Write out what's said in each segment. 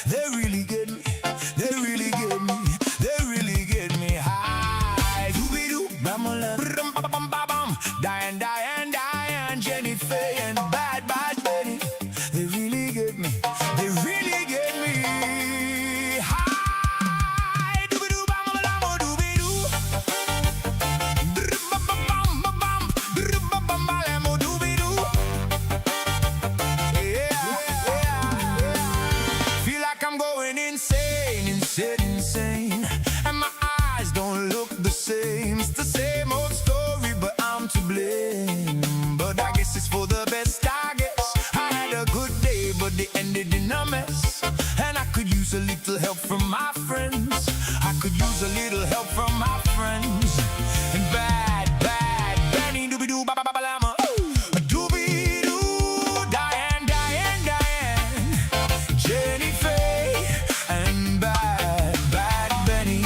They really get me. They really get me. They really get me high. Doobie-doo, bam-a-lam, bam-bam-bam-bam. Diane, Jennifer, and Bad Betty. They really get me. They really get me high. Doobie-doo, bam-a-lam, oh, doobie-doo. Bam-bam-bam-bam, bam-bam-bam-bam, oh, doobie-doo. Feel like I'm going insane, and my eyes don't look the same. It's the same old story, but I'm to blame. But I guess it's for the best, I guess. I had a good day, but they ended in a mess. And I could use a little help from my friends. I could use a little help from my friends. And bad Benny, doobie-doo, ba-ba-ba-ba-lama. Doobie-doo, Diane, Jennifer, and Bad Benny.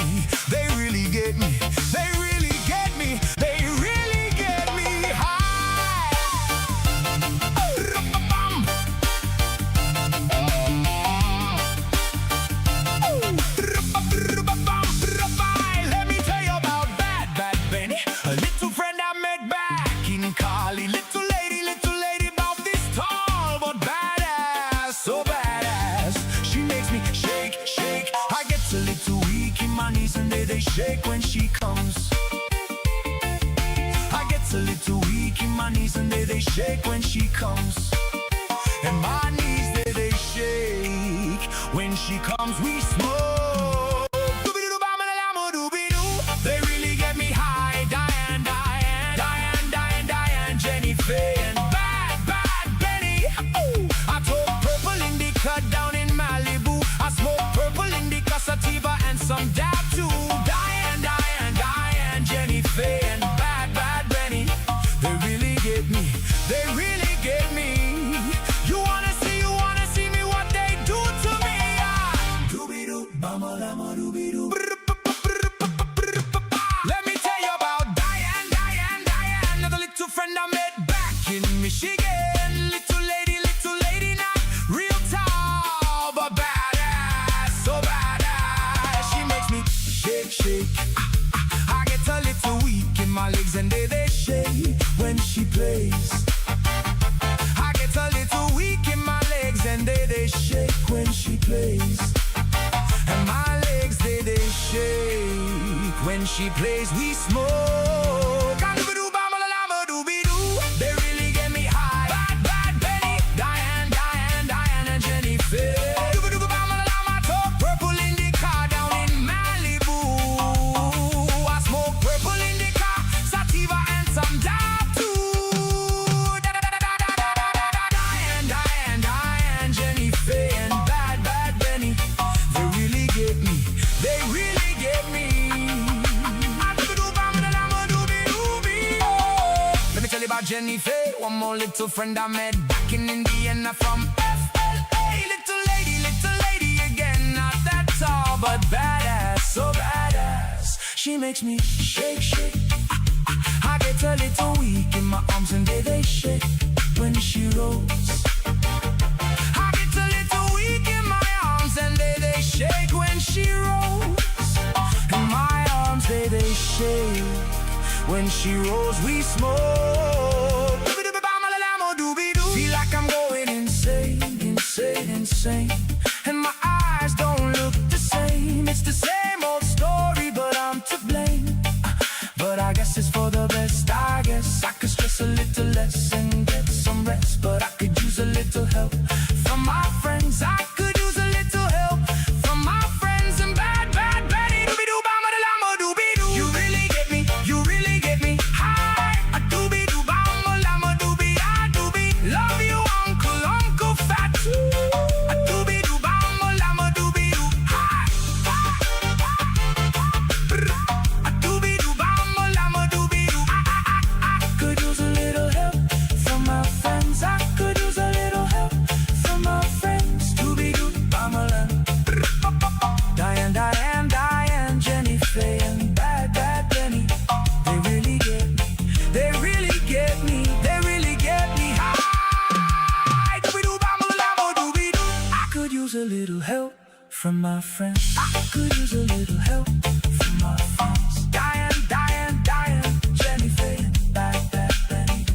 They really get me. They really get me. They really get me high. Let me tell you about Bad Benny, a little friend I met back in Cali. Little lady about this tall, but badass, so badass. She makes me shake. I get a little weak in my knees and they shake when she comes. I get a little weak in my knees and they shake when she comes. And my knees they shake when she comes. We smoke. Doobie-doo, bam-a-lam, doobie-doo. They really get me high. Diane, Jennifer, and Bad Benny. Ooh. I took purple indica down in Malibu. I smoke purple indica, sativa, and some dab too. Diane, Jennifer, and Bad Benny. They really get me. They really get me. You wanna see me what they do to me? Doobie-doo, bam-a-lam, doobie-doo. Let me tell you about Diane, another little friend I met back in Michigan. Little lady, not real tall, but badass, so badass. She makes me shake. I get a little weak in my legs and they shake when she plays. I get a little weak in my legs and they shake when she plays. And my legs they shake when she plays. We smoke. Doobie-doo, bam-a-lam, doobie-doo. They really get me high. Bad Benny, Diane, and Jennifer. Doobie-doo, bam-a-lam, I talk purple indica down in Malibu. I smoke purple indica, sativa, and some dab too. Diane, Jennifer, and Bad Benny. They really get me. They really get me. Doobie-doo, bam-a-lam, doobie-doo. Let me tell you about Jennifer, one more little friend I met back in Indiana from FLA. Little lady again, not that tall, but badass, so badass. She makes me shake. I get a little weak in my arms and they shake when she rolls. I get a little weak in my arms and they shake when she rolls. And my arms they shake when she rolls. We smoke. Doobie-doo, bam-a-lam, doobie-doo. Feel like I'm going insane. And my eyes don't look the same. It's the same old story, but I'm to blame. But I guess it's for the best. I guess I could stress a little less and get some rest. But I could use a little help from my friends. I could use a little help from my friends. And Bad Benny, doobie-doo, bam-a-lam, doobie-doo. You really get me high. A doobie-doo, bam-a-lam, doobie-ah, doobie. Love you, Uncle Fat. A doobie-doo, bam-a-lam, use a little help from my friends. I could use a little help from my friends. Diane, Jenny, Faye, bad, Benny.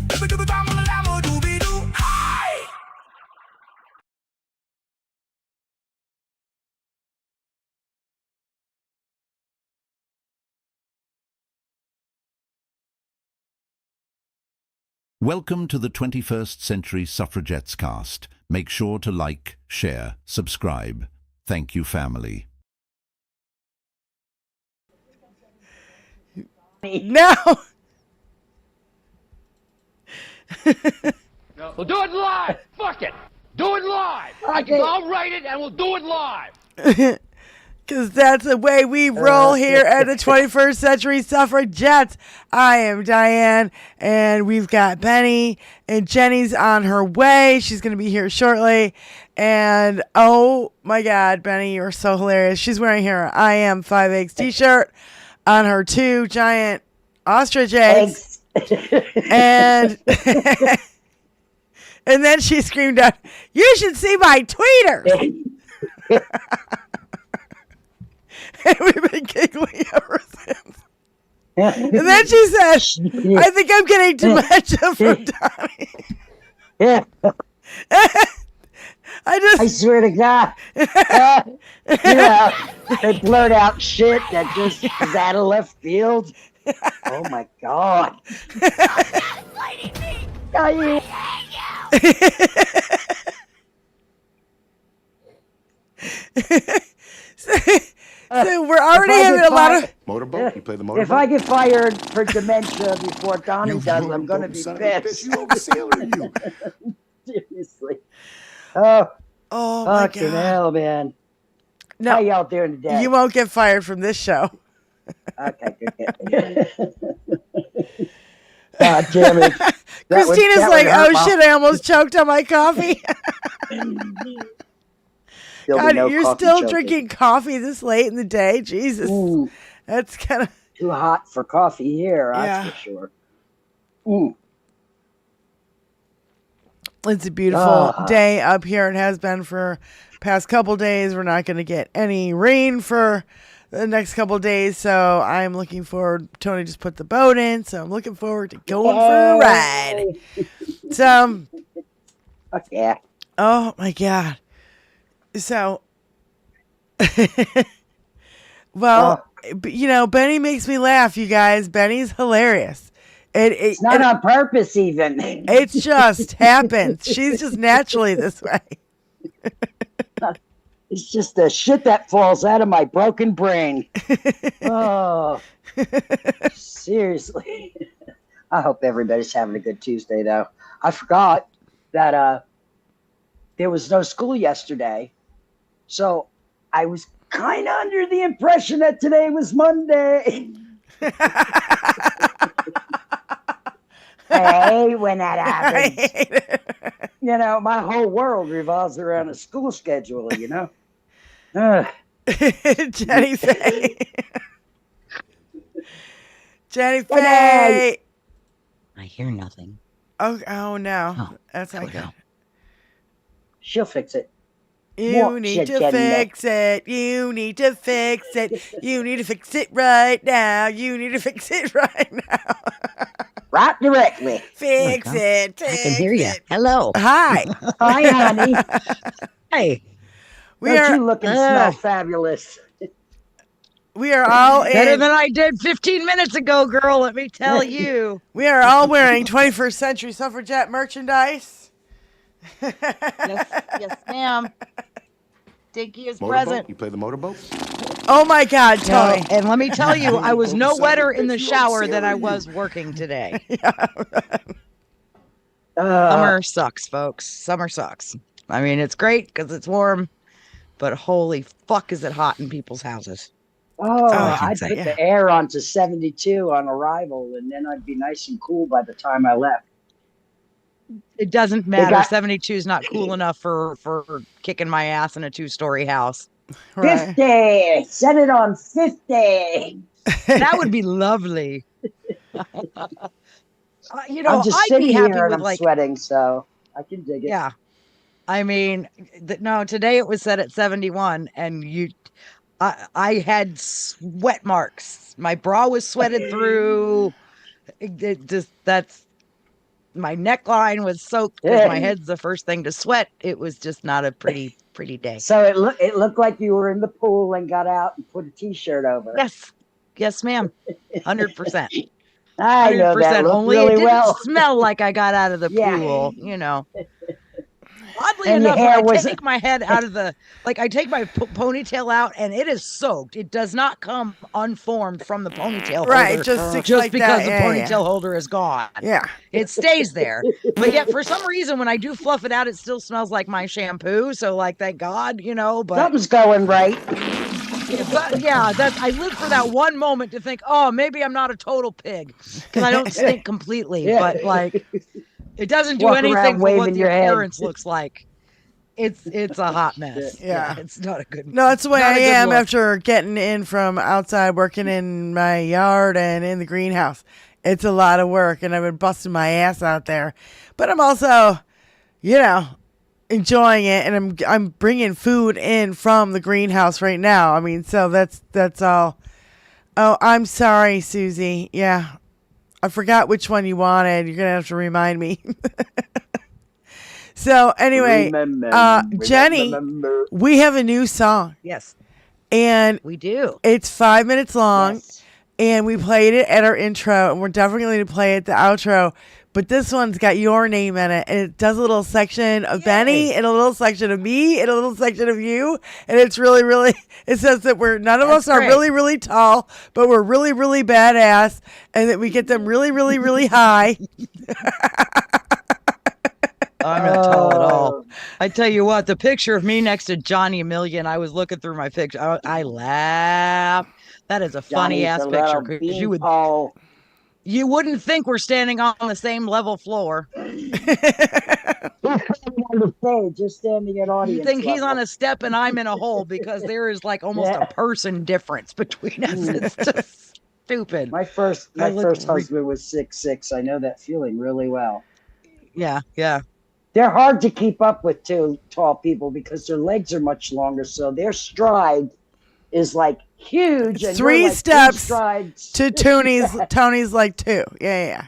Hi! Welcome to the 21st Century Suffragettes cast. Make sure to like, share, subscribe. Thank you, family. No. We'll do it live. Fuck it. Do it live. Okay. I'll write it and we'll do it live. Because that's the way we roll here at the 21st Century Suffragettes. I am Diane, and we've got Benny, and Jenny's on her way. She's going to be here shortly. And, oh, my God, Benny, you're so hilarious. She's wearing her I Am 5 Eggs t-shirt on her 2 giant ostrich eggs. And, and then she screamed out, "You should see my tweeters." And we've been giggling ever since. And then she says, "I think I'm getting dementia from Donnie." Yeah, I swear to God. They blurt out shit that just is out of left field. Oh my God. I So we're already having a lot of... Motorboat? You play the motorboat? If I get fired for dementia before Donnie does, I'm going to be pissed. You old sailor, you. Seriously. Oh my fucking God. hell, man. No, How y'all doing today? you won't get fired from this show. Okay, good. God damn it. Christina's like, "Oh shit, I almost choked on my coffee." God, you're still drinking coffee this late in the day? Jesus. Ooh, That's kind of... too hot for coffee here, that's for sure. Ooh. It's a beautiful day up here. It has been for past couple days. We're not going to get any rain for the next couple days, so I'm looking forward. Tony just put the boat in, so I'm looking forward to going for a ride. So, Fuck yeah. oh my God. So, well, you know, Benny makes me laugh, you guys. Benny's hilarious. It's not on purpose, even. It just happens. She's just naturally this way. It's just the shit that falls out of my broken brain. Oh, seriously. I hope everybody's having a good Tuesday, though. I forgot that there was no school yesterday. So I was kind of under the impression that today was Monday. Hey, when that happens. You know, my whole world revolves around a school schedule, you know? Jenny Faye. Jenny Faye. I hear nothing. Oh no. Oh, That's not good. She'll fix it. You need to fix it. You need to fix it. You need to fix it right now. You need to fix it right now. Right directly. Fix it. I can hear you. Hello. Hi. Hi, honey. Hey. Don't you look and smell fabulous? We are all Better than I did 15 minutes ago, girl, let me tell you. We are all wearing 21st Century Suffragette merchandise. Yes, ma'am. Dinky is Motorboat? present. You play the motorboat? Oh my God, Tony. And let me tell you, I was no wetter in the shower than I was working today. Summer sucks, folks. Summer sucks. I mean, it's great because it's warm, but holy fuck is it hot in people's houses. I'd put the air on to 72 on arrival, and then I'd be nice and cool by the time I left. It doesn't matter. 72 is not cool enough for kicking my ass in a 2-story house. Right. 50! Set it on 50! That would be lovely. You know, I'm just I'd sitting be happy here and with I'm sweating, so I can dig it. Yeah. I mean, no, today it was set at 71, and I had sweat marks. My bra was sweated through. That's my neckline was soaked because my head's the first thing to sweat. It was just not a pretty day. So it looked like you were in the pool and got out and put a t-shirt over. Yes, ma'am. 100%. I know that looked Only really it didn't well. smell like I got out of the Yeah. pool, you know. Oddly And your enough, hair when I was- take my head out of the, like I take my ponytail out and it is soaked. It does not come unformed from the ponytail Right, holder it just sticks just like because that. the Yeah, ponytail yeah. holder is gone. Yeah. It stays there. But yet for some reason, when I do fluff it out, it still smells like my shampoo. So like, thank God, you know, but Something's going right. yeah, I live for that one moment to think, oh, maybe I'm not a total pig because I don't stink completely, Yeah. but like it doesn't do Walk around anything for what waving the your head. appearance looks like. It's a hot mess. Yeah. It's not a good. No, that's the way not I a good am look. after getting in from outside working in my yard and in the greenhouse. It's a lot of work, and I've been busting my ass out there. But I'm also, you know, enjoying it, and I'm bringing food in from the greenhouse right now. I mean, so that's all. Oh, I'm sorry, Susie. Yeah, I forgot which one you wanted. You're gonna have to remind me. So anyway, Jenny, Remember. we have a new song, Yes, and we do. it's 5 minutes long, Yes. and we played it at our intro, and we're definitely going to play it at the outro. But this one's got your name in it, and it does a little section of Benny, and a little section of me, and a little section of you, and it's really, really. It says that none of us are great. really, really tall, but we're really, really badass, and that we get them really, really, really high. I'm not tall at all. I tell you what, the picture of me next to Johnny Million, I was looking through my picture. I laughed. That is a funny Johnny's ass a picture little because beanpole. you wouldn't think we're standing on the same level floor. On the stage, just standing at audience. You think he's level. on a step and I'm in a hole because there is like almost Yeah. a person difference between us. It's just stupid. My first I look husband was 6'6". I know that feeling really well. Yeah. They're hard to keep up with two tall people because their legs are much longer, so their stride is like huge. And Three you're like steps strides. To Tony's like 2. Yeah.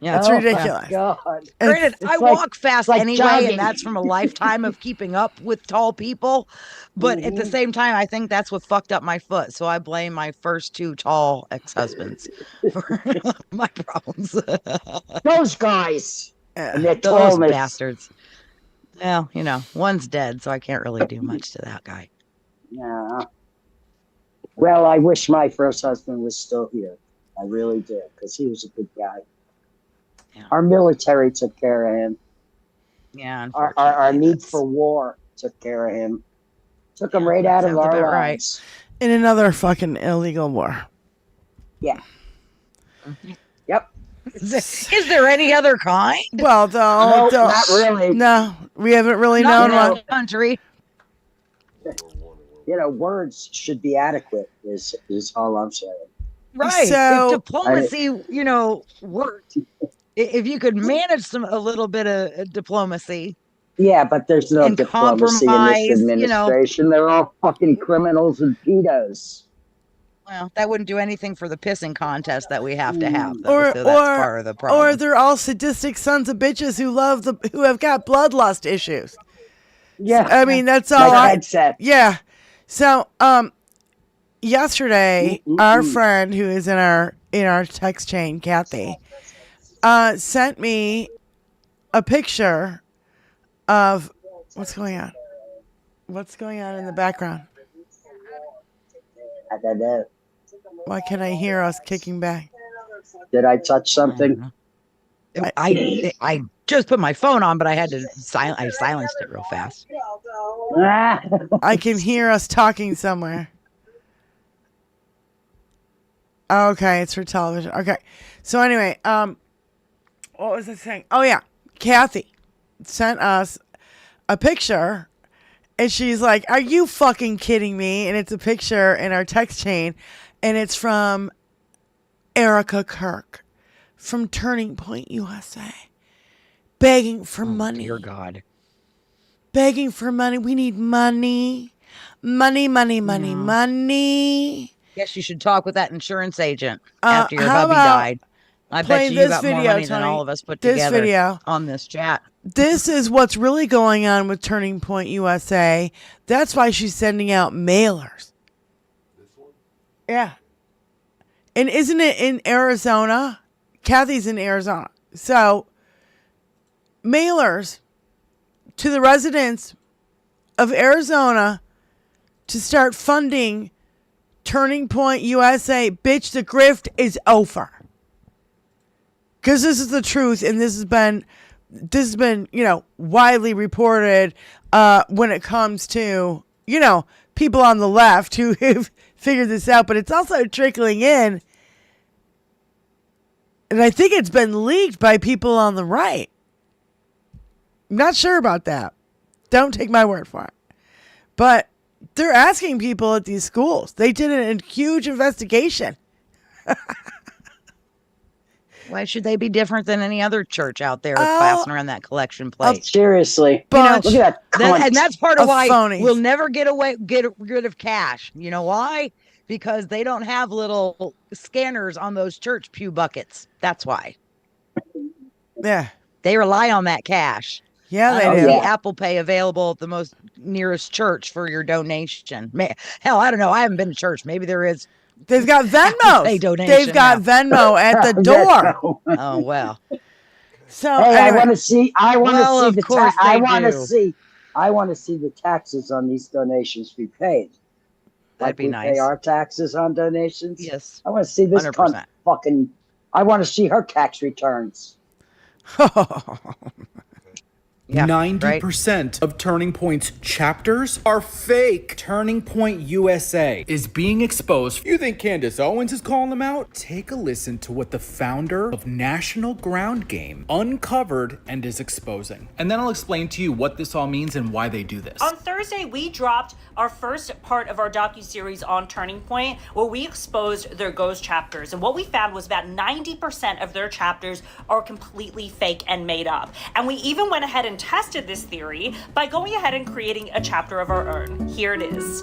Yeah. It's Oh, ridiculous. My God. Granted, It's I like- walk fast like anyway, jogging. and that's from a lifetime of keeping up with tall people. But at the same time, I think that's what fucked up my foot. So I blame my first 2 tall ex-husbands for my problems. Those guys. And their Those tallness. bastards. Well, you know, one's dead, so I can't really do much to that guy. Yeah. Well, I wish my first husband was still here. I really do, because he was a good guy. Yeah. Our military took care of him. Yeah, Our unfortunately, need that's- for war took care of him. Took him right out of sounds our about right. lives. In another fucking illegal war. Yeah. Yep. Is there any other kind? Well, No, not really. No, we haven't really Not known in one. our country. You know, words should be adequate. Is all I'm saying. Right. So- If diplomacy, you know, worked. If you could manage a little bit of diplomacy. Yeah, but there's no And diplomacy in compromise, this you know. administration. They're all fucking criminals and pedos. Well, that wouldn't do anything for the pissing contest that we have to have, though, Or so that's part of the problem. or they're all sadistic sons of bitches who have got bloodlust issues. Yeah. I mean, that's all. Like headset. Yeah. So, yesterday, our friend who is in our text chain, Kathy, sent me a picture of what's going on. What's going on in the background? I don't know. Why can't I hear us kicking back? Did I touch something? I just put my phone on, but I had to I silenced it real fast. Ah. I can hear us talking somewhere. Okay, it's for television. Okay. So anyway, what was I saying? Oh yeah, Kathy sent us a picture, and she's like, "Are you fucking kidding me?" And it's a picture in our text chain, and it's from Erica Kirk from Turning Point USA, begging for money. Dear God. begging for money. We need money. Money, money, money, money. Guess you should talk with that insurance agent after your how hubby about died. I bet playing you this got more video, money than Tony? all of us put This together video. on this chat. This is what's really going on with Turning Point USA. That's why she's sending out mailers. Yeah. And isn't it in Arizona? Kathy's in Arizona. So, mailers to the residents of Arizona to start funding Turning Point USA. Bitch, the grift is over. Because this is the truth, and this has been, widely reported when it comes to, people on the left who have figured this out. But it's also trickling in, and I think it's been leaked by people on the right. I'm not sure about that. Don't take my word for it. But they're asking people at these schools. They did a huge investigation. Why should they be different than any other church out there passing around that collection plate? Seriously. Bunch Look at that cunt. And that's part of why phonies. we'll never get rid of cash. You know why? Because they don't have little scanners on those church pew buckets. That's why. Yeah. They rely on that cash. Yeah, I they don't do. see Apple Pay available at the most nearest church for your donation. Hell, I don't know. I haven't been to church. Maybe there is. They've got Apple Pay Venmos. donation They've got now. Venmo at the door. Oh well. So Hey, anyway, I want to see. Well, of course I they want to do. see. I want to see the taxes on these donations be paid. That'd be we nice. Pay our taxes on donations. Yes. I want to see this 100%. cunt fucking. I want to see her tax returns. Yeah, 90% of Turning Point's chapters are fake. Turning Point USA is being exposed. You think Candace Owens is calling them out? Take a listen to what the founder of National Ground Game uncovered and is exposing. And then I'll explain to you what this all means and why they do this. On Thursday, we dropped our first part of our docuseries on Turning Point, where we exposed their ghost chapters. And what we found was about 90% of their chapters are completely fake and made up. And we even went ahead and tested this theory by going ahead and creating a chapter of our own. Here it is.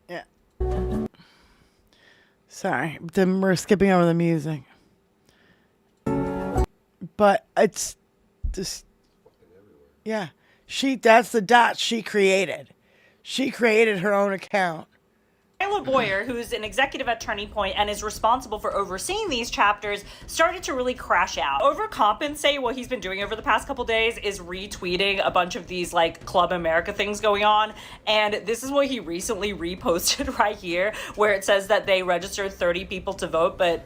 yeah. Sorry, then we're skipping over the music. But it's just, yeah. That's the dot she created. She created her own account. Tyler Boyer, who's an executive at Turning Point and is responsible for overseeing these chapters, started to really crash out. Overcompensate, what he's been doing over the past couple days is retweeting a bunch of these like Club America things going on. And this is what he recently reposted right here, where it says that they registered 30 people to vote, but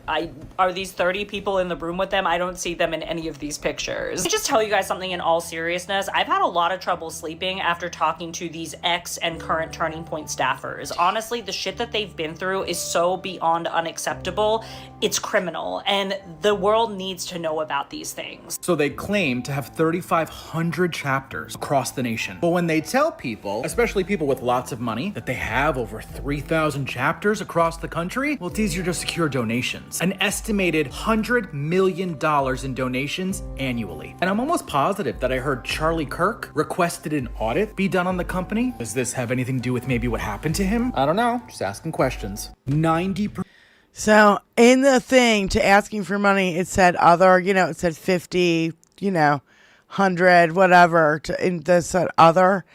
are these 30 people in the room with them? I don't see them in any of these pictures. Let me just tell you guys something in all seriousness. I've had a lot of trouble sleeping after talking to these ex and current Turning Point staffers. Honestly, the shit that they've been through is so beyond unacceptable. It's criminal, and the world needs to know about these things. So they claim to have 3,500 chapters across the nation. But when they tell people, especially people with lots of money, that they have over 3,000 chapters across the country, well, it's easier to secure donations. An estimated $100 million in donations annually. And I'm almost positive that I heard Charlie Kirk requested an audit be done on the company. Does this have anything to do with maybe what happened to him? I don't know. Just asking questions. 90%. So in the thing to asking for money, it said other, it said 50, 100, whatever. This said other.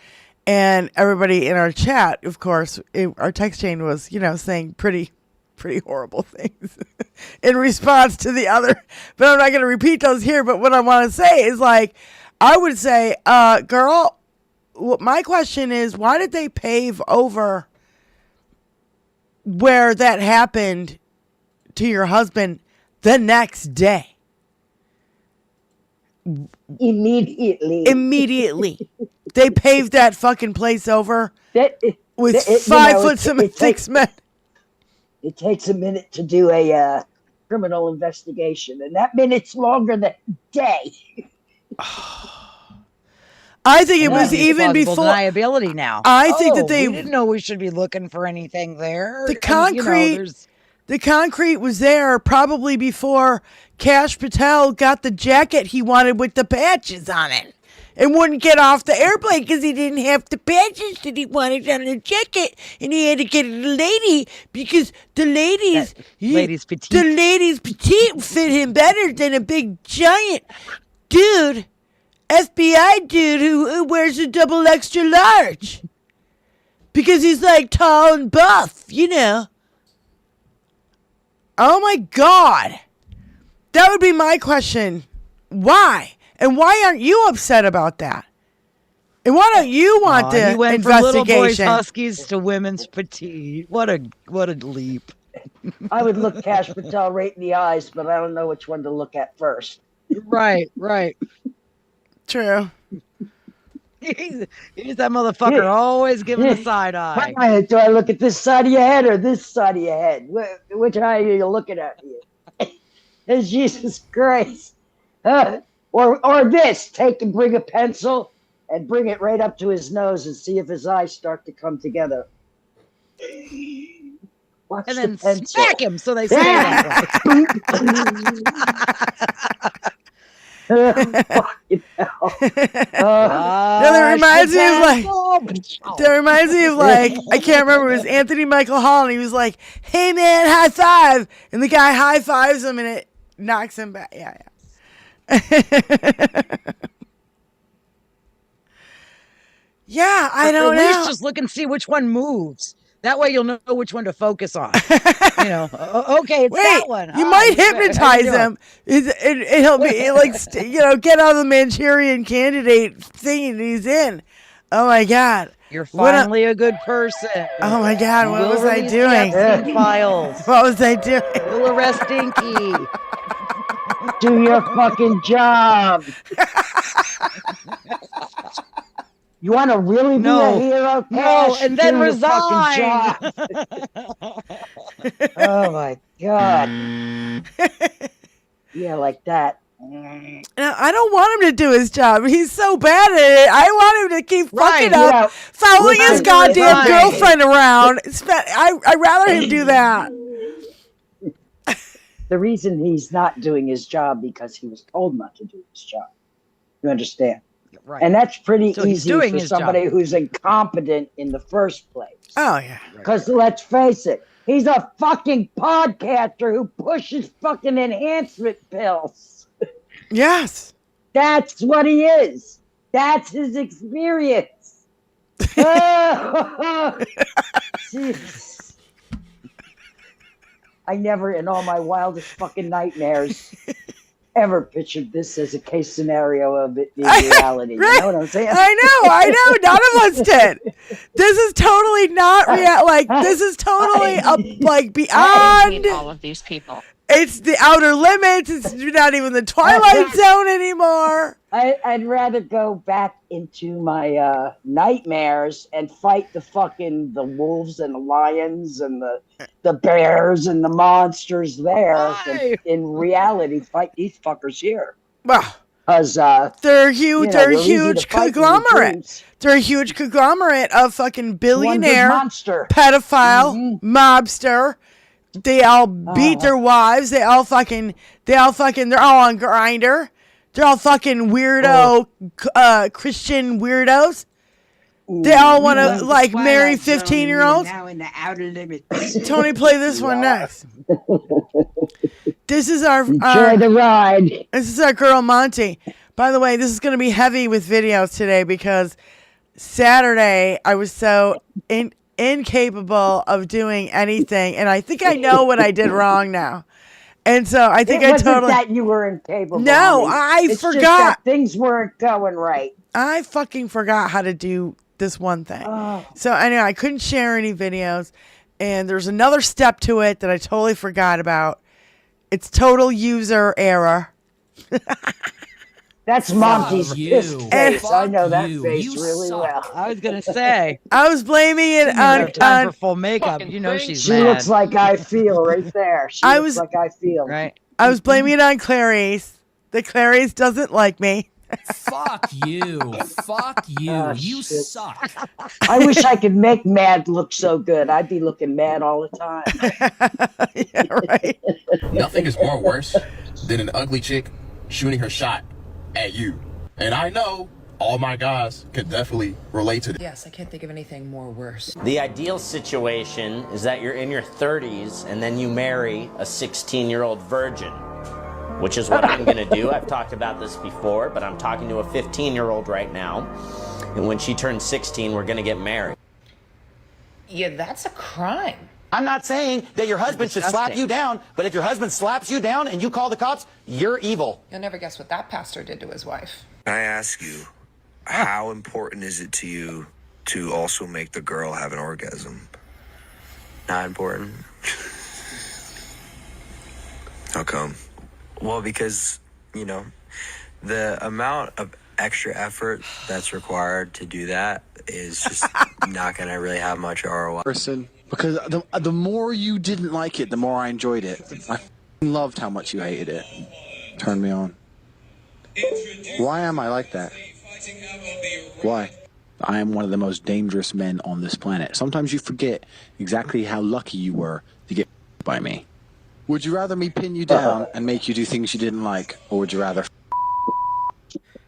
And everybody in our chat, of course, our text chain was, saying pretty horrible things in response to the other. But I'm not going to repeat those here. But what I want to say is I would say, girl, my question is, why did they pave over where that happened to your husband the next day? Immediately. They paved that fucking place over with 5 foot six cement. It takes a minute to do a criminal investigation, and that minute's longer than a day. I think it was even plausible before deniability now. I think that they we didn't know we should be looking for anything there. The concrete The concrete was there probably before Cash Patel got the jacket he wanted with the patches on it. And wouldn't get off the airplane because he didn't have the patches that he wanted on the jacket. And he had to get a lady because the ladies petite fit him better than a big giant dude, FBI dude who wears a double extra large. Because he's like tall and buff, you know. Oh my God. That would be my question. Why? And why aren't you upset about that? And why don't you want the he went investigation? from little boys huskies to women's petite. What a leap. I would look Cash Patel right in the eyes, but I don't know which one to look at first. Right. True. He's that motherfucker always giving the side eye. Do I look at this side of your head or this side of your head? Which eye are you looking at? Jesus Christ. Or this, take and bring a pencil and bring it right up to his nose and see if his eyes start to come together. Watch And then the pencil. smack him so they stay that way. Fucking hell. That reminds me of like, I can't remember, it was Anthony Michael Hall, and he was like, hey man, high five. And the guy high fives him and it knocks him back. Yeah. Yeah, I don't know. At least just look and see which one moves. That way you'll know which one to focus on. You know, okay, it's that one. You might hypnotize him. He'll be like, get out of the Manchurian Candidate thing and he's in. Oh my God. You're finally a good person. Oh my God, what was I doing? Files. What was I doing? We'll arrest Dinky. Do your fucking job. You want to really be a hero, Cash? No, and then Do your resign. fucking job. Oh my God. Yeah, like that. Now, I don't want him to do his job. He's so bad at it. I want him to keep fucking up, following his goddamn girlfriend around. I'd rather him do that. The reason he's not doing his job because he was told not to do his job. You understand? Right. And that's pretty So he's easy doing for his somebody job. who's incompetent in the first place. Oh, yeah. Because let's face it, he's a fucking podcaster who pushes fucking enhancement pills. Yes. That's what he is. That's his experience. Jeez. I never, in all my wildest fucking nightmares, ever pictured this as a case scenario of it in reality. Right. You know what I'm saying? I know. None of us did. This is totally not real. Like, this is totally beyond all of these people. It's the outer limits. It's not even the Twilight Zone anymore. I'd rather go back into my nightmares and fight the wolves and the lions and the bears and the monsters there than in reality fight these fuckers here. Well, because they're huge. They're a huge conglomerate. They're a huge conglomerate of fucking billionaire, pedophile, mobster. They all beat their wives. They're all on Grindr. They're all fucking weirdo, Christian weirdos. They all want to marry 15-year-olds. Now in the outer limits. Tony, play this one next. This is our enjoy the ride. This is our girl Monty. By the way, this is going to be heavy with videos today because Saturday I was so incapable of doing anything, and I think I know what I did wrong now. And so I think it I wasn't totally that you were incapable. No, it's forgot. Just that things weren't going right. I fucking forgot how to do this one thing. So anyway, I couldn't share any videos, and there's another step to it that I totally forgot about. It's total user error. That's Monty's pissed face. I know that face really well. I was gonna say. I was blaming it on time for full makeup. You know she's mad. She looks like I feel right there. She looks like I feel. Right. I was blaming it on Clarice. That Clarice doesn't like me. Fuck you. Fuck you. You shit. suck. I wish I could make Mad look so good. I'd be looking mad all the time. Yeah, right. Nothing is more worse than an ugly chick shooting her shot at you. And I know all my guys could definitely relate to this. Yes, I can't think of anything more worse. The ideal situation is that you're in your 30s and then you marry a 16-year-old virgin, which is what I'm gonna do. I've talked about this before, but I'm talking to a 15-year-old right now. And when she turns 16, we're gonna get married. Yeah, that's a crime. I'm not saying that your husband should slap you down, but if your husband slaps you down and you call the cops, you're evil. You'll never guess what that pastor did to his wife. Can I ask you, how important is it to you to also make the girl have an orgasm? Not important. How come? Well, because, you know, the amount of extra effort that's required to do that is just not going to really have much ROI. Person, because the more you didn't like it, the more I enjoyed it. I loved how much you hated it. Turned me on. Why am I like that? Why? I am one of the most dangerous men on this planet. Sometimes you forget exactly how lucky you were to get by me. Would you rather me pin you down and make you do things you didn't like, or would you rather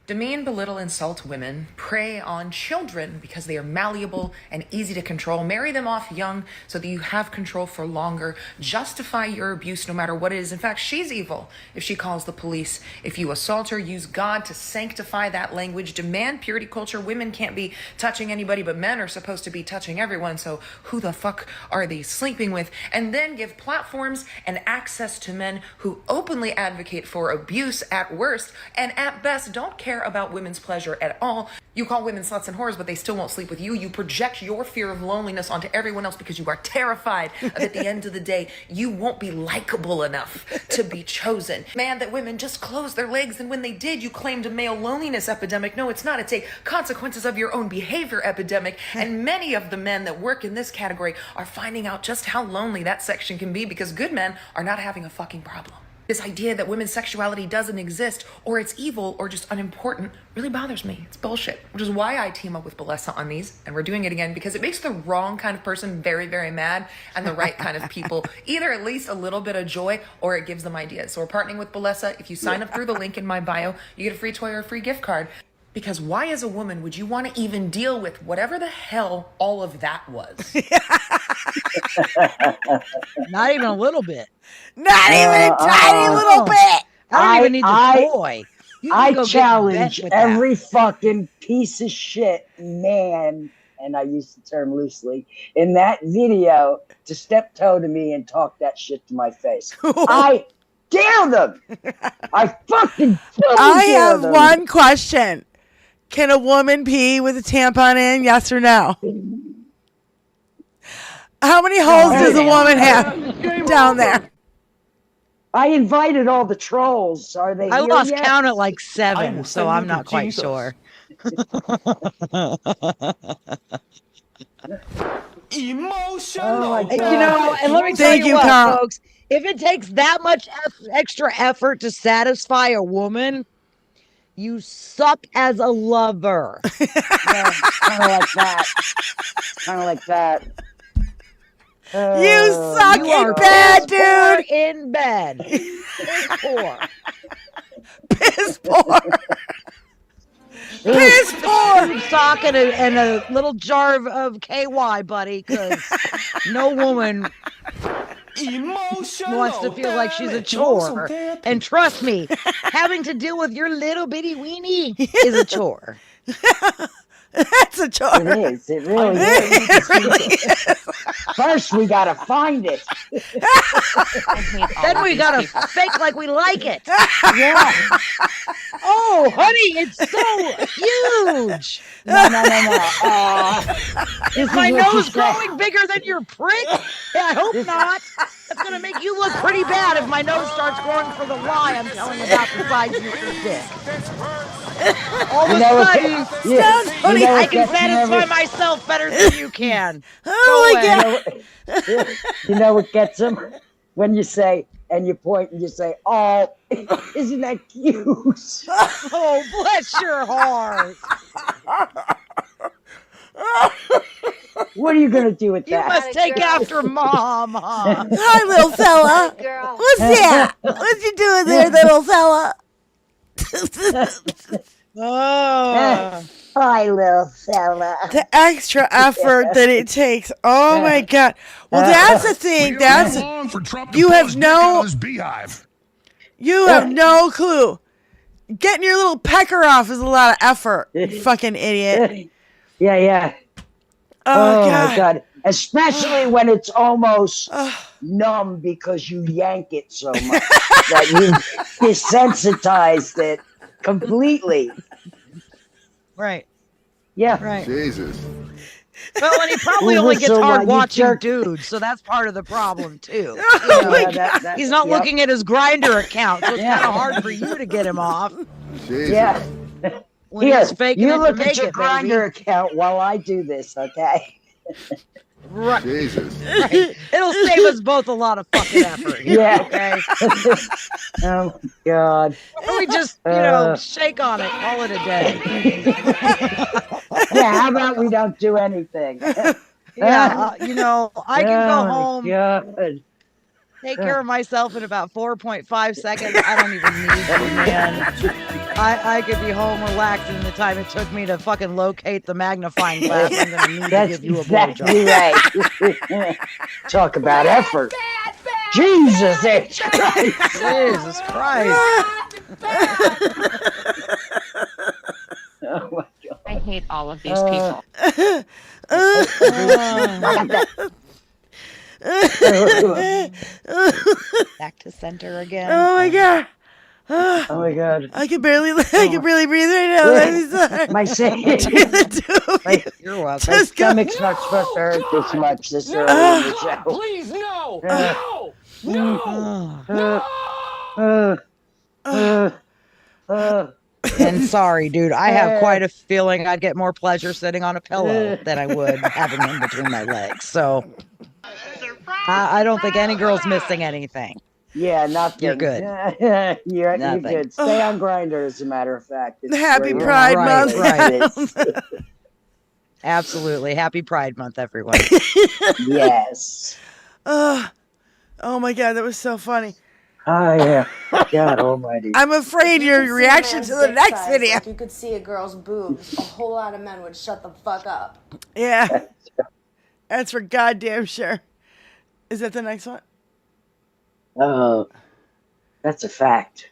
Demean, belittle, insult women, prey on children because they are malleable and easy to control, marry them off young so that you have control for longer, justify your abuse no matter what it is. In fact, she's evil if she calls the police. If you assault her, use God to sanctify that language, demand purity culture. Women can't be touching anybody, but men are supposed to be touching everyone, so who the fuck are they sleeping with? And then give platforms and access to men who openly advocate for abuse at worst and at best don't care about women's pleasure at all. You call women sluts and whores, but they still won't sleep with you. You project your fear of loneliness onto everyone else because you are terrified that at the end of the day, you won't be likable enough to be chosen. Man, that women just closed their legs, and when they did, you claimed a male loneliness epidemic. No, it's not. It's a consequences of your own behavior epidemic. And many of the men that work in this category are finding out just how lonely that section can be because good men are not having a fucking problem. This idea that women's sexuality doesn't exist, or it's evil, or just unimportant, really bothers me. It's bullshit, which is why I team up with Balessa on these, and we're doing it again because it makes the wrong kind of person very, very mad, and the right kind of people either at least a little bit of joy, or it gives them ideas. So we're partnering with Balessa. If you sign up through the link in my bio, you get a free toy or a free gift card. Because why, as a woman, would you want to even deal with whatever the hell all of that was? Not even a little bit. Not even a tiny little bit. I don't even need the toy. You can go I get challenge bent with that. every fucking piece of shit man, and I use the term loosely, in that video to step toe to me and talk that shit to my face. I dare them. I fucking I dare have them. one question. Can a woman pee with a tampon in? Yes or no? How many holes does a woman have down there? I invited all the trolls. Are they I here lost yet? count at like 7, so I'm not quite Jesus. sure. Emotional. You know, and let me tell you what, folks. If it takes that much extra effort to satisfy a woman, you suck as a lover. Yeah, kind of like that. Kind of like that. You suck You in are bed, piss poor dude. in bed. Piss poor. Piss poor. Piss poor. Sock and a little jar of KY, buddy, because no woman wants to feel like she's a chore. And trust me, having to deal with your little bitty weenie is a chore. That's a chore. It is. It really is. It really is. First, we gotta find it. Then we gotta fake like we like it. Yeah. Oh, honey, it's so huge. No. Is my nose growing bigger than your prick? I hope not. That's gonna make you look pretty bad if my nose starts growing for the lie I'm telling about the size of your dick. All of a sudden, Sounds funny. I can satisfy myself better than you can. Oh my God. You know what gets them? When you say, and you point and you say, "Oh, isn't that cute?" Oh, bless your heart. What are you gonna do with You that? must take after mom, huh? Hi, little fella. What's that? What you doing there, little fella? Oh. Hi, little fella. The extra effort that it takes. Oh my God. Well, that's the thing. That's you have no beehive. you have no clue. Getting your little pecker off is a lot of effort. You fucking idiot. Yeah. Oh, my God. Especially when it's almost numb because you yank it so much that you desensitized it completely. Right. Yeah. Right. Jesus. Well, and he probably only gets So, hard you watching jerk- dudes, so that's part of the problem too. Yeah, He's not yep. looking at his grinder account, so it's Yeah. kind of hard for you to get him off. Jesus. Yeah. When Here, he's faking you it to look make at your it, grinder baby. account while I do this, okay? Right. Jesus. Right. It'll save us both a lot of fucking effort. Here, Yeah. Okay. Oh my God. Or we just, shake on it, call it a day. Yeah, how about we don't do anything? Yeah, I can go Oh, my home, God. take care of myself in about 4.5 seconds. I don't even need you, man. I could be home relaxed in the time it took me to fucking locate the magnifying glass. I'm gonna need to That's give you a exactly blowjob. right. Talk about effort. Jesus H. Christ. Jesus Christ. Oh my God. I hate all of these people. Back to center again. Oh my God. Oh my God. I can barely breathe right now. I'm sorry. My You're welcome. My stomach's not supposed to hurt this much this early in the show. Please, no! No! And sorry, dude, I have quite a feeling I'd get more pleasure sitting on a pillow than I would having him between my legs. So I don't think any girl's missing anything. Yeah, nothing. You're good. You're Nothing. good. Stay on Grindr, as a matter of fact. It's Happy where Pride you're Month. right. Absolutely. Happy Pride Month, everyone. Yes. Oh my God, that was so funny. Oh yeah. God Almighty. I'm afraid your reaction to the next video. Like you could see a girl's boobs. A whole lot of men would shut the fuck up. Yeah. That's for goddamn sure. Is that the next one? Oh, that's a fact.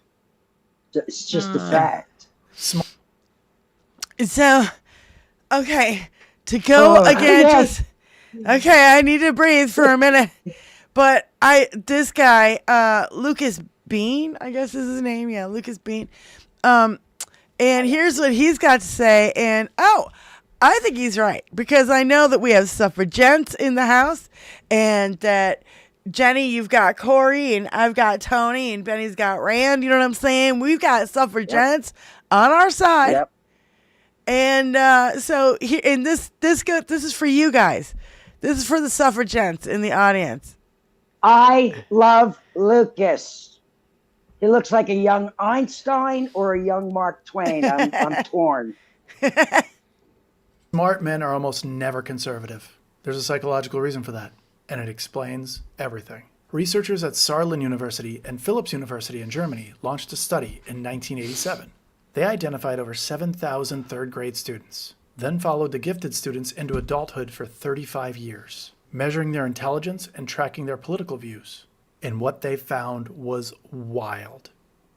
It's just a fact. So, okay, to go again, yes. okay, I need to breathe for a minute. But this guy, Lucas Bean, I guess is his name. Yeah, Lucas Bean. And here's what he's got to say. And, I think he's right. Because I know that we have suffragettes in the house. And that, Jenny, you've got Corey. And I've got Tony. And Benny's got Rand. You know what I'm saying? We've got suffragettes on our side. Yep. And so, this is for you guys. This is for the suffragettes in the audience. I love Lucas. He looks like a young Einstein or a young Mark Twain. I'm torn. Smart men are almost never conservative. There's a psychological reason for that, and it explains everything. Researchers at Saarland University and Philipps University in Germany launched a study in 1987. They identified over 7,000 third-grade students, then followed the gifted students into adulthood for 35 years, measuring their intelligence and tracking their political views. And what they found was wild.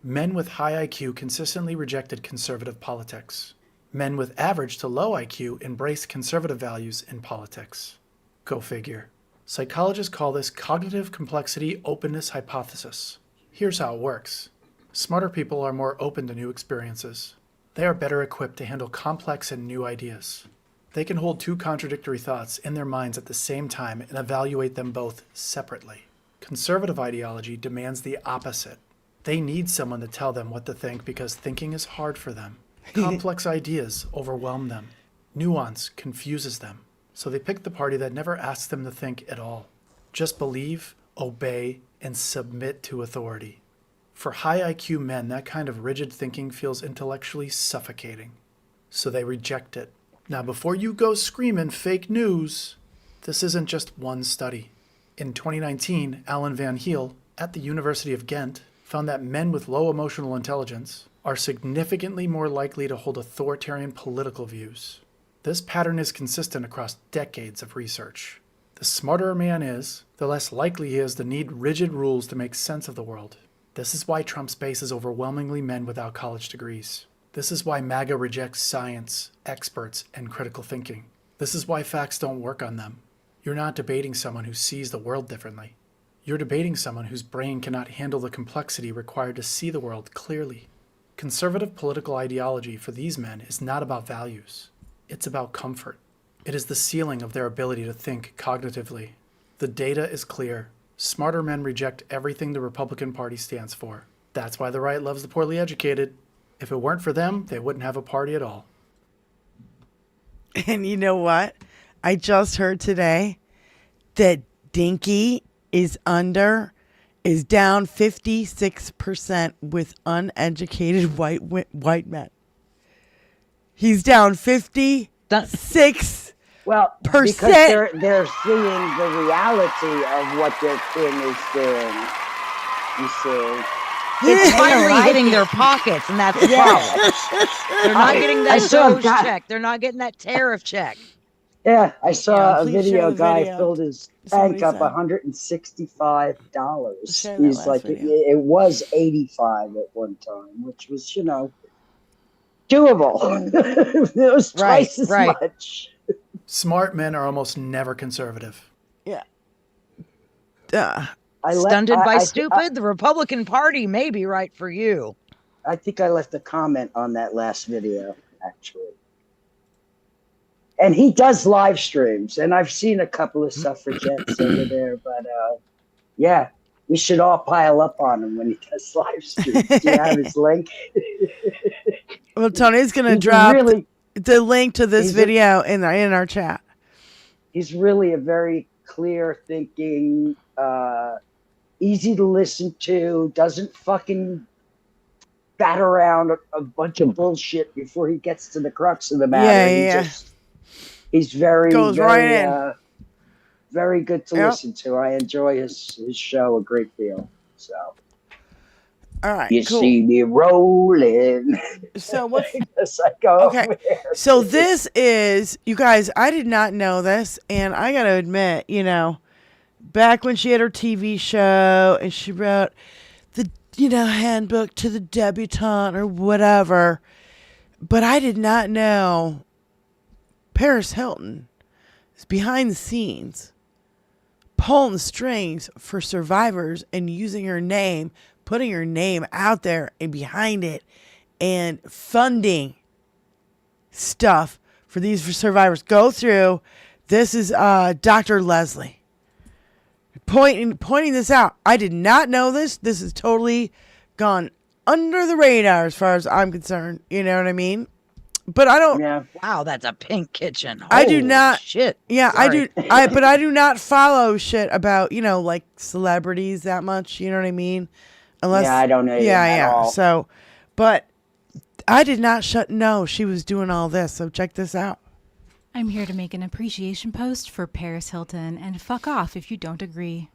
Men with high IQ consistently rejected conservative politics. Men with average to low IQ embraced conservative values in politics. Go figure. Psychologists call this cognitive complexity openness hypothesis. Here's how it works. Smarter people are more open to new experiences. They are better equipped to handle complex and new ideas. They can hold two contradictory thoughts in their minds at the same time and evaluate them both separately. Conservative ideology demands the opposite. They need someone to tell them what to think because thinking is hard for them. Complex ideas overwhelm them. Nuance confuses them. So they pick the party that never asks them to think at all. Just believe, obey, and submit to authority. For high IQ men, that kind of rigid thinking feels intellectually suffocating, so they reject it. Now, before you go screaming fake news, this isn't just one study. In 2019, Alan Van Heel at the University of Ghent found that men with low emotional intelligence are significantly more likely to hold authoritarian political views. This pattern is consistent across decades of research. The smarter a man is, the less likely he is to need rigid rules to make sense of the world. This is why Trump's base is overwhelmingly men without college degrees. This is why MAGA rejects science, experts, and critical thinking. This is why facts don't work on them. You're not debating someone who sees the world differently. You're debating someone whose brain cannot handle the complexity required to see the world clearly. Conservative political ideology for these men is not about values. It's about comfort. It is the ceiling of their ability to think cognitively. The data is clear. Smarter men reject everything the Republican Party stands for. That's why the right loves the poorly educated. If it weren't for them, they wouldn't have a party at all. And you know what? I just heard today that DINKY is down 56% with uneducated white men. He's down 56%. Well, because they're seeing the reality of what their king is doing. You see. It's finally hitting their pockets, and that's the problem. They're not getting that Doge check. They're not getting that tariff check. Yeah, I saw a video. Guy filled his tank up $165. He's like, it was 85 at one time, which was, doable. It was twice as much. Smart men are almost never conservative. Yeah. Stunted by stupid? The Republican Party may be right for you. I think I left a comment on that last video, actually. And he does live streams, and I've seen a couple of suffragettes over there, but yeah, we should all pile up on him when he does live streams. Do you have his link? Well, Tony's going to drop the link to this video in our chat. He's really a very clear thinking, easy to listen to, doesn't fucking bat around a bunch of bullshit before he gets to the crux of the matter. Yeah. He's very very good to Yep. listen to. I enjoy his show a great deal. So, all right, you cool. see me rolling. So what's okay? So this is, you guys, I did not know this, and I gotta admit, back when she had her TV show and she wrote the handbook to the debutante or whatever, but I did not know Paris Hilton is behind the scenes pulling the strings for survivors and using her name, putting her name out there and behind it, and funding stuff for these survivors. Go through. This is Dr. Leslie pointing this out. I did not know this. This has totally gone under the radar as far as I'm concerned. You know what I mean? But I don't. Yeah. Wow, that's a pink kitchen. I do not. Shit. Yeah, Sorry. But I do not follow shit about like celebrities that much. You know what I mean? Unless, yeah, I don't know. Yeah. All. So, but I did not know she was doing all this. So check this out. I'm here to make an appreciation post for Paris Hilton, and fuck off if you don't agree.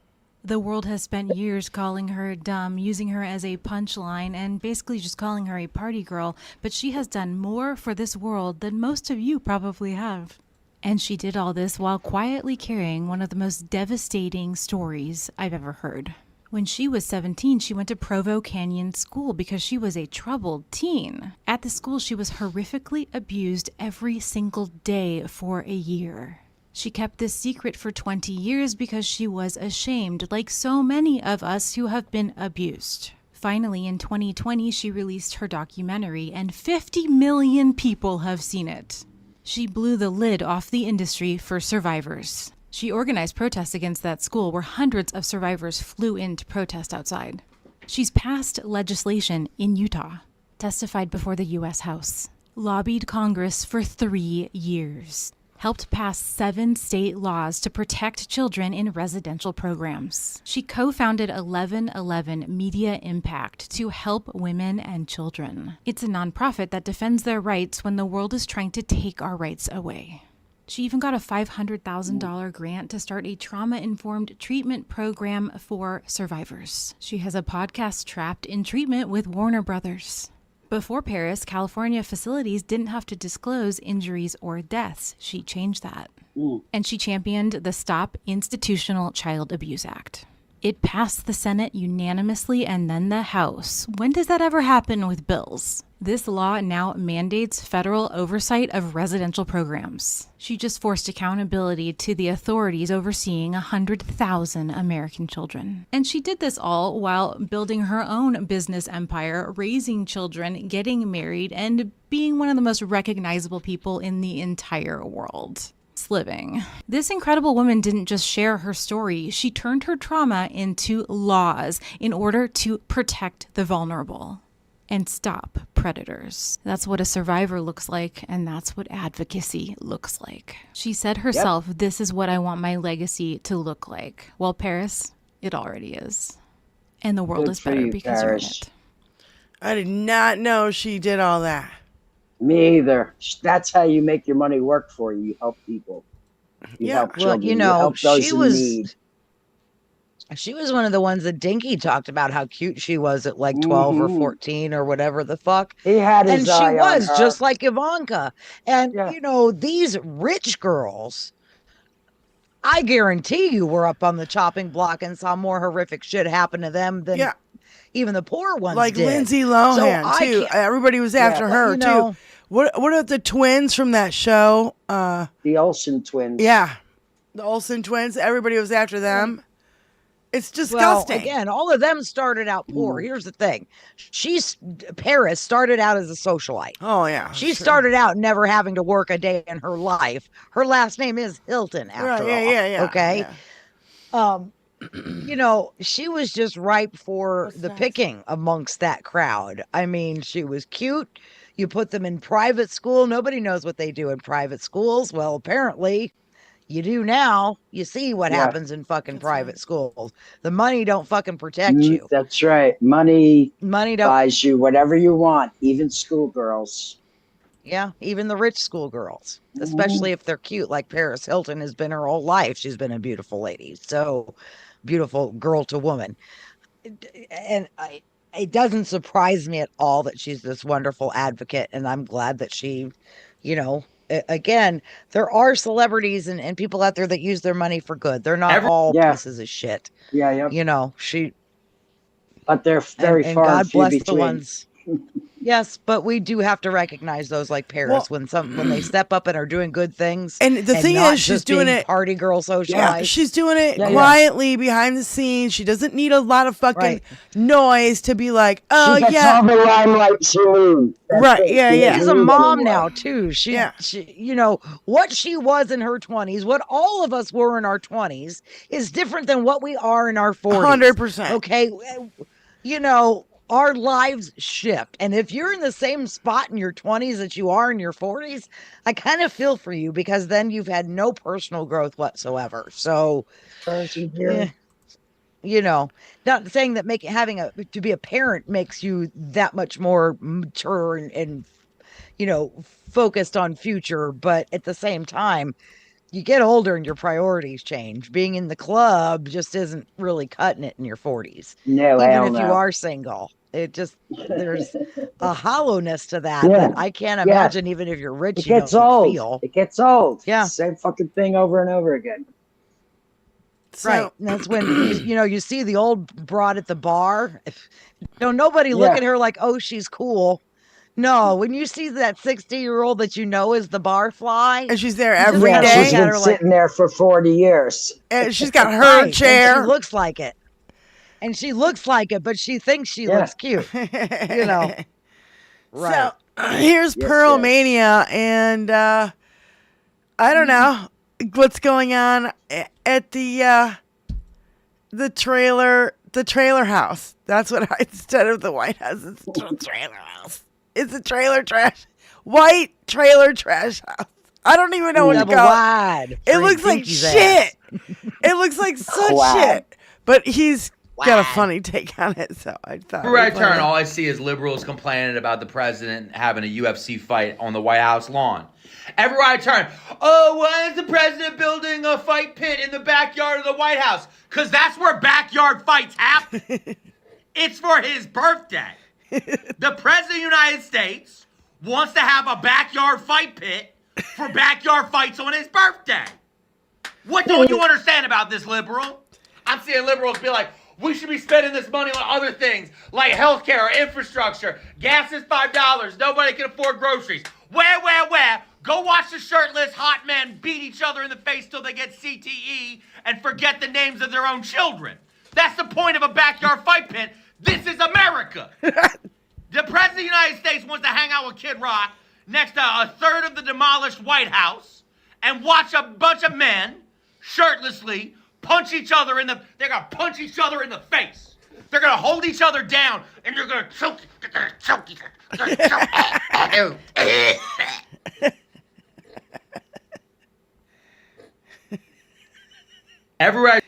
The world has spent years calling her dumb, using her as a punchline, and basically just calling her a party girl, but she has done more for this world than most of you probably have. And she did all this while quietly carrying one of the most devastating stories I've ever heard. When she was 17, she went to Provo Canyon School because she was a troubled teen. At the school, she was horrifically abused every single day for a year. She kept this secret for 20 years because she was ashamed, like so many of us who have been abused. Finally, in 2020, she released her documentary, and 50 million people have seen it. She blew the lid off the industry for survivors. She organized protests against that school where hundreds of survivors flew in to protest outside. She's passed legislation in Utah, testified before the U.S. House, lobbied Congress for 3 years, helped pass 7 state laws to protect children in residential programs. She co-founded 1111 Media Impact to help women and children. It's a nonprofit that defends their rights when the world is trying to take our rights away. She even got a $500,000 grant to start a trauma-informed treatment program for survivors. She has a podcast, Trapped in Treatment with Warner Brothers. Before Paris, California facilities didn't have to disclose injuries or deaths. She changed that. And she championed the Stop Institutional Child Abuse Act. It passed the Senate unanimously and then the House. When does that ever happen with bills? This law now mandates federal oversight of residential programs. She just forced accountability to the authorities overseeing 100,000 American children. And she did this all while building her own business empire, raising children, getting married, and being one of the most recognizable people in the entire world. Living. This incredible woman didn't just share her story, she turned her trauma into laws in order to protect the vulnerable and stop predators. That's what a survivor looks like, and that's what advocacy looks like. She said herself, This is what I want my legacy to look like. Well, Paris, it already is. And the world is better because you're in it. I did not know she did all that. Me either. That's how you make your money work for you. You help people. You help children. Well, you know, help those she in was need. she was one of the ones that Dinky talked about how cute she was at like 12 or 14 or whatever the fuck. He had his and eye she on was her. just like Ivanka. And you know, these rich girls, I guarantee you were up on the chopping block and saw more horrific shit happen to them than even the poor ones like did. Lindsay Lohan, So too. Everybody was after her, too. What are the twins from that show? The Olsen twins. Yeah. The Olsen twins. Everybody was after them. It's disgusting. Well, again, all of them started out poor. Here's the thing. Paris started out as a socialite. Oh, yeah. She started out never having to work a day in her life. Her last name is Hilton, after all. Yeah. Okay? You know, she was just ripe for the picking amongst that crowd. I mean, she was cute. You put them in private school. Nobody knows what they do in private schools. Well, apparently you do now. You see what happens in fucking private schools. The money don't fucking protect you. That's right. Money don't buys you whatever you want, even schoolgirls. Yeah, even the rich schoolgirls, especially if they're cute, like Paris Hilton has been her whole life. She's been a beautiful lady. So beautiful girl to woman. And it doesn't surprise me at all that she's this wonderful advocate. And I'm glad that she, you know, again, there are celebrities and people out there that use their money for good. They're not all pieces of shit. Yeah. You know, but they're very and far God and few bless the between. ones. Yes, but we do have to recognize those like Paris when they step up and are doing good things. And the thing not is, she's just doing being it party girl socialite. Yeah, she's doing it quietly behind the scenes. She doesn't need a lot of fucking noise to be like, oh, she gets all the limelight she needs. Right, yeah. She's a mom now too. She, you know, what she was in her 20s, what all of us were in our 20s, is different than what we are in our 40s. 100%. Okay, you know, our lives shift, and if you're in the same spot in your 20s that you are in your 40s, I kind of feel for you, because then you've had no personal growth whatsoever. So, you know, not saying that to be a parent makes you that much more mature and you know, focused on future, but at the same time, you get older and your priorities change. Being in the club just isn't really cutting it in your 40s. No, even if you are single, there's a hollowness to that that I can't imagine. Even if you're rich, it gets old. It gets old. Yeah, same fucking thing over and over again. Right. And that's when you see the old broad at the bar. Nobody look at her like, oh, she's cool. No, when you see that 60-year-old that you know is the barfly, and she's there every day. She's been sitting there for 40 years. And she's got her chair. And she looks like it. And she looks like it, but she thinks she looks cute. You know. Right. So here's Pearl Mania, and I don't know what's going on at the trailer house. That's what instead of the White House, it's the trailer house. It's a white trailer trash house. I don't even know what to Double go. wide. It for looks like Dinky's ass. shit. It looks like such Quad. shit. But he's got a funny take on it, so I thought. Everywhere I it was turn, funny. all I see is liberals complaining about the president having a UFC fight on the White House lawn. Everywhere I turn, oh, why is the president building a fight pit in the backyard of the White House? Because that's where backyard fights happen. It's for his birthday. The president of the United States wants to have a backyard fight pit for backyard fights on his birthday. What don't you understand about this, liberal? I'm seeing liberals be like, we should be spending this money on other things like healthcare or infrastructure. Gas is $5. Nobody can afford groceries. Where? Go watch the shirtless hot men beat each other in the face till they get CTE and forget the names of their own children. That's the point of a backyard fight pit. This is America. The president of the United States wants to hang out with Kid Rock next to a third of the demolished White House and watch a bunch of men shirtlessly punch each other in the... They're going to punch each other in the face. They're going to hold each other down and you're going to choke. They're going to choke each other. They're going to choke. Everywhere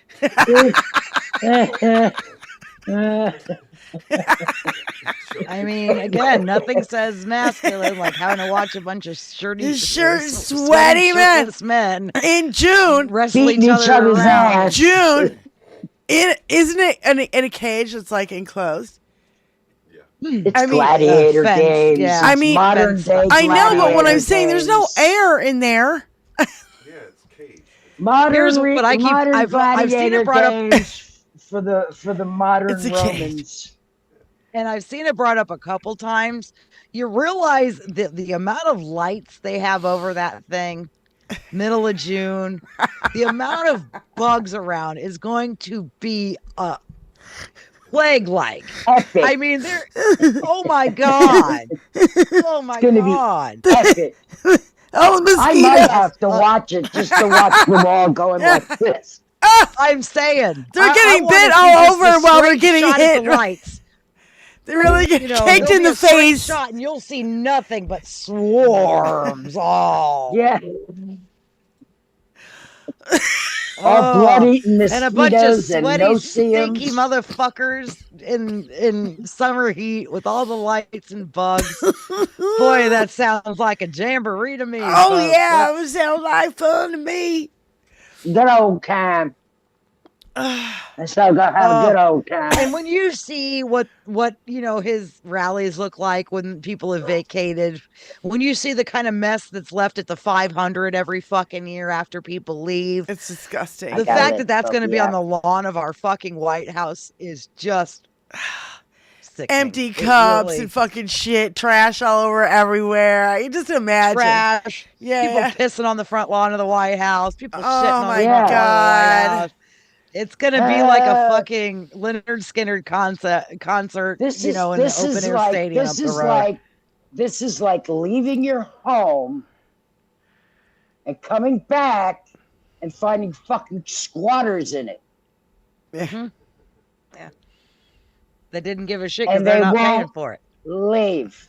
I mean, again, nothing says masculine like having to watch a bunch of sweaty men in June wrestle Beating each each other other's around. ass. June. Isn't it in a cage that's like enclosed? It's gladiator fenced, games. yeah. It's I mean, modern day I know, but what I'm gladiator saying, there's no games. air in there. Modern, Here's what I keep- modern I've seen gladiator it brought up- games for the modern It's a cage. Romans. And I've seen it brought up a couple times. You realize that the amount of lights they have over that thing, middle of June, the amount of bugs around is going to be plague-like. Epic. I mean, they're. Oh my god! Oh my It's gonna god! be epic. Oh, the I mosquitoes. might have to watch it just to watch them all going like this. I'm saying They're getting wanna bit see all just over a while they're straight getting shot at hit. the lights. They really get You know, kicked there'll in be the a straight face. shot, and you'll see nothing but swarms. Oh, Yeah. All blood-eating and a bunch of mosquitoes and sweaty, no stinky seums. motherfuckers in summer heat with all the lights and bugs. Boy, that sounds like a jamboree to me. Oh folks. yeah, it sounds like fun to me. Good old time. I still gonna have a good old time. And when you see what his rallies look like when people have vacated, when you see the kind of mess that's left at the 500 every fucking year after people leave, it's disgusting. The fact that that's going to be on the lawn of our fucking White House is just sickening. Empty It cups really- and fucking shit, trash all over everywhere. You just imagine. trash. Yeah. People pissing on the front lawn of the White House. People Oh shitting on my the front lawn of the White God. House. It's gonna be like a fucking Leonard Skinner concert, in the open air stadium up the road. This is like leaving your home and coming back and finding fucking squatters in it. Yeah. They didn't give a shit because And they're they not paying won't for it. leave.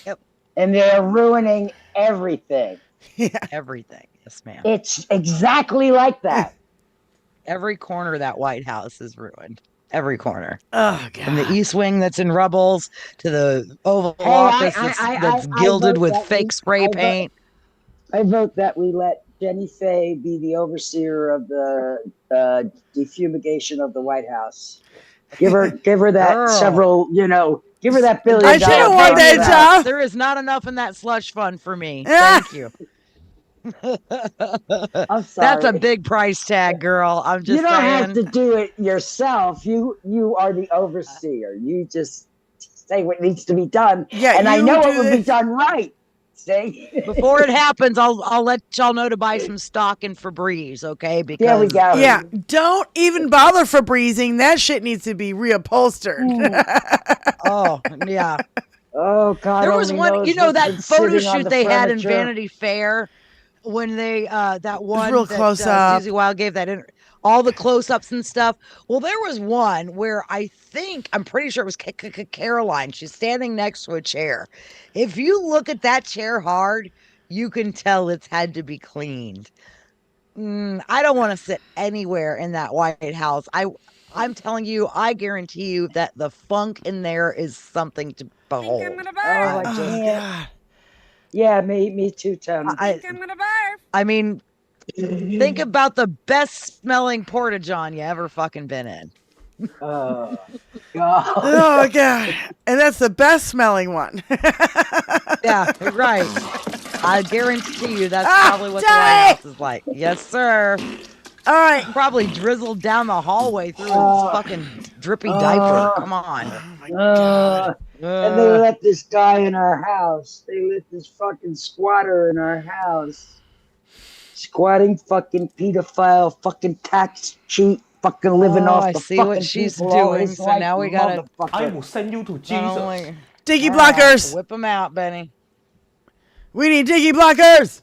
Yep. And they're ruining everything. Everything. Yes, ma'am. It's exactly like that. Every corner of that White House is ruined. Every corner. Oh, God. From the East Wing that's in rubbles to the Oval Hey, Office I that's vote gilded with that fake spray paint. I vote that we let Jenny Faye be the overseer of the defumigation of the White House. Give her that Girl. give her that $1 billion. I should've won that job. There is not enough in that slush fund for me. Thank you. I'm sorry. That's a big price tag, girl. I'm just you don't saying. have to do it yourself. You are the overseer. You just say what needs to be done. Yeah, and I you know do it will be this. done right. See? Before it happens, I'll let y'all know to buy some stock in Febreze, okay? Because There we go. Yeah, don't even bother Febrezing. That shit needs to be reupholstered. Oh, yeah. Oh God. There was only one, knows you know, what's that been photo sitting on shoot the they had in furniture. Vanity Fair when they that one real that, close up. Susie Wilde gave that all the close-ups and stuff. Well, there was one where I'm pretty sure it was Caroline. She's standing next to a chair. If you look at that chair hard, you can tell it's had to be cleaned. I don't want to sit anywhere in that White House. I'm telling you, I guarantee you that the funk in there is something to behold. I can't. Yeah, me too, Tony. I mean, think about the best smelling porta-john you ever fucking been in. Oh, God. Oh, God. And that's the best smelling one. Yeah, right. I guarantee you that's probably what the White House is like. Yes, sir. All right. Probably drizzled down the hallway through his fucking drippy diaper. Come on. And they let this guy in our house. They let this fucking squatter in our house. Squatting fucking pedophile, fucking tax cheat, fucking living off the see fucking what she's people all doing. his So life, now we gotta. motherfucker. will send you to Jesus. Dinky blockers. Whip them out, Benny. We need dinky blockers.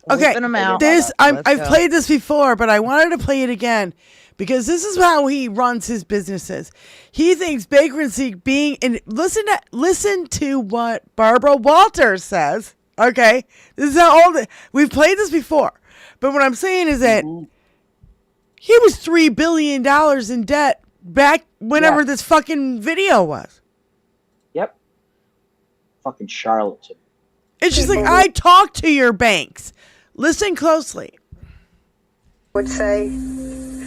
Okay, Whipping 'em out. I've Let's go. played this before, but I wanted to play it again because this is how he runs his businesses. He thinks vagrancy being and listen to what Barbara Walters says. Okay, this is how old we've played this before, but what I'm saying is that he was $3 billion in debt back whenever this fucking video was. Yep. Fucking charlatan. It's just like I talk to your banks. Listen closely. Would say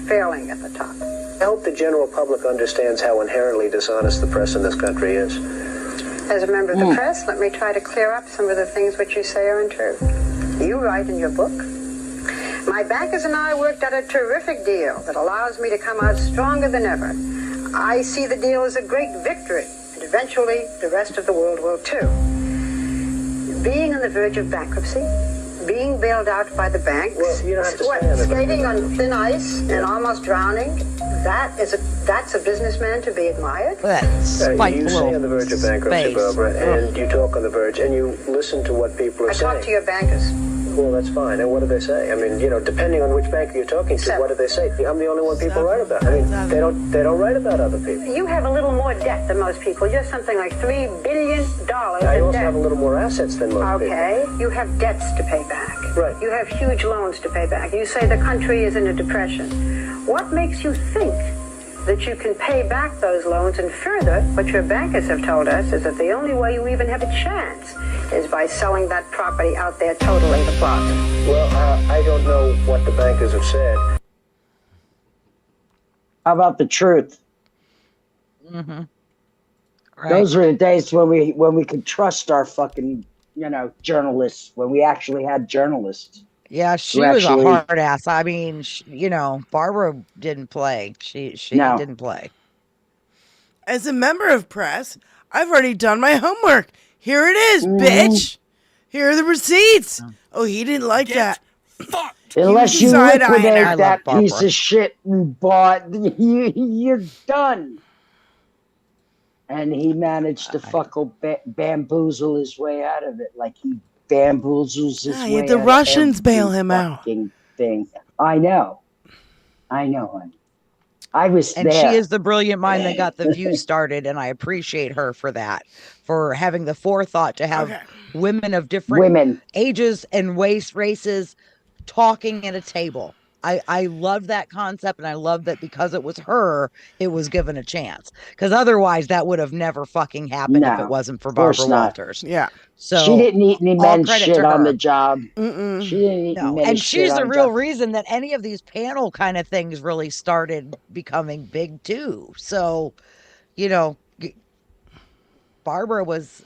failing at the top. I hope the general public understands how inherently dishonest the press in this country is. As a member of the press, let me try to clear up some of the things which you say are untrue. You write in your book, my bankers and I worked out a terrific deal that allows me to come out stronger than ever. I see the deal as a great victory, and eventually the rest of the world will too. Being on the verge of bankruptcy, being bailed out by the banks, skating on thin ice and almost drowning, that's a businessman to be admired. You say on the verge of bankruptcy, Barbara, and you talk on the verge, and you listen to what people are saying. I talk to your bankers. Well, that's fine. And what do they say? I mean, depending on which banker you're talking to, what do they say? I'm the only one people write about. I mean, they don't write about other people. You have a little more debt than most people. You're something like $3 billion I in also debt. have a little more assets than most people. Okay, you have debts to pay back. Right. You have huge loans to pay back. You say the country is in a depression. What makes you think that you can pay back those loans? And further, what your bankers have told us is that the only way you even have a chance is by selling that property out there totally the plaza. Well, I don't know what the bankers have said. How about the truth? Mm-hmm. Right. Those were the days when we could trust our fucking journalists, when we actually had journalists. Yeah, she was a hard ass. I mean, Barbara didn't play. She didn't play. As a member of press, I've already done my homework. Here it is, bitch. Here are the receipts. Oh, he didn't like that. Unless you Side-eyeing liquidate her. that piece of shit you bought, you're done. And he managed to bamboozle his way out of it, like he bamboozles his way out the of Russians every bail him out. fucking thing. I know, honey. I was And there. she is the brilliant mind that got the View started, and I appreciate her for that, for having the forethought to have women of different ages and races talking at a table. I love that concept, and I love that because it was her, it was given a chance. Because otherwise, that would have never fucking happened if it wasn't for Barbara Walters. Yeah. So she didn't eat any all men's credit shit to on her. the job. Mm-mm. She didn't eat No, men's and shit she's on the the real job. reason that any of these panel kind of things really started becoming big too. So, Barbara was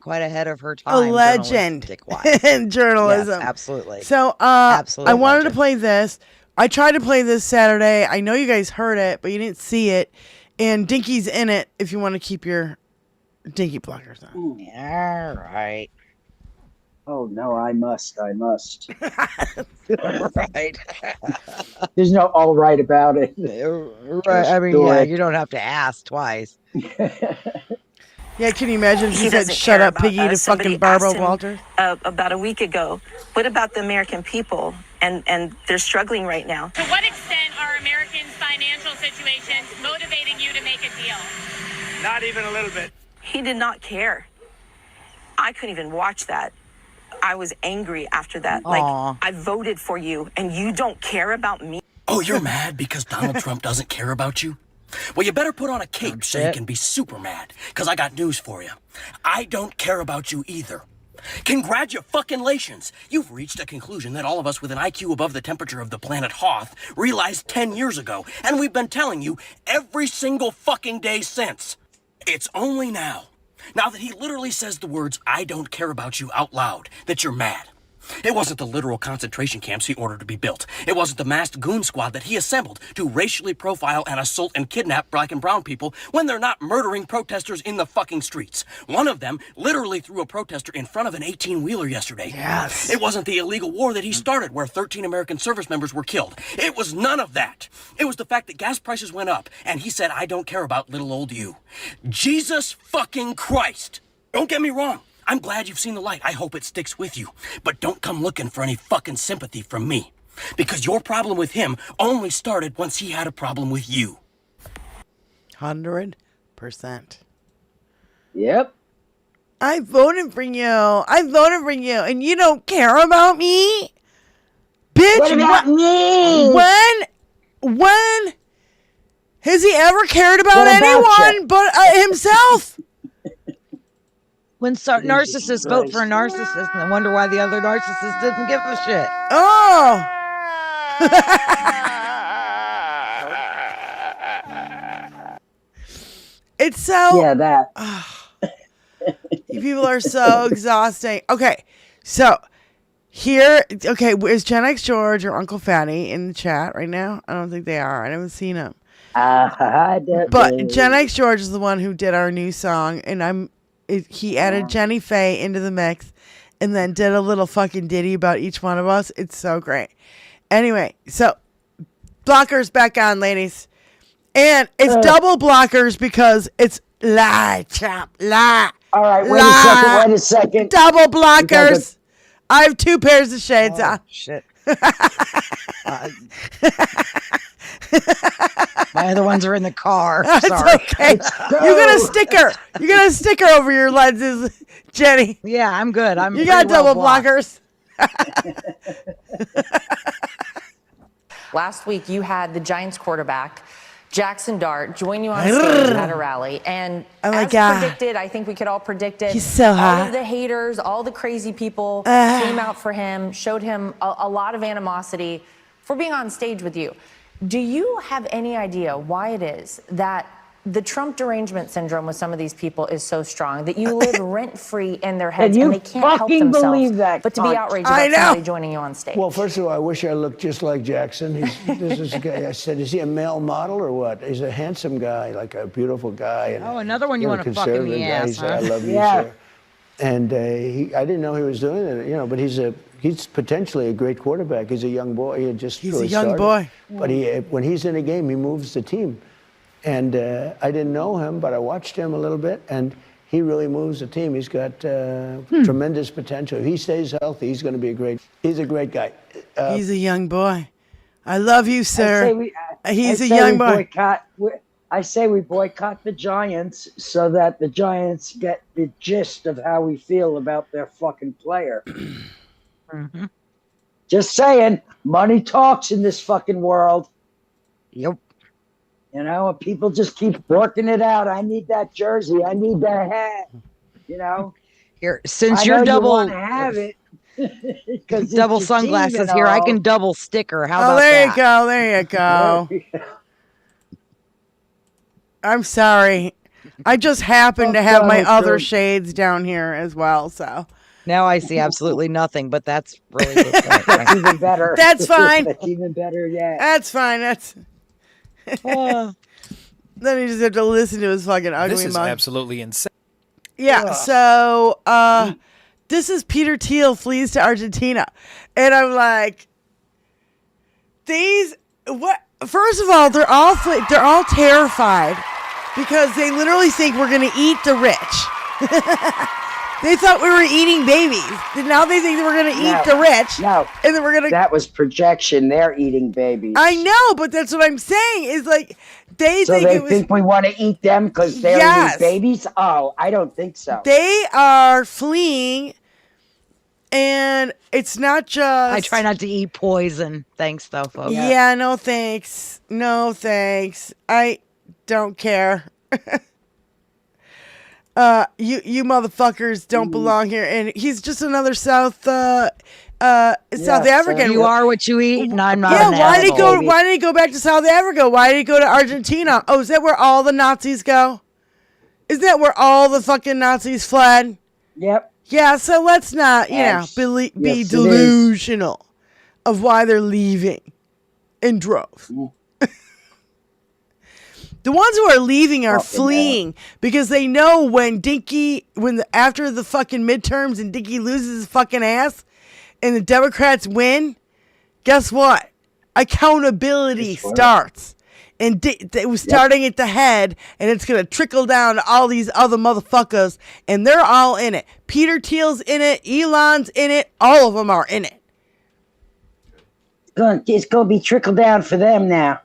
quite ahead of her time. A legend journalistic-wise. in journalism. Yes, absolutely. So, Absolute I wanted legend. to play this. I tried to play this Saturday. I know you guys heard it, but you didn't see it. And Dinky's in it if you want to keep your Dinky blockers on. All right. Oh no, I must. Right. There's no all right about it. Right. I mean, yeah, it. you don't have to ask twice. Yeah, can you imagine if He she said, doesn't shut care up, about Piggy, to us. Somebody fucking Barbara asked him, Walters? About a week ago, what about the American people? And they're struggling right now. To what extent are Americans' financial situations motivating you to make a deal? Not even a little bit. He did not care. I couldn't even watch that. I was angry after that. Aw. Like, I voted for you and you don't care about me. Oh, you're mad because Donald Trump doesn't care about you? Well, you better put on a cape so you can be super mad, because I got news for you. I don't care about you either. Congratulations! You've reached a conclusion that all of us with an IQ above the temperature of the planet Hoth realized 10 years ago, and we've been telling you every single fucking day since. It's only now that he literally says the words, I don't care about you out loud, that you're mad. It wasn't the literal concentration camps he ordered to be built. It wasn't the masked goon squad that he assembled to racially profile and assault and kidnap black and brown people when they're not murdering protesters in the fucking streets. One of them literally threw a protester in front of an 18-wheeler yesterday. Yes. It wasn't the illegal war that he started where 13 American service members were killed. It was none of that. It was the fact that gas prices went up and he said, I don't care about little old you. Jesus fucking Christ. Don't get me wrong. I'm glad you've seen the light. I hope it sticks with you. But don't come looking for any fucking sympathy from me. Because your problem with him only started once he had a problem with you. 100%. Yep. I voted for you. And you don't care about me? Bitch, What about me? When has he ever cared about What about anyone you? but himself? When narcissists vote for a narcissist and they wonder why the other narcissist didn't give a shit. Oh. It's so... Yeah, that. You people are so exhausting. Okay, so here... Okay, is Gen X George or Uncle Fatty in the chat right now? I don't think they are. I haven't seen them. But Gen X George is the one who did our new song, and he added Jenny Faye into the mix and then did a little fucking ditty about each one of us. It's so great. Anyway, so blockers back on, ladies. And it's double blockers because it's lie, chop, lie. All right, wait a second. Double blockers. I have 2 pairs of shades on. Shit. My other ones are in the car. That's Sorry. okay. You got a sticker. You got a sticker over your lenses, Jenny. Yeah, I'm good. You got double blockers. Last week, you had the Giants quarterback, Jackson Dart, join you on stage at a rally. And as predicted, I think we could all predict it. He's so hot. All of the haters, all the crazy people came out for him, showed him a lot of animosity for being on stage with you. Do you have any idea why it is that the Trump derangement syndrome with some of these people is so strong that you live rent-free in their heads and they can't help themselves believe that, but to be outraged about somebody joining you on stage? Well, first of all, I wish I looked just like Jackson. This is a guy. I said, is he a male model or what? He's a handsome guy, like a beautiful guy. And, another one you want to fuck in the ass, He said, I love you, sir. And I didn't know he was doing it, but he's potentially a great quarterback. He's a young boy. He's a young boy. But when he's in a game, he moves the team. And I didn't know him, but I watched him a little bit, and he really moves the team. He's got tremendous potential. If he stays healthy, he's going to be he's a great guy. He's a young boy. I love you, sir. He's a young boy. I say we boycott the Giants so that the Giants get the gist of how we feel about their fucking player. Mm-hmm. Just saying, money talks in this fucking world. Yep. You know, and people just keep working it out. I need that jersey. I need that hat. Here, since you're double, you have it. double sunglasses here, I can double sticker. How about that? There you go. I'm sorry. I just happen to have my other shades down here as well, so. Now I see absolutely nothing, but that's really good. That's even better. That's fine. That's even better, yeah. That's fine. Then you just have to listen to his fucking ugly This is mug. absolutely insane. Yeah, so this is Peter Thiel flees to Argentina. And I'm like, what? First of all, they're all terrified because they literally think we're going to eat the rich. They thought we were eating babies. And now they think that we're going to eat the rich. No. And then we're going to... That was projection. They're eating babies. I know, but that's what I'm saying. Is like, they think we want to eat them because they're these babies? Oh, I don't think so. They are fleeing And it's not just. I try not to eat poison. Thanks, though, folks. Yeah, no thanks. No thanks. I don't care. You motherfuckers don't belong here. And he's just another South African. You are what you eat, and I'm not. Yeah, why did he go back to South Africa? Why did he go to Argentina? Oh, is that where all the Nazis go? Isn't that where all the fucking Nazis fled? Yep. Yeah, so let's not, be delusional of why they're leaving in droves. The ones who are leaving are fleeing because they know when after the fucking midterms and Dinky loses his fucking ass and the Democrats win, guess what? Accountability starts. And it was starting at the head, and it's going to trickle down to all these other motherfuckers, and they're all in it. Peter Thiel's in it. Elon's in it. All of them are in it. It's going to be trickle down for them now.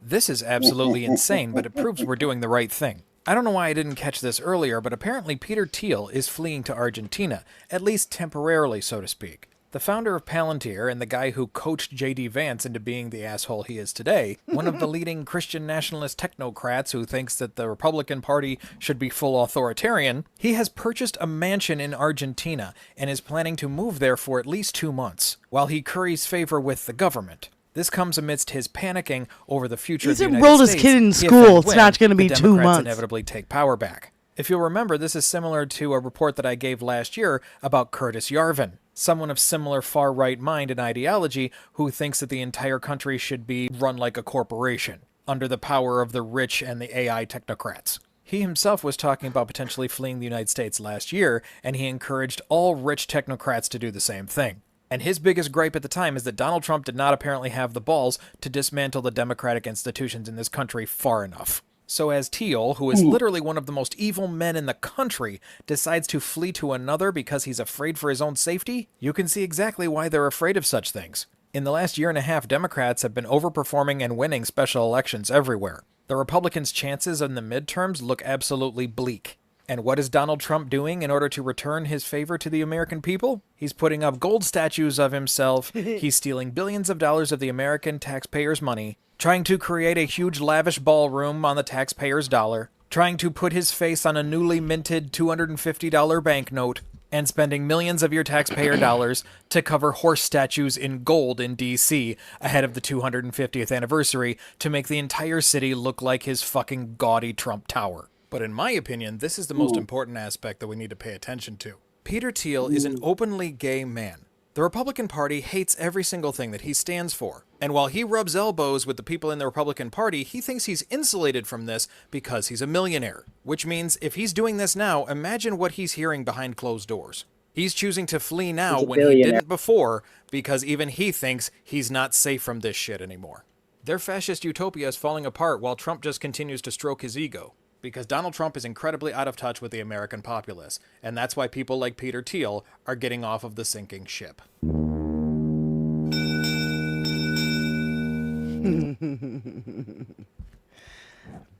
This is absolutely insane, but it proves we're doing the right thing. I don't know why I didn't catch this earlier, but apparently Peter Thiel is fleeing to Argentina, at least temporarily, so to speak. The founder of Palantir and the guy who coached J.D. Vance into being the asshole he is today, one of the leading Christian nationalist technocrats who thinks that the Republican Party should be full authoritarian, he has purchased a mansion in Argentina and is planning to move there for at least 2 months, while he curries favor with the government. This comes amidst his panicking over the future of the United enrolled States. his kid in if school. and It's not going to be the 2 Democrats months. inevitably take power back. If you'll remember, this is similar to a report that I gave last year about Curtis Yarvin, someone of similar far-right mind and ideology who thinks that the entire country should be run like a corporation, under the power of the rich and the AI technocrats. He himself was talking about potentially fleeing the United States last year, and he encouraged all rich technocrats to do the same thing. And his biggest gripe at the time is that Donald Trump did not apparently have the balls to dismantle the democratic institutions in this country far enough. So as Thiel, who is literally one of the most evil men in the country, decides to flee to another because he's afraid for his own safety, you can see exactly why they're afraid of such things. In the last year and a half, Democrats have been overperforming and winning special elections everywhere. The Republicans' chances in the midterms look absolutely bleak. And what is Donald Trump doing in order to return his favor to the American people? He's putting up gold statues of himself, he's stealing billions of dollars of the American taxpayers' money, trying to create a huge lavish ballroom on the taxpayers' dollar, trying to put his face on a newly minted $250 banknote, and spending millions of your taxpayer dollars to cover horse statues in gold in D.C. ahead of the 250th anniversary to make the entire city look like his fucking gaudy Trump Tower. But in my opinion, this is the most important aspect that we need to pay attention to. Peter Thiel is an openly gay man. The Republican Party hates every single thing that he stands for. And while he rubs elbows with the people in the Republican Party, he thinks he's insulated from this because he's a millionaire. Which means if he's doing this now, imagine what he's hearing behind closed doors. He's choosing to flee now when he didn't before because even he thinks he's not safe from this shit anymore. Their fascist utopia is falling apart while Trump just continues to stroke his ego. Because Donald Trump is incredibly out of touch with the American populace, and that's why people like Peter Thiel are getting off of the sinking ship.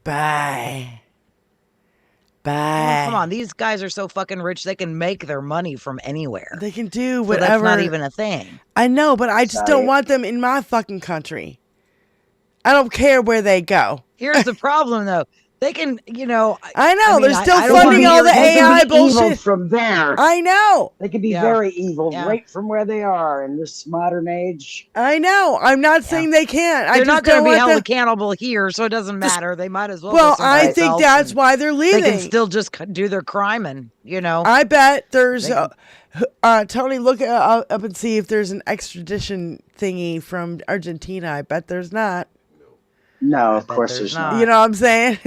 Bye. Oh, come on, these guys are so fucking rich they can make their money from anywhere. They can do So whatever. that's not even a thing. I know, but I just don't want them in my fucking country. I don't care where they go. Here's the problem, though. They can, I know. They're still I funding all the they can AI be bullshit evil from there. I know. They can be very evil right from where they are in this modern age. I know. I'm not saying they can't. They're not going to be held accountable here, so it doesn't matter. They might as well. Well, go I someplace think else that's and why they're leaving. They can still just do their crime, and I bet there's. Tony, look up and see if there's an extradition thingy from Argentina. I bet there's not. No, of course there's not. You know what I'm saying?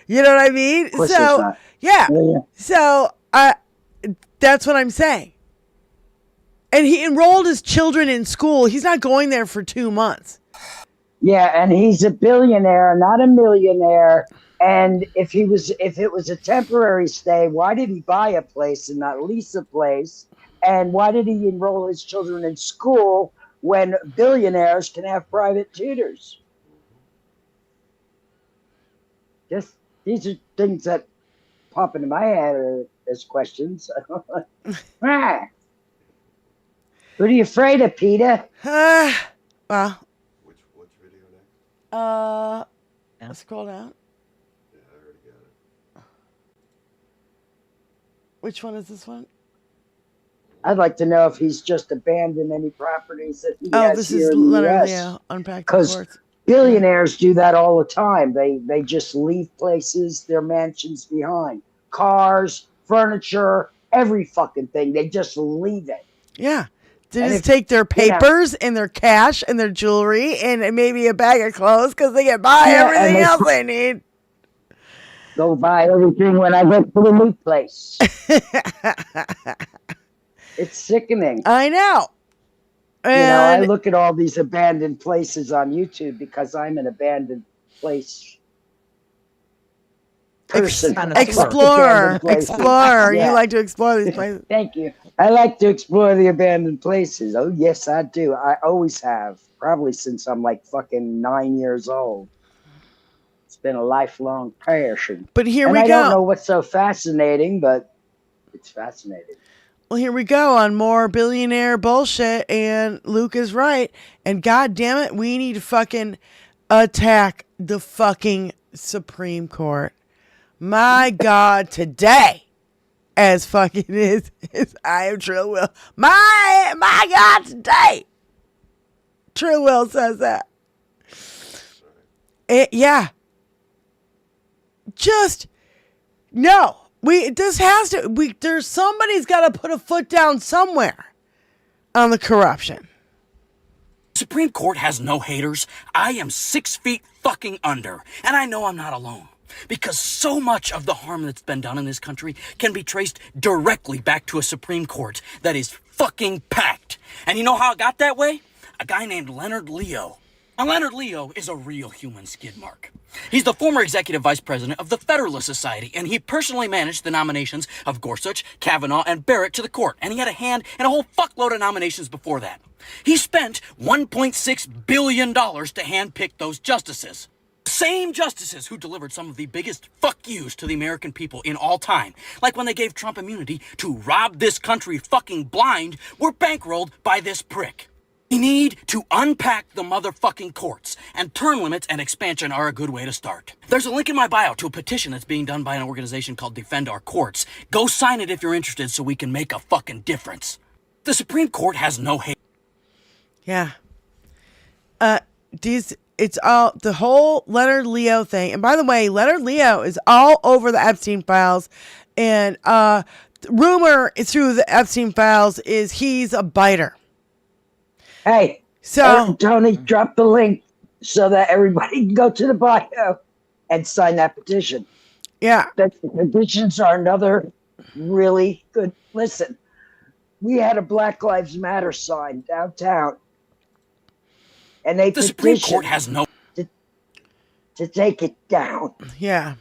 You know what I mean? Of course there's not. Yeah. So that's what I'm saying. And he enrolled his children in school. He's not going there for 2 months. Yeah, and he's a billionaire, not a millionaire. And if it was a temporary stay, why did he buy a place and not lease a place? And why did he enroll his children in school when billionaires can have private tutors? Just these are things that pop into my head as questions. What are you afraid of, Peter? Well. Scroll down. Which one is this one? I'd like to know if he's just abandoned any properties that he Oh, has this here is in the Leonard US. Leo, Unpacked the Because Courts. billionaires do that all the time. They just leave places, their mansions behind. Cars, furniture, every fucking thing. They just leave it. Yeah. They And just if- take their papers and their cash and their jewelry and maybe a bag of clothes because they can buy Yeah, and everything they- else they need. Go buy everything when I get to the new place. It's sickening. I know. You know, I And look at all these abandoned places on YouTube because I'm an abandoned place person. explorer. Abandoned places. Explorer. Yeah. You like to explore these places. Thank you. I like to explore the abandoned places. Oh, yes, I do. I always have. Probably since I'm like fucking 9 years old. It's been a lifelong passion. But here and we I go. don't know what's so fascinating, but it's fascinating. Well, here we go on more billionaire bullshit, and Luke is right. And god damn it, we need to fucking attack the fucking Supreme Court. My God, today, as fucking is I am Trill Will. My God, today, Trill Will says that. Yeah. Just no. There's somebody's got to put a foot down somewhere on the corruption. Supreme Court has no haters. I am 6 feet fucking under, and I know I'm not alone. Because so much of the harm that's been done in this country can be traced directly back to a Supreme Court that is fucking packed. And you know how it got that way? A guy named Leonard Leo. Now, Leonard Leo is a real human skid mark. He's the former executive vice president of the Federalist Society, and he personally managed the nominations of Gorsuch, Kavanaugh, and Barrett to the court, and he had a hand in a whole fuckload of nominations before that. He spent $1.6 billion to handpick those justices. Same justices who delivered some of the biggest fuck yous to the American people in all time, like when they gave Trump immunity to rob this country fucking blind, were bankrolled by this prick. We need to unpack the motherfucking courts, and term limits and expansion are a good way to start. There's a link in my bio to a petition that's being done by an organization called Defend Our Courts. Go sign it if you're interested so we can make a fucking difference. The Supreme Court has no hate. Yeah. It's all the whole Leonard Leo thing. And by the way, Leonard Leo is all over the Epstein files. And rumor through the Epstein files is he's a biter. Hey, so Tony, drop the link so that everybody can go to the bio and sign that petition. Yeah. The petitions are another really good. Listen, we had a Black Lives Matter sign downtown. And they The Supreme Court has no to take it down. Yeah.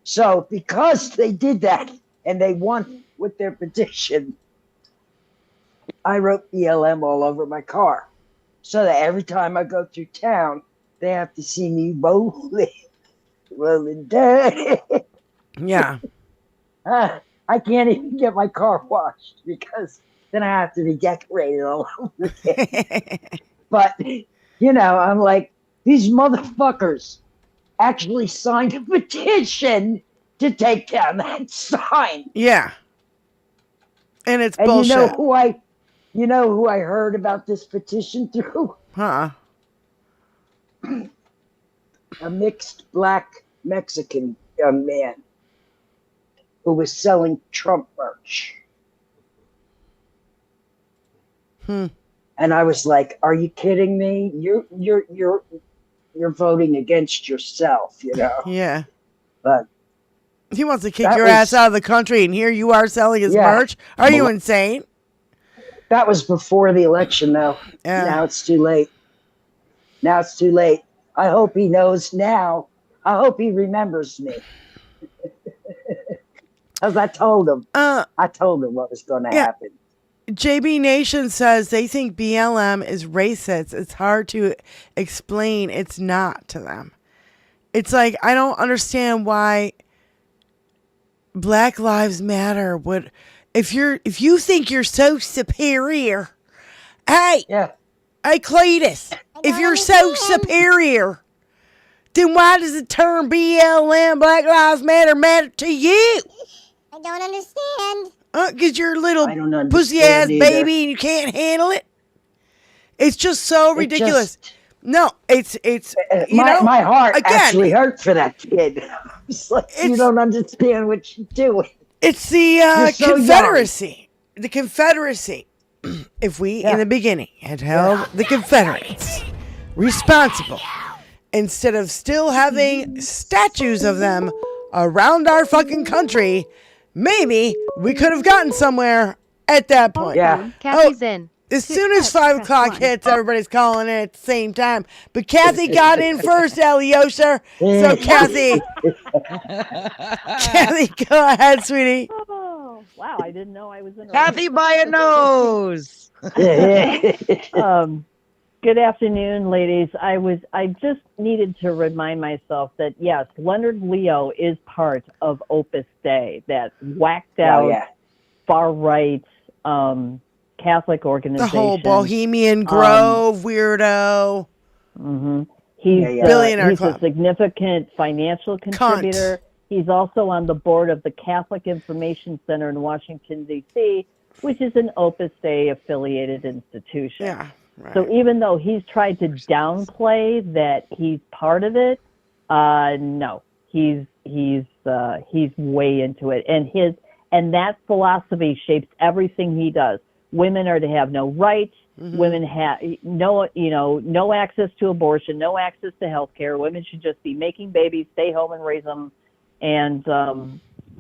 So because they did that and they won with their petition, I wrote BLM all over my car. So that every time I go through town, they have to see me rolling down. Yeah. I can't even get my car washed because then I have to be decorated all over again. But, you know, I'm like, these motherfuckers actually signed a petition to take down that sign. Yeah. And it's and bullshit. You know who I heard about this petition through? Huh. A mixed black Mexican young man who was selling Trump merch. And I was like, "Are you kidding me? You're voting against yourself, you know?" Yeah. But he wants to kick your ass out of the country, and here you are selling his merch. Are you insane? That was before the election, though. Yeah. Now it's too late. Now it's too late. I hope he knows now. I hope he remembers me. Because I told him. I told him what was going to happen. JB Nation says they think BLM is racist. It's hard to explain it's not to them. It's like, I don't understand why Black Lives Matter would, if you think you're so superior, hey, yeah. hey, Cletus, if you're so superior, then why does the term BLM, Black Lives matter to you? I don't understand. Because you're a little I don't understand pussy ass either. baby and you can't handle it. It's just so ridiculous. No, it's my heart again, actually hurt for that kid. It's like, you don't understand what you're doing. It's the Confederacy. The Confederacy. If we, in the beginning, had held the Confederates responsible, instead of still having statues of them around our fucking country, maybe we could have gotten somewhere at that point. Yeah. Kathy's in. As soon as 5 o'clock hits, everybody's calling in at the same time. But Kathy got in first, Alyosha. So Kathy, Kathy, go ahead, sweetie. Oh, wow, I didn't know I was in. Kathy by a nose. Good afternoon, ladies. I just needed to remind myself that yes, Leonard Leo is part of Opus Dei, that whacked out far right Catholic organization. The whole Bohemian Grove weirdo. Mm-hmm. He's billionaire he's club. a significant financial contributor. He's also on the board of the Catholic Information Center in Washington, D.C., which is an Opus Dei affiliated institution. Yeah. Right. So even though he's tried to downplay that he's part of it, no, he's way into it, and that philosophy shapes everything he does. Women are to have no rights. Mm-hmm. Women have no access to abortion, no access to health care. Women should just be making babies, stay home and raise them, and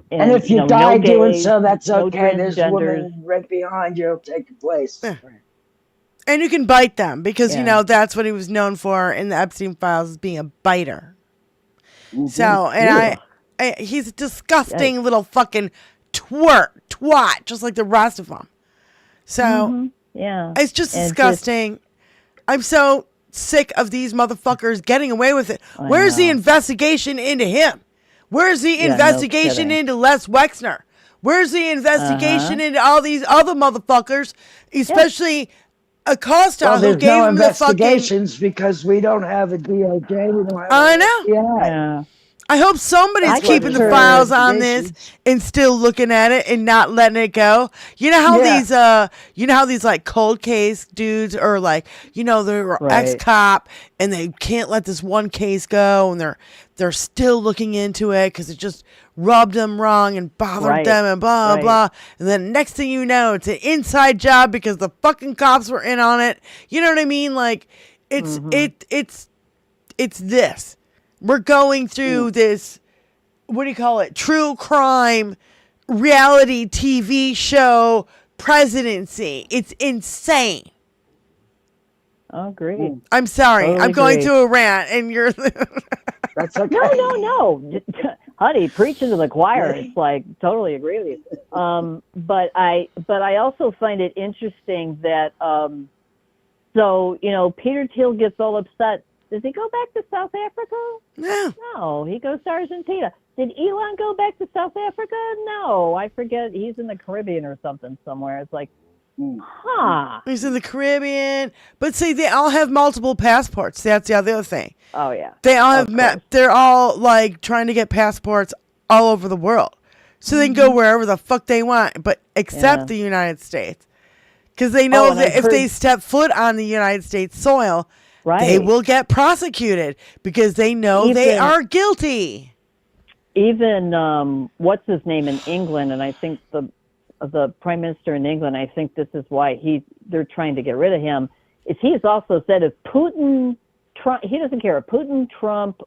if you die no doing gays, so, that's no okay. There's a transgenders. woman right behind you will take your place. Yeah. And you can bite them because, that's what he was known for in the Epstein files, as being a biter. Mm-hmm. So, and he's a disgusting little fucking twat, just like the rest of them. So, it's just disgusting. I'm so sick of these motherfuckers getting away with it. Where's the investigation into him? Where's the investigation into Les Wexner? Where's the investigation into all these other motherfuckers, especially Acosta, who there's gave no him the fucking... investigations because we don't have a DOJ. We don't have I know. Yeah. I hope somebody's keeping the files on this and still looking at it and not letting it go. You know how these like cold case dudes are like, they're ex-cop and they can't let this one case go and they're still looking into it because it just rubbed them wrong and bothered them and blah blah. And then next thing you know, it's an inside job because the fucking cops were in on it. You know what I mean? Like it's this. We're going through this, what do you call it? True crime reality TV show presidency. It's insane. Agreed. I'm sorry. Totally I'm going agree. through a rant and you're... That's okay. No. Honey, preaching to the choir. It's like, totally agree with you. But I also find it interesting that, Peter Thiel gets all upset. Does he go back to South Africa? No, he goes to Argentina. Did Elon go back to South Africa? No, I forget. He's in the Caribbean or something somewhere. It's like, He's in the Caribbean. But see, they all have multiple passports. That's the other thing. Oh, yeah. They all have, they're all like trying to get passports all over the world. So they can go wherever the fuck they want, but except the United States. Because they know that if they step foot on the United States soil, they will get prosecuted because they know they are guilty. Even what's his name in England, and I think the prime minister in England, I think this is why they're trying to get rid of him, is he's also said if Putin, Trump, he doesn't care if Putin, Trump,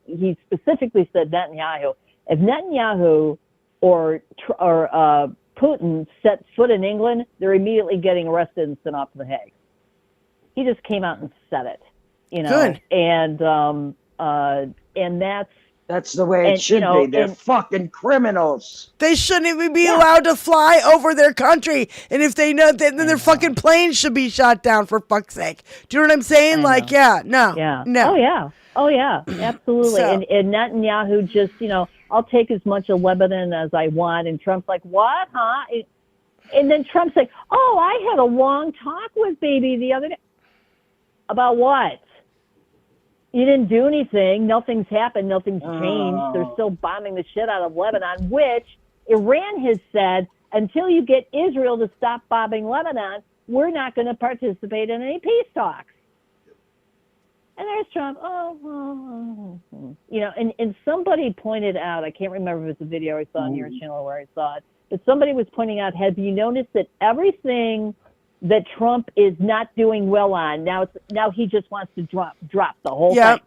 he specifically said Netanyahu. If Netanyahu or Putin sets foot in England, they're immediately getting arrested and sent off to The Hague. He just came out and said it, Good. And that's That's the way it And, should be. They're fucking criminals. They shouldn't even be allowed to fly over their country. And if they know, then their fucking planes should be shot down, for fuck's sake. Do you know what I'm saying? Like, Yeah. no. Oh yeah, absolutely. So- And Netanyahu just, I'll take as much of Lebanon as I want. And Trump's like, what, huh? And then Trump's like, oh, I had a long talk with Baby the other day. About what? You didn't do anything. Nothing's happened. Nothing's changed. They're still bombing the shit out of Lebanon, which Iran has said, until you get Israel to stop bombing Lebanon, we're not going to participate in any peace talks. And there's Trump. And somebody pointed out, I can't remember if it's a video I saw on your channel or where I saw it, but somebody was pointing out, have you noticed that everything that Trump is not doing well on, now he just wants to drop the whole thing.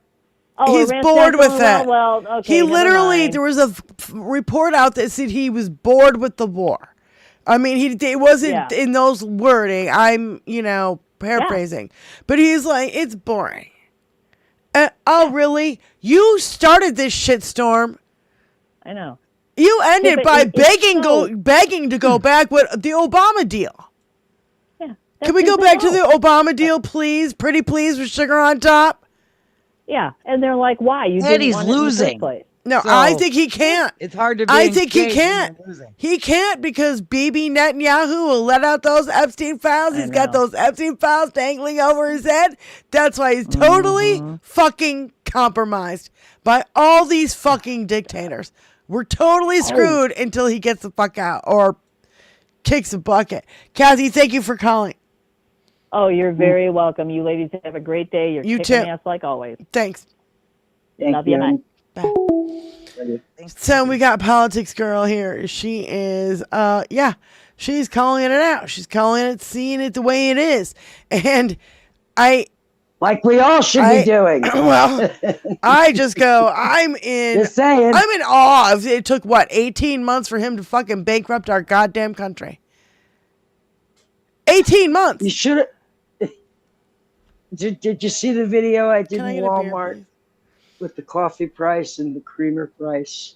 Oh, he's Iran's bored not with doing it. Well, okay, he never literally, mind. there was a report out that said he was bored with the war. I mean, it wasn't in those wording. I'm, paraphrasing. But he's like, it's boring. Really? You started this shitstorm. I know. You ended by begging to go back with the Obama deal. Can we go back to the Obama deal, please? Pretty please, with sugar on top? Yeah, and they're like, why? You Eddie's didn't want it in the first losing. place. No, So, I think he can't. It's hard to be I think he engaged can't. when you're losing. He can't because Bibi Netanyahu will let out those Epstein files. He's got those Epstein files dangling over his head. That's why he's totally fucking compromised by all these fucking dictators. We're totally screwed until he gets the fuck out or kicks a bucket. Kathy, thank you for calling. Oh, you're very welcome. You ladies have a great day. You're kicking ass like always. Thanks. Love you. Bye. So we got Politics Girl here. She is, she's calling it out. She's calling it, seeing it the way it is. And like we all should be doing. Well, I just go, I'm in awe of it. Took 18 months for him to fucking bankrupt our goddamn country. 18 months. You should have. Did you see the video I did in Walmart with the coffee price and the creamer price?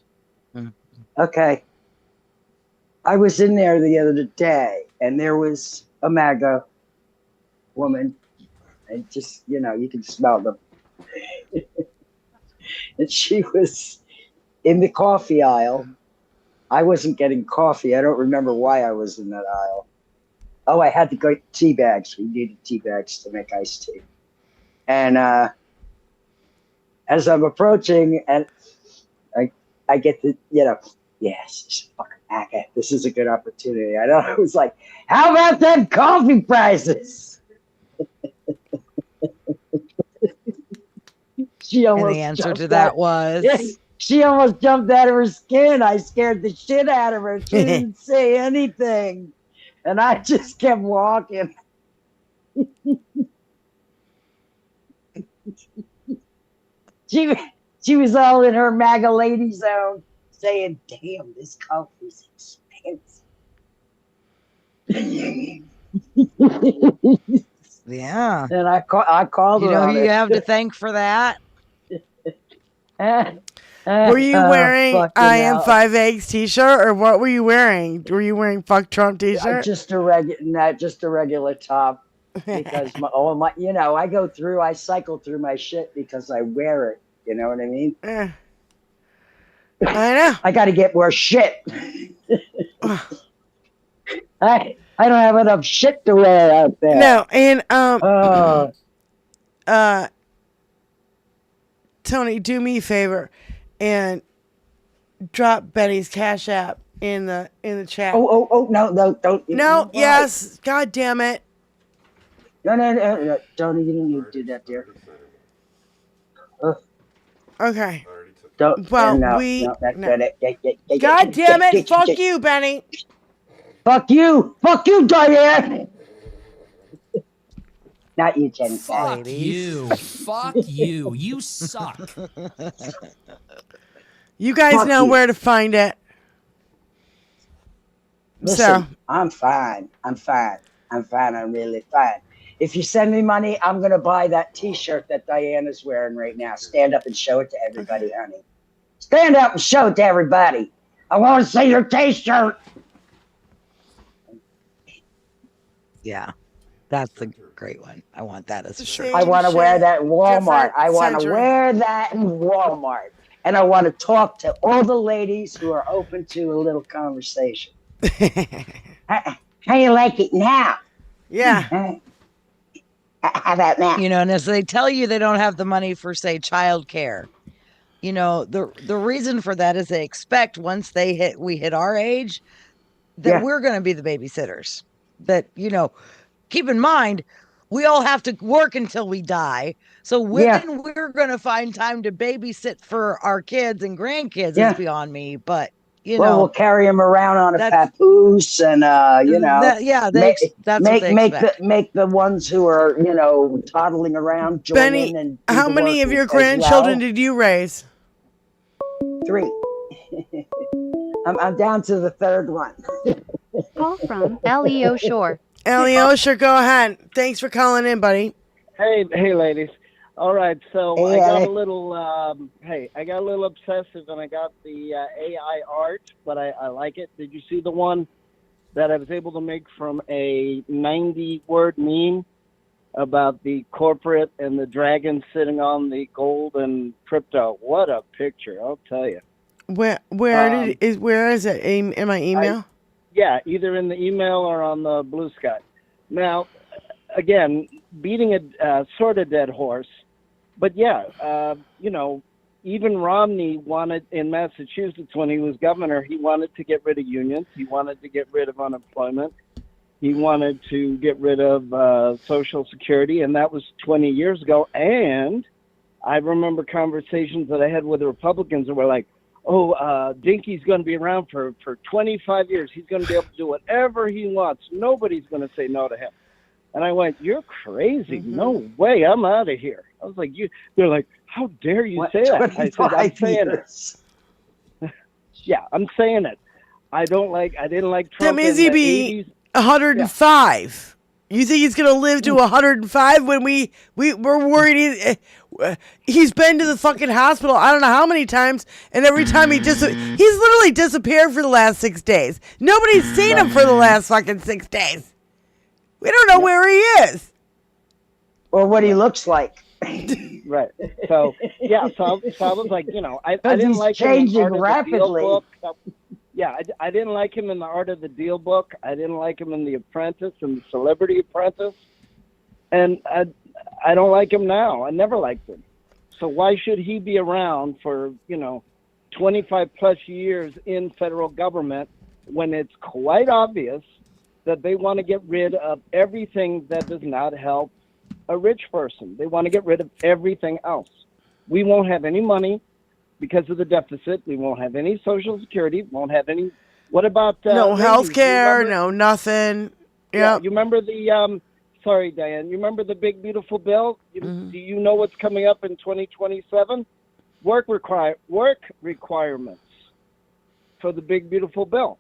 Okay. I was in there the other day, and there was a MAGA woman, and just, you can smell them. And she was in the coffee aisle. I wasn't getting coffee. I don't remember why I was in that aisle. Oh, I had to go tea bags. We needed tea bags to make iced tea. And as I'm approaching, and I get the, yes, this fucking MAGA. This is a good opportunity. I was like, how about them coffee prices? She almost And the answer to jumped that out. was? Yes, she almost jumped out of her skin. I scared the shit out of her. She didn't say anything. And I just kept walking. She was all in her MAGA lady zone saying, damn, this coffee's expensive. Yeah. And I called her on who it. you have to thank for that? Were you wearing fucking I am hell. 5 eggs t-shirt, or what were you wearing? Were you wearing fuck Trump t-shirt? Just a regular top. Because I cycle through my shit because I wear it. You know what I mean? I know. I got to get more shit. I don't have enough shit to wear out there. No, and Tony, do me a favor and drop Benny's Cash App in the chat. Oh, no, don't. No, yes, god damn it. No, Tony, you don't need to do that, dear. Okay. Don't. Well, no. God damn it! Fuck you, Benny. Fuck you, Diane. Not you, Jenny. Fuck you. Fuck you. You suck. You guys Fuck know you. where to find it. Listen, I'm fine. I'm really fine. If you send me money, I'm going to buy that T-shirt that Diana's wearing right now. Stand up and show it to everybody, honey. Stand up and show it to everybody. I want to see your T-shirt. Yeah, that's a great one. I want that as a shirt. I want to wear that in Walmart. I want to wear that in Walmart. And I want to talk to all the ladies who are open to a little conversation. How you like it now? Yeah. How about now? You know, and as they tell you they don't have the money for, say, child care, you know, the reason for that is they expect once we hit our age that we're going to be the babysitters. That, you know, keep in mind, we all have to work until we die. So when we're going to find time to babysit for our kids and grandkids is beyond me. But, you know, we'll carry them around on a papoose and, you know, make the ones who are, you know, toddling around join Benny, in and how many of your grandchildren did you raise? 3. I'm down to the 3rd one. Call from Leo Shore. Leo Shore, go ahead. Thanks for calling in, buddy. Hey, ladies. All right, so Hey, I got hey. a little, I got a little obsessive, and I got the AI art, but I like it. Did you see the one that I was able to make from a 90-word meme about the corporate and the dragon sitting on the gold and crypto? What a picture, I'll tell you. Where is it? In my email? Yeah, either in the email or on the Blue Sky. Now, again, beating a sort of dead horse, but yeah, you know, even Romney wanted in Massachusetts when he was governor, he wanted to get rid of unions. He wanted to get rid of unemployment. He wanted to get rid of Social Security, and that was 20 years ago. And I remember conversations that I had with the Republicans that were like, oh, Dinky's going to be around for 25 years. He's going to be able to do whatever he wants. Nobody's going to say no to him. And I went, you're crazy. No way. I'm out of here. I was like, they're like, how dare you say that? I said, I'm saying it. Yeah, I'm saying it. I didn't like Trump. That means in he'd the be 80s. 105. You think he's going to live to 105 when we're worried he's been to the fucking hospital I don't know how many times, and every time he's literally disappeared for the last 6 days. Nobody's seen him for the last fucking 6 days. We don't know where he is. Or what he looks like. Right. So, yeah, so I was like, you know, I didn't he's like him in changing Art of the Deal rapidly. book. Yeah, I didn't like him in the Art of the Deal book. I didn't like him in The Apprentice and The Celebrity Apprentice. And I don't like him now. I never liked him. So why should he be around for, you know, 25 plus years in federal government when it's quite obvious that they want to get rid of everything that does not help a rich person? They want to get rid of everything else. We won't have any money because of the deficit. We won't have any Social Security. Won't have any. What about no ladies? health care? You remember- No nothing. Yeah. You remember the sorry, Diane. You remember the big beautiful bill? Do you know what's coming up in 2027? Work requirements for the big beautiful bill.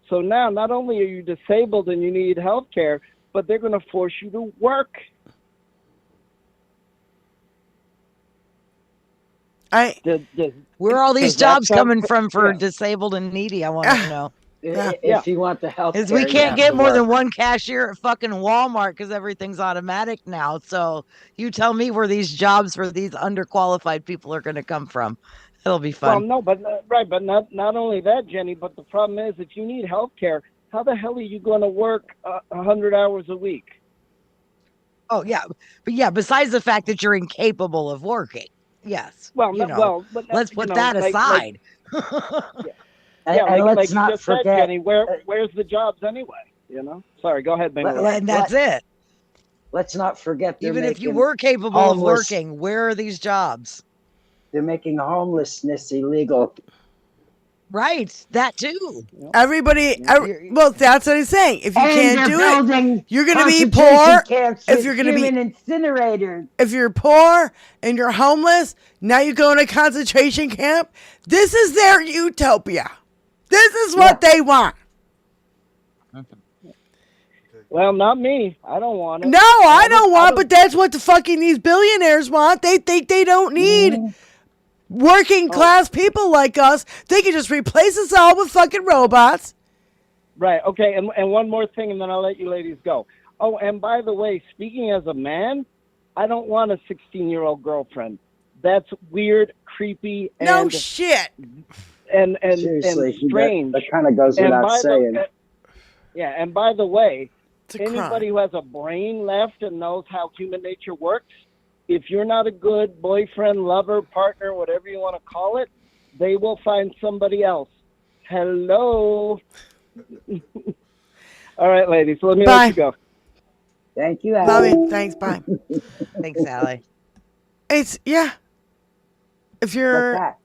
So now, not only are you disabled and you need health care, but they're going to force you to work. Where are all these jobs coming from for disabled and needy? I want to know. If you want the health Is care, we you can't have get to more work. than one cashier at fucking Walmart because everything's automatic now. So you tell me where these jobs for these underqualified people are going to come from. It'll be fun. Well, no, but right, but not only that, Jenny. But the problem is, if you need health care, how the hell are you going to work 100 hours a week? Oh yeah, but yeah. Besides the fact that you're incapable of working, yes. Well, you no, know, well, but let's put that aside. Yeah, And like let's you not just said, forget. Jenny, where's the jobs anyway? You know. Sorry, go ahead, Benny. And that's it. Let's not forget. Even if you were capable of homeless- working, where are these jobs? They're making homelessness illegal. Right, that too. Everybody, well, that's what I'm saying. If you And can't they're do building it, you're going to be concentration poor. camps If with you're going to be human incinerators. If you're poor and you're homeless, now you go in a concentration camp. This is their utopia. This is what they want. Well, not me. I don't want it. No, I don't want, but that's what the fucking these billionaires want. They think they don't need working class people like us, they can just replace us all with fucking robots. Right. Okay. And one more thing, and then I'll let you ladies go. Oh, and by the way, speaking as a man, I don't want a 16-year-old girlfriend. That's weird, creepy, and no shit. And Seriously, strange. That kind of goes without saying. Yeah. And by the way, a anybody crime. who has a brain left and knows how human nature works, if you're not a good boyfriend, lover, partner, whatever you want to call it, they will find somebody else. Hello. All right, ladies. Let me let you go. Thank you, Love Allie. you. Thanks. Bye. Thanks, Allie. It's If you're not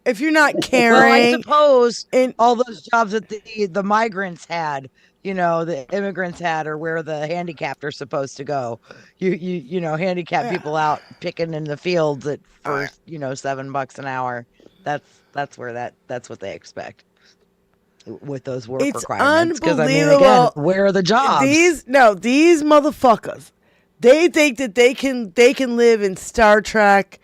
Well, I caring, suppose all those jobs that the migrants had, the immigrants had, or where the handicapped are supposed to go. You know, handicap people out picking in the fields for $7 an hour. That's what they expect with those work it's requirements. Because unbelievable. again, where are the jobs? These motherfuckers, they think that they can live in Star Trek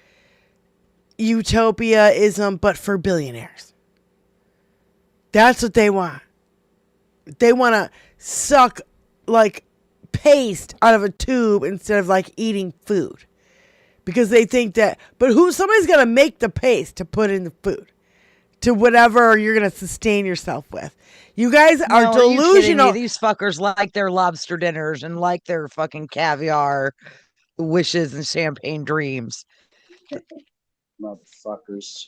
utopia-ism, but for billionaires. That's what they want. They want to suck like paste out of a tube instead of like eating food, because they think that. But somebody's gonna make the paste to put in the food, to whatever you're gonna sustain yourself with. You guys are delusional. Are you kidding me? These fuckers like their lobster dinners and like their fucking caviar wishes and champagne dreams. Motherfuckers.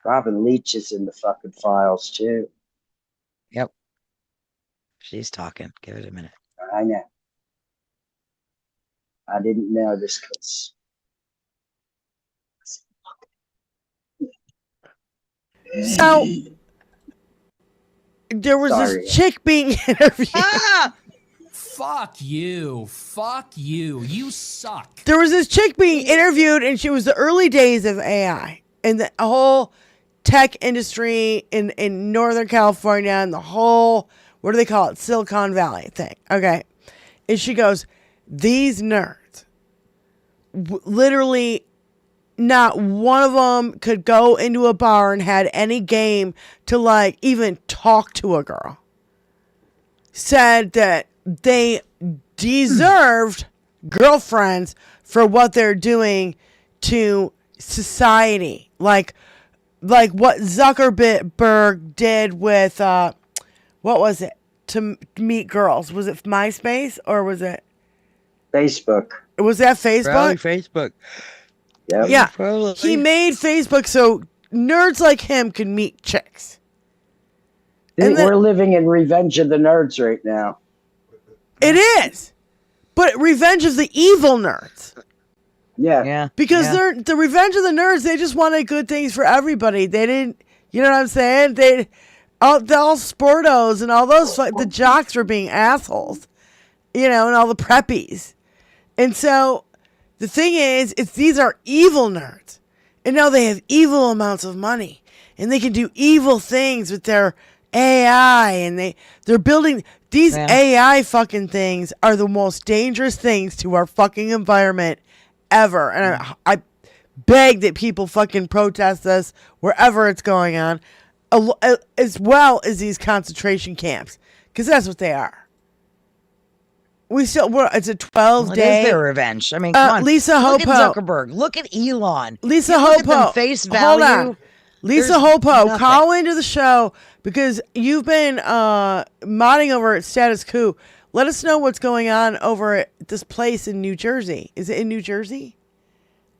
Robin Leach is in the fucking files too. Yep. She's talking. Give it a minute. I know. I didn't know this because so there was this chick being interviewed. Fuck you. Fuck you. You suck. There was this chick being interviewed, and she was the early days of AI and the whole tech industry in Northern California and the whole, what do they call it, Silicon Valley thing. Okay. And she goes, these nerds, literally not one of them could go into a bar and had any game to like even talk to a girl. Said that they deserved girlfriends for what they're doing to society. Like what Zuckerberg did with, what was it? To meet girls. Was it MySpace or was it? Facebook. Was that Facebook? Probably Facebook. Yep. Yeah. Probably. He made Facebook so nerds like him could meet chicks. And we're living in Revenge of the Nerds right now. It is. But Revenge of the Evil Nerds. Yeah. Because they're the Revenge of the Nerds, they just wanted good things for everybody. They didn't, you know what I'm saying? They all sportos and all those, the jocks were being assholes. And all the preppies. And so the thing is, these are evil nerds. And now they have evil amounts of money. And they can do evil things with their AI. And they're building these AI fucking things are the most dangerous things to our fucking environment ever. And I beg that people fucking protest this wherever it's going on, as well as these concentration camps, because that's what they are. It's a 12-day. It is their revenge. I mean, come on. Lisa Look Hopo. at Zuckerberg. Look at Elon. Lisa You look at them Hopo. face Hold value. on. Lisa There's Hopo, nothing. call into the show because you've been modding over at Status Quo. Let us know what's going on over at this place in New Jersey. Is it in New Jersey?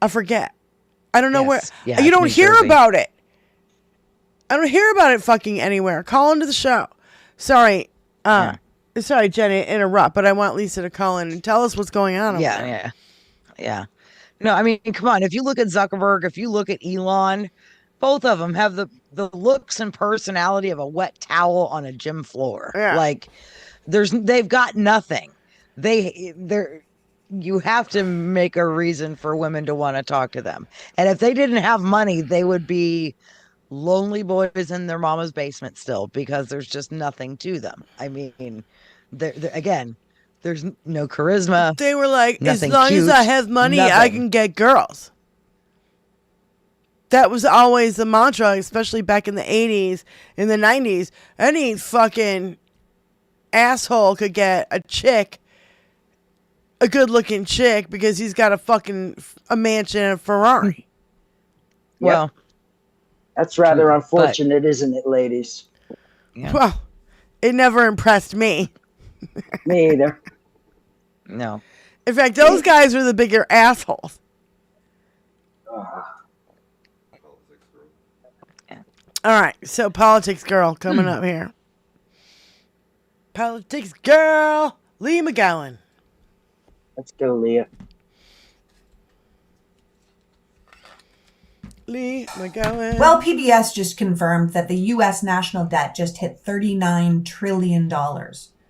I forget. I don't know where. Yeah, you don't New hear Jersey. about it. I don't hear about it fucking anywhere. Call into the show. Sorry. Sorry, Jenny, to interrupt, but I want Lisa to call in and tell us what's going on over there. Yeah. No, I mean, come on. If you look at Zuckerberg, if you look at Elon, both of them have the looks and personality of a wet towel on a gym floor. Yeah. Like, they've got nothing. You have to make a reason for women to want to talk to them. And if they didn't have money, they would be lonely boys in their mama's basement still, because there's just nothing to them. I mean, again, there's no charisma. They were like, as nothing long as cute, I have money, I nothing. can get girls. That was always the mantra, especially back in the 80s, in the 90s. Any fucking asshole could get a chick, a good-looking chick, because he's got a mansion and a Ferrari. Well, that's rather unfortunate, isn't it, ladies? Yeah. Well, it never impressed me. Me either. No. In fact, those guys are the bigger assholes. All right, so politics girl coming up here. Politics girl, Lee McGowan. Let's go, Leah. Lee McGowan. Well, PBS just confirmed that the U.S. national debt just hit $39 trillion,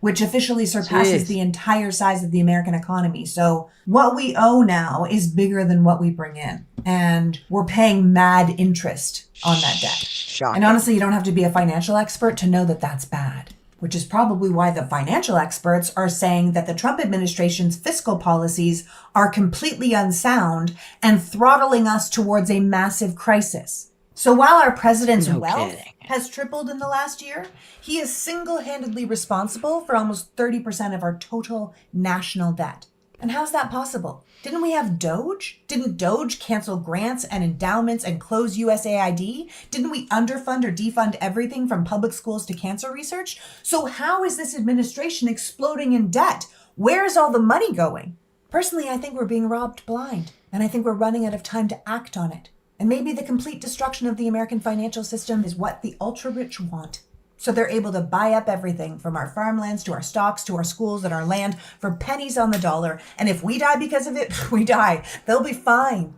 which officially surpasses the entire size of the American economy. So what we owe now is bigger than what we bring in. And we're paying mad interest on that debt. Shocking. And honestly, you don't have to be a financial expert to know that that's bad, which is probably why the financial experts are saying that the Trump administration's fiscal policies are completely unsound and throttling us towards a massive crisis. So while our president's wealth has tripled in the last year, he is single-handedly responsible for almost 30% of our total national debt. And how's that possible? Didn't we have Doge? Didn't Doge cancel grants and endowments and close USAID? Didn't we underfund or defund everything from public schools to cancer research? So how is this administration exploding in debt? Where is all the money going? Personally, I think we're being robbed blind, and I think we're running out of time to act on it. And maybe the complete destruction of the American financial system is what the ultra-rich want. So they're able to buy up everything from our farmlands to our stocks to our schools and our land for pennies on the dollar. And if we die because of it, we die. They'll be fine.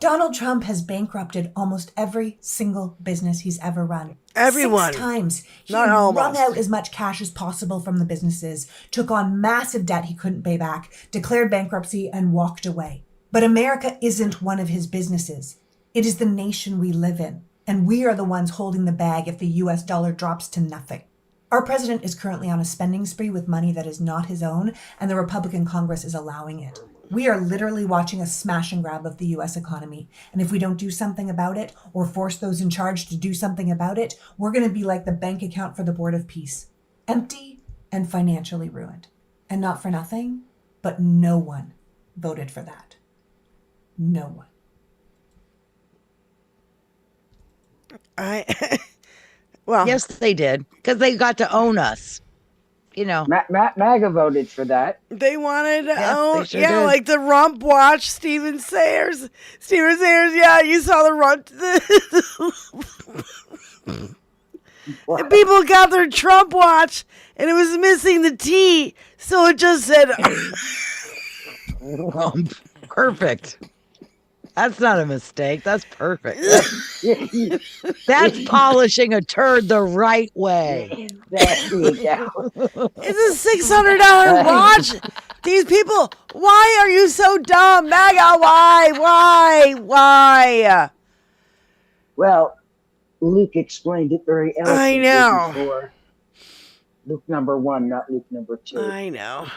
Donald Trump has bankrupted almost every single business he's ever run. Everyone. 6 times. He Not almost. wrung out as much cash as possible from the businesses, took on massive debt he couldn't pay back, declared bankruptcy, and walked away. But America isn't one of his businesses. It is the nation we live in. And we are the ones holding the bag if the US dollar drops to nothing. Our president is currently on a spending spree with money that is not his own, and the Republican Congress is allowing it. We are literally watching a smash and grab of the US economy. And if we don't do something about it, or force those in charge to do something about it, we're going to be like the bank account for the Board of Peace. Empty and financially ruined. And not for nothing, but no one voted for that. No one. Well, yes, they did, because they got to own us. You know, MAGA voted for that. They wanted to own, they sure did. like the rump watch, Steven Sayers. Steven Sayers, yeah, you saw the rump. And people got their Trump watch, and it was missing the T, so it just said rump. Perfect. That's not a mistake. That's perfect. That's polishing a turd the right way. There you go. It's a $600 watch. These people, why are you so dumb? MAGA, why? Well, Luke explained it very eloquently. I know. Before. Luke number 1, not Luke number 2. I know.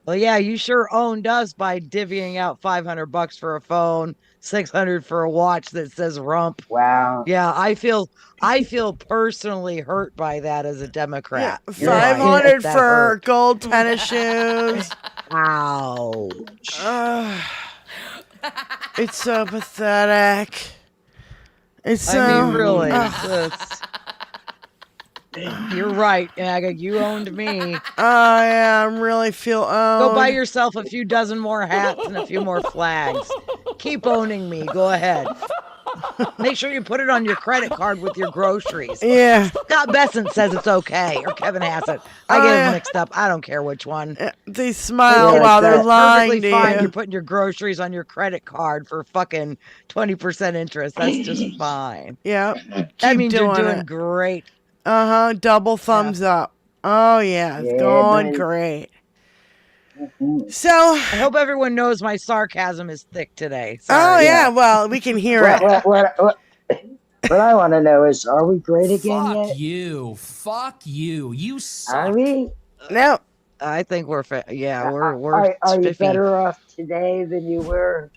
Well, yeah, you sure owned us by divvying out $500 for a phone, $600 for a watch that says rump. Wow. Yeah, I feel personally hurt by that as a Democrat. Yeah, $500 for gold tennis shoes. Ouch. It's so pathetic. It's so. I mean, really. You're right, Aga. You owned me. Oh, yeah, I really feel owned. Go buy yourself a few dozen more hats and a few more flags. Keep owning me. Go ahead. Make sure you put it on your credit card with your groceries. Yeah. Scott Bessent says it's okay, or Kevin Hassett. I get them mixed up. I don't care which one. They smile while they're lying perfectly to fine. you. You're putting your groceries on your credit card for fucking 20% interest. That's just fine. Yeah. That means you're doing it. great. Double thumbs up. Oh, yeah. It's going great. So I hope everyone knows my sarcasm is thick today. Oh, yeah. Well, we can hear it. What I want to know is, are we great again Fuck yet? Fuck you. You suck. Are we? No. I think we're Are you spiffy. better off today than you were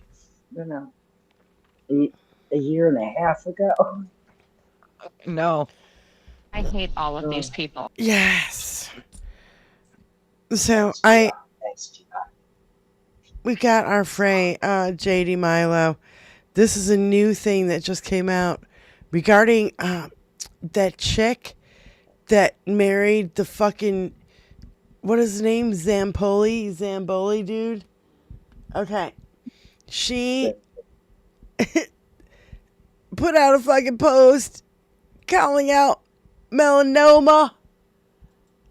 don't know, a year and a half ago. No. I hate all of these people. Yes. So Thanks, we got our Frey, JD Milo. This is a new thing that just came out regarding that chick that married the fucking, what is his name? Zamboli dude. Okay. She put out a fucking post calling out melanoma.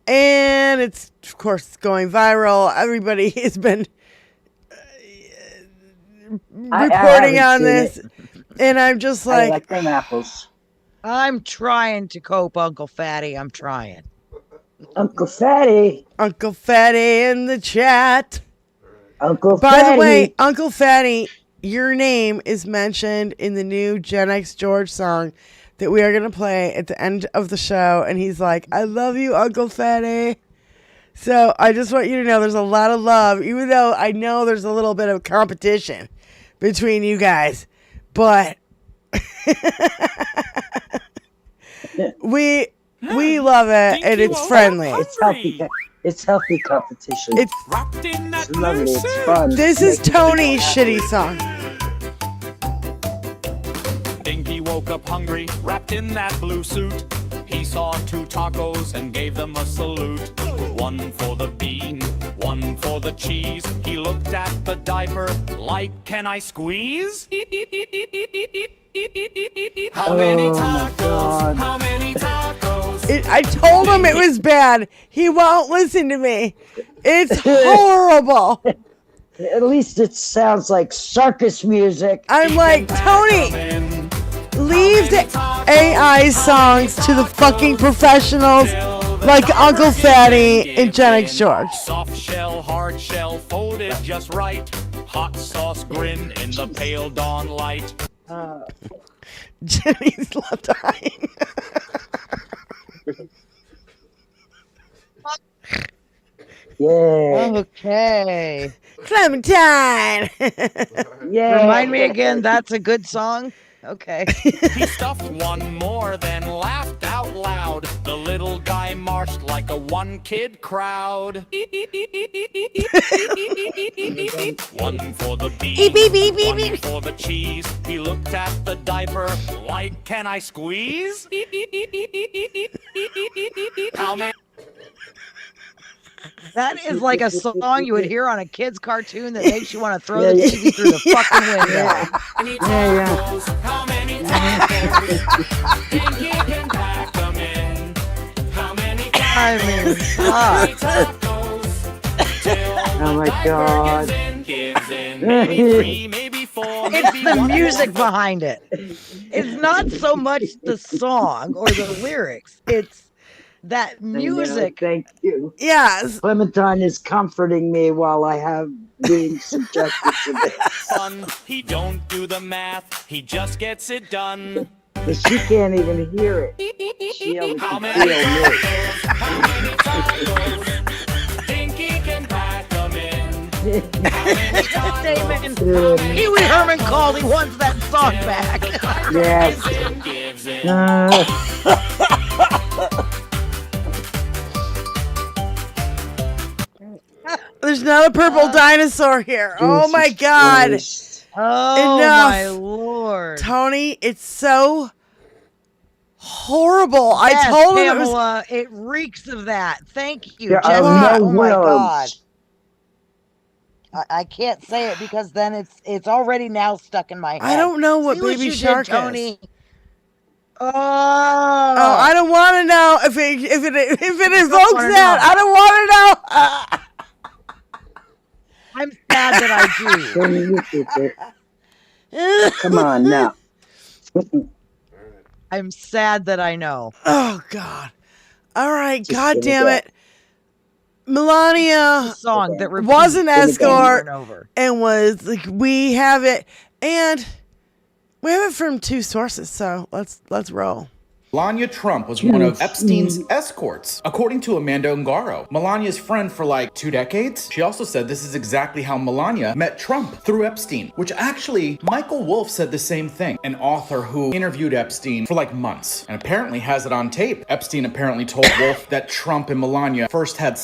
And it's, of course, going viral. Everybody has been reporting on this. And I'm just I like them apples. I'm trying to cope, Uncle Fatty. I'm trying. Uncle Fatty. Uncle Fatty in the chat. Uncle By Fatty. the way, Uncle Fatty, your name is mentioned in the new Gen X George song that we are going to play at the end of the show. And he's like, I love you, Uncle Fatty. So I just want you to know there's a lot of love, even though I know there's a little bit of competition between you guys. But we love it, and it's friendly. It's healthy competition. It's lovely. It's fun. This is Tony's shitty song. Dinky woke up hungry, wrapped in that blue suit. He saw 2 tacos and gave them a salute. One for the bean, one for the cheese. He looked at the diaper like, can I squeeze? How many tacos? How many tacos? I told him it was bad. He won't listen to me. It's horrible. At least it sounds like circus music. I'm like, Tony, leave the AI songs to the fucking professionals like Uncle Fatty and Gen X George. Soft shell, hard shell, folded just right. Hot sauce grin in the pale dawn light. Jenny's left eye. Yeah. Okay. Clementine. Yeah. Remind me again, that's a good song? Okay. He stuffed one more, then laughed out loud. The little guy marched like a one-kid crowd. One for the bean, one for the cheese. He looked at the diaper like, can I squeeze? How many? That is like a song you would hear on a kid's cartoon that makes you want to throw the TV through the fucking window. How many tacos? Dinky can pack them in. How many Oh my God. Gives in. Maybe 3, maybe 4, It's maybe the 1. music behind it. It's not so much the song or the lyrics. It's that music. Thank you. Yes. Clementine is comforting me while I have being subjected to this. Fun. He don't do the math. He just gets it done. But she can't even hear it. She'll How feel many me. tacos? How many tacos? Dinky can pack them in. How many tacos? Pee Wee Herman called. He wants that song back. Yes. Gives in. There's not a purple dinosaur here. Oh my Jesus God. Christ. Oh Enough. my Lord. Tony, it's so horrible. Yes, I told him it was. Pamela, it reeks of that. Thank you, There Jenny. are no Oh my God. words. I can't say it because then it's already now stuck in my head. I don't know what See Baby you Shark did, Tony. is. Oh, Oh, I don't want to know if it invokes wanna that. know. I don't want to know. I'm sad that I do. Jenny, you did it. Come on now. I'm sad that I know. Oh God! All right, Just God give it damn back. it, Melania Song that was an repeats escort over and over. and was like, we have it, and we have it from 2 sources. So let's roll. Melania Trump was one of Epstein's escorts, according to Amanda Ungaro, Melania's friend for like 2 decades. She also said this is exactly how Melania met Trump, through Epstein, which actually Michael Wolff said the same thing, an author who interviewed Epstein for like months and apparently has it on tape. Epstein apparently told Wolff that Trump and Melania first had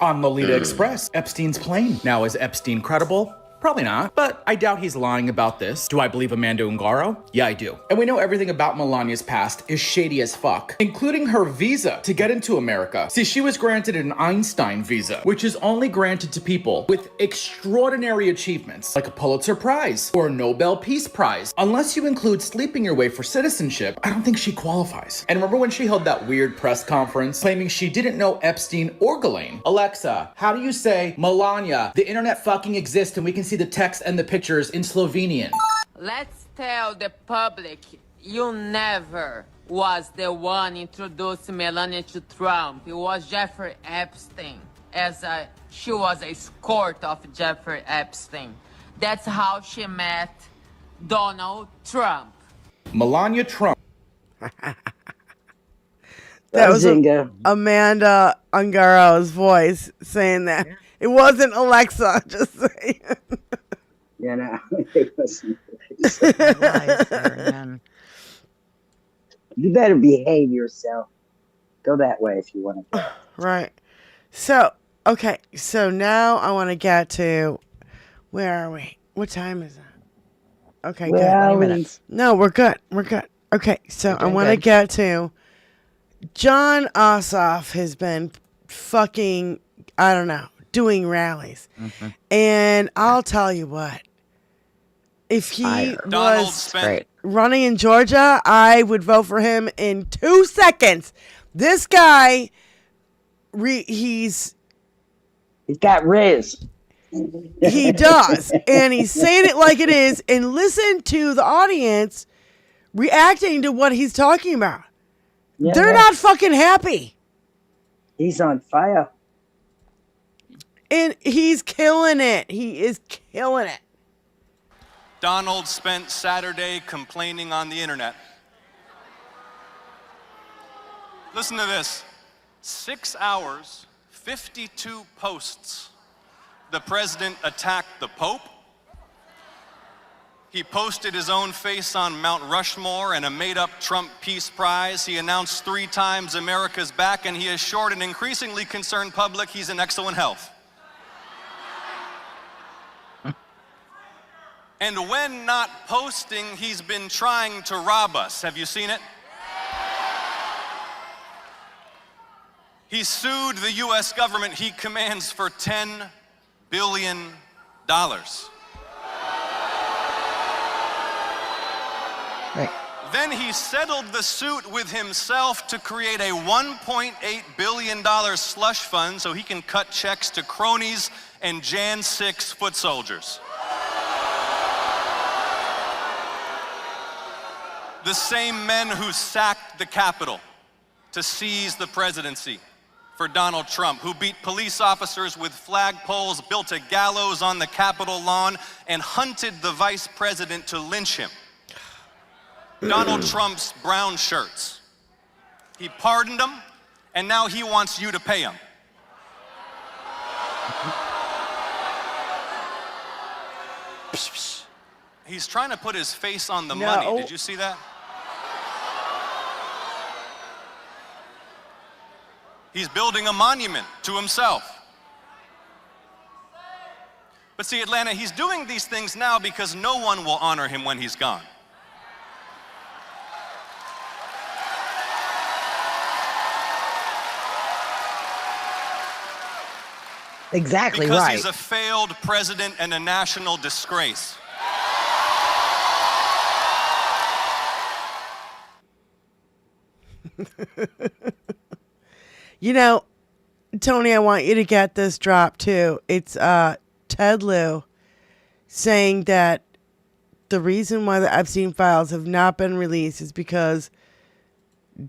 on Lolita Express, Epstein's plane. Now, is Epstein credible? Probably not, but I doubt he's lying about this. Do I believe Amanda Ungaro? Yeah, I do. And we know everything about Melania's past is shady as fuck, including her visa to get into America. See, she was granted an Einstein visa, which is only granted to people with extraordinary achievements, like a Pulitzer Prize or a Nobel Peace Prize. Unless you include sleeping your way for citizenship, I don't think she qualifies. And remember when she held that weird press conference claiming she didn't know Epstein or Ghislaine? Alexa, how do you say Melania, the internet fucking exists and we can see the text and the pictures in Slovenian? Let's tell the public you never was the one introduced Melania to Trump. It was Jeffrey Epstein, she was a escort of Jeffrey Epstein. That's how she met Donald Trump. Melania Trump. That was Amanda Ungaro's voice saying that. It wasn't Alexa, just saying. Yeah, no, it wasn't. You better behave yourself. Go that way if you want to go. Right. So, okay. So now I want to get to, where are we? What time is it? Okay, good. 20 minutes. No, we're good. We're good. Okay, so I want to get to, John Ossoff has been fucking, I don't know, doing rallies. And I'll tell you what, if he was running in Georgia, I would vote for him in 2 seconds. This guy, he's got riz. He does. And he's saying it like it is. And listen to the audience reacting to what he's talking about. Yeah, They're not fucking happy. He's on fire. And he's killing it. He is killing it. Donald spent Saturday complaining on the internet. Listen to this. 6 hours, 52 posts. The president attacked the Pope. He posted his own face on Mount Rushmore and a made-up Trump Peace Prize. He announced 3 times America's back, and he assured an increasingly concerned public he's in excellent health. And when not posting, he's been trying to rob us. Have you seen it? He sued the U.S. government he commands for $10 billion. Right. Then he settled the suit with himself to create a $1.8 billion slush fund so he can cut checks to cronies and Jan 6 foot soldiers. The same men who sacked the Capitol to seize the presidency for Donald Trump, who beat police officers with flagpoles, built a gallows on the Capitol lawn, and hunted the vice president to lynch him. Donald Trump's brown shirts. He pardoned them, and now he wants you to pay him. He's trying to put his face on the money. Did you see that? He's building a monument to himself. But see, Atlanta, he's doing these things now because no one will honor him when he's gone. Exactly because right. He's a failed president and a national disgrace. You know, Tony, I want you to get this drop too. It's Ted Lieu saying that the reason why the Epstein files have not been released is because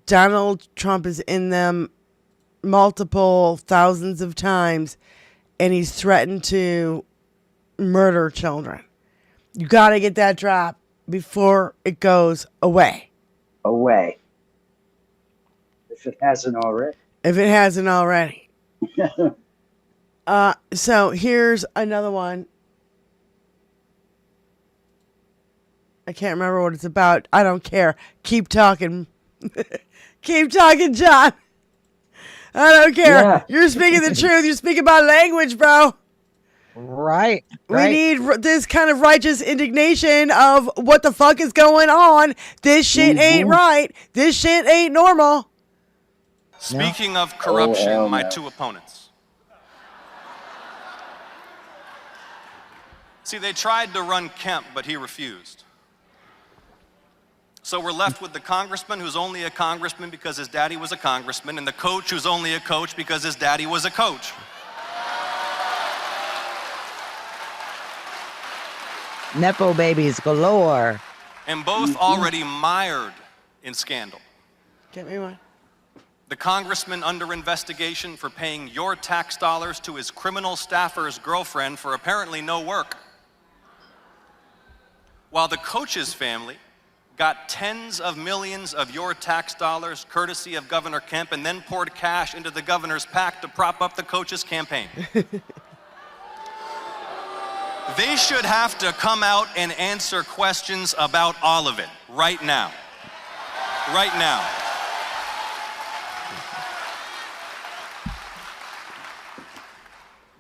Donald Trump is in them multiple thousands of times and he's threatened to murder children. You got to get that drop before it goes away. Away. If it hasn't already. If it hasn't already. So here's another one. I can't remember what it's about. I don't care. Keep talking. Keep talking, John. I don't care. Yeah. You're speaking the truth. You're speaking my language, bro. Right. We need this kind of righteous indignation of what the fuck is going on. This shit ain't right. This shit ain't normal. Speaking of corruption, my two opponents. See, they tried to run Kemp, but he refused. So we're left with the congressman who's only a congressman because his daddy was a congressman, and the coach who's only a coach because his daddy was a coach. Nepo babies galore. And both already mired in scandal. Get me one. The congressman under investigation for paying your tax dollars to his criminal staffer's girlfriend for apparently no work. While the coach's family got tens of millions of your tax dollars courtesy of Governor Kemp and then poured cash into the governor's PAC to prop up the coach's campaign. They should have to come out and answer questions about all of it right now. Right now.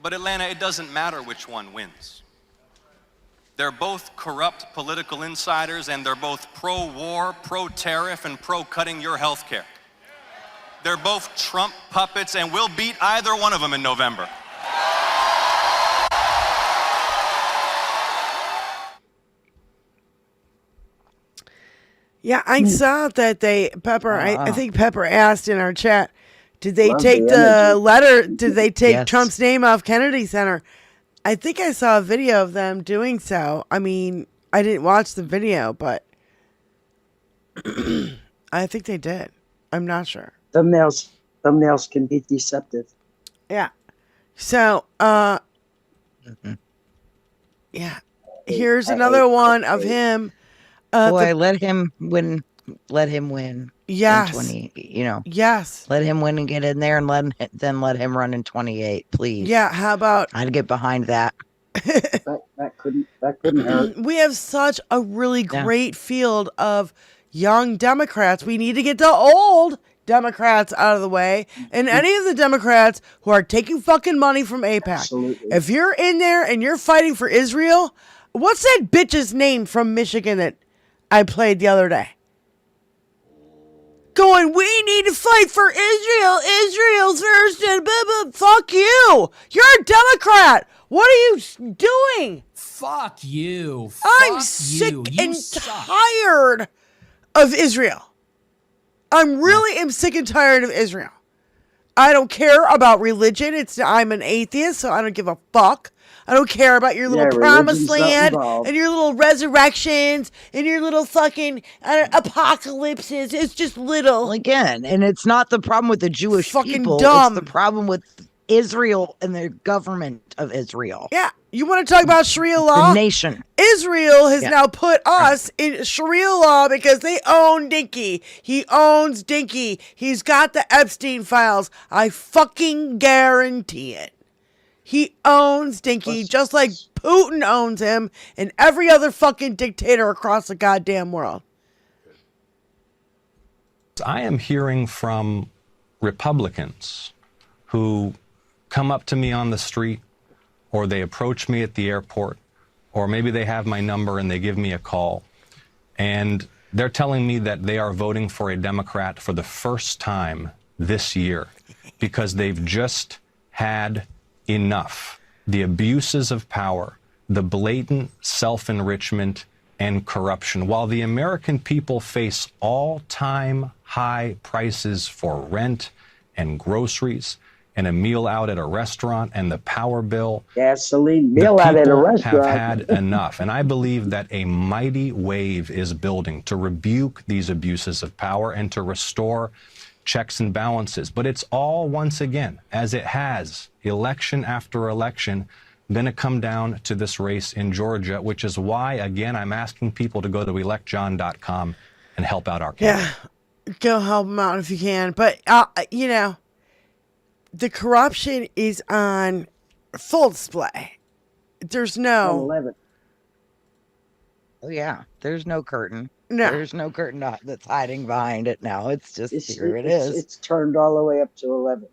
But Atlanta, it doesn't matter which one wins. They're both corrupt political insiders, and they're both pro-war, pro-tariff, and pro-cutting your health care. They're both Trump puppets, and we'll beat either one of them in November. Yeah, I saw that Pepper, I think Pepper asked in our chat, did they Love take the the energy. letter, did they take Yes. Trump's name off Kennedy Center? I think I saw a video of them doing so. I mean, I didn't watch the video, but I think they did. I'm not sure. Thumbnails can be deceptive. Yeah. So, yeah. Here's another one of him. Boy, let him win. Let him win. Yes. In 20, you know. Yes. Let him win and get in there, and then let him run in 28, please. Yeah, how about I'd get behind that. That couldn't hurt. we have such a really great field of young Democrats. We need to get the old Democrats out of the way, and any of the Democrats who are taking fucking money from AIPAC. Absolutely. If you're in there and you're fighting for Israel, what's that bitch's name from Michigan that I played the other day? Going, we need to fight for Israel. Israel's first and blah, blah. Fuck you. You're a Democrat. What are you doing? Fuck you. I'm Fuck sick you. and You suck. tired of Israel. I'm sick and tired of Israel. I don't care about religion. I'm an atheist, so I don't give a fuck. I don't care about your little promised religion's not land involved. and your little resurrections and your little fucking apocalypses. It's just little. Again, and it's not the problem with the Jewish Fucking people. dumb. It's the problem with Israel and the government of Israel. Yeah, you want to talk about Sharia law? The nation. Israel has now put us in Sharia law because they own DINKY. He owns DINKY. He's got the Epstein files. I fucking guarantee it. He owns DINKY just like Putin owns him and every other fucking dictator across the goddamn world. I am hearing from Republicans who come up to me on the street, or they approach me at the airport, or maybe they have my number and they give me a call, and they're telling me that they are voting for a Democrat for the first time this year because they've just had enough. The abuses of power, the blatant self-enrichment and corruption. While the American people face all-time high prices for rent and groceries and a meal out at a restaurant and the power bill, gasoline meal out at a restaurant, have had enough. And I believe that a mighty wave is building to rebuke these abuses of power and to restore checks and balances. But it's all, once again, as it has, election after election, going to come down to this race in Georgia, which is why, again, I'm asking people to go to electjohn.com and help out our candidate. Yeah. Go help them out if you can. But, you know, the corruption is on full display. There's no... 11. Oh, yeah. There's no curtain. No. There's no curtain that's hiding behind it now. It's just, It's is. It's turned all the way up to 11.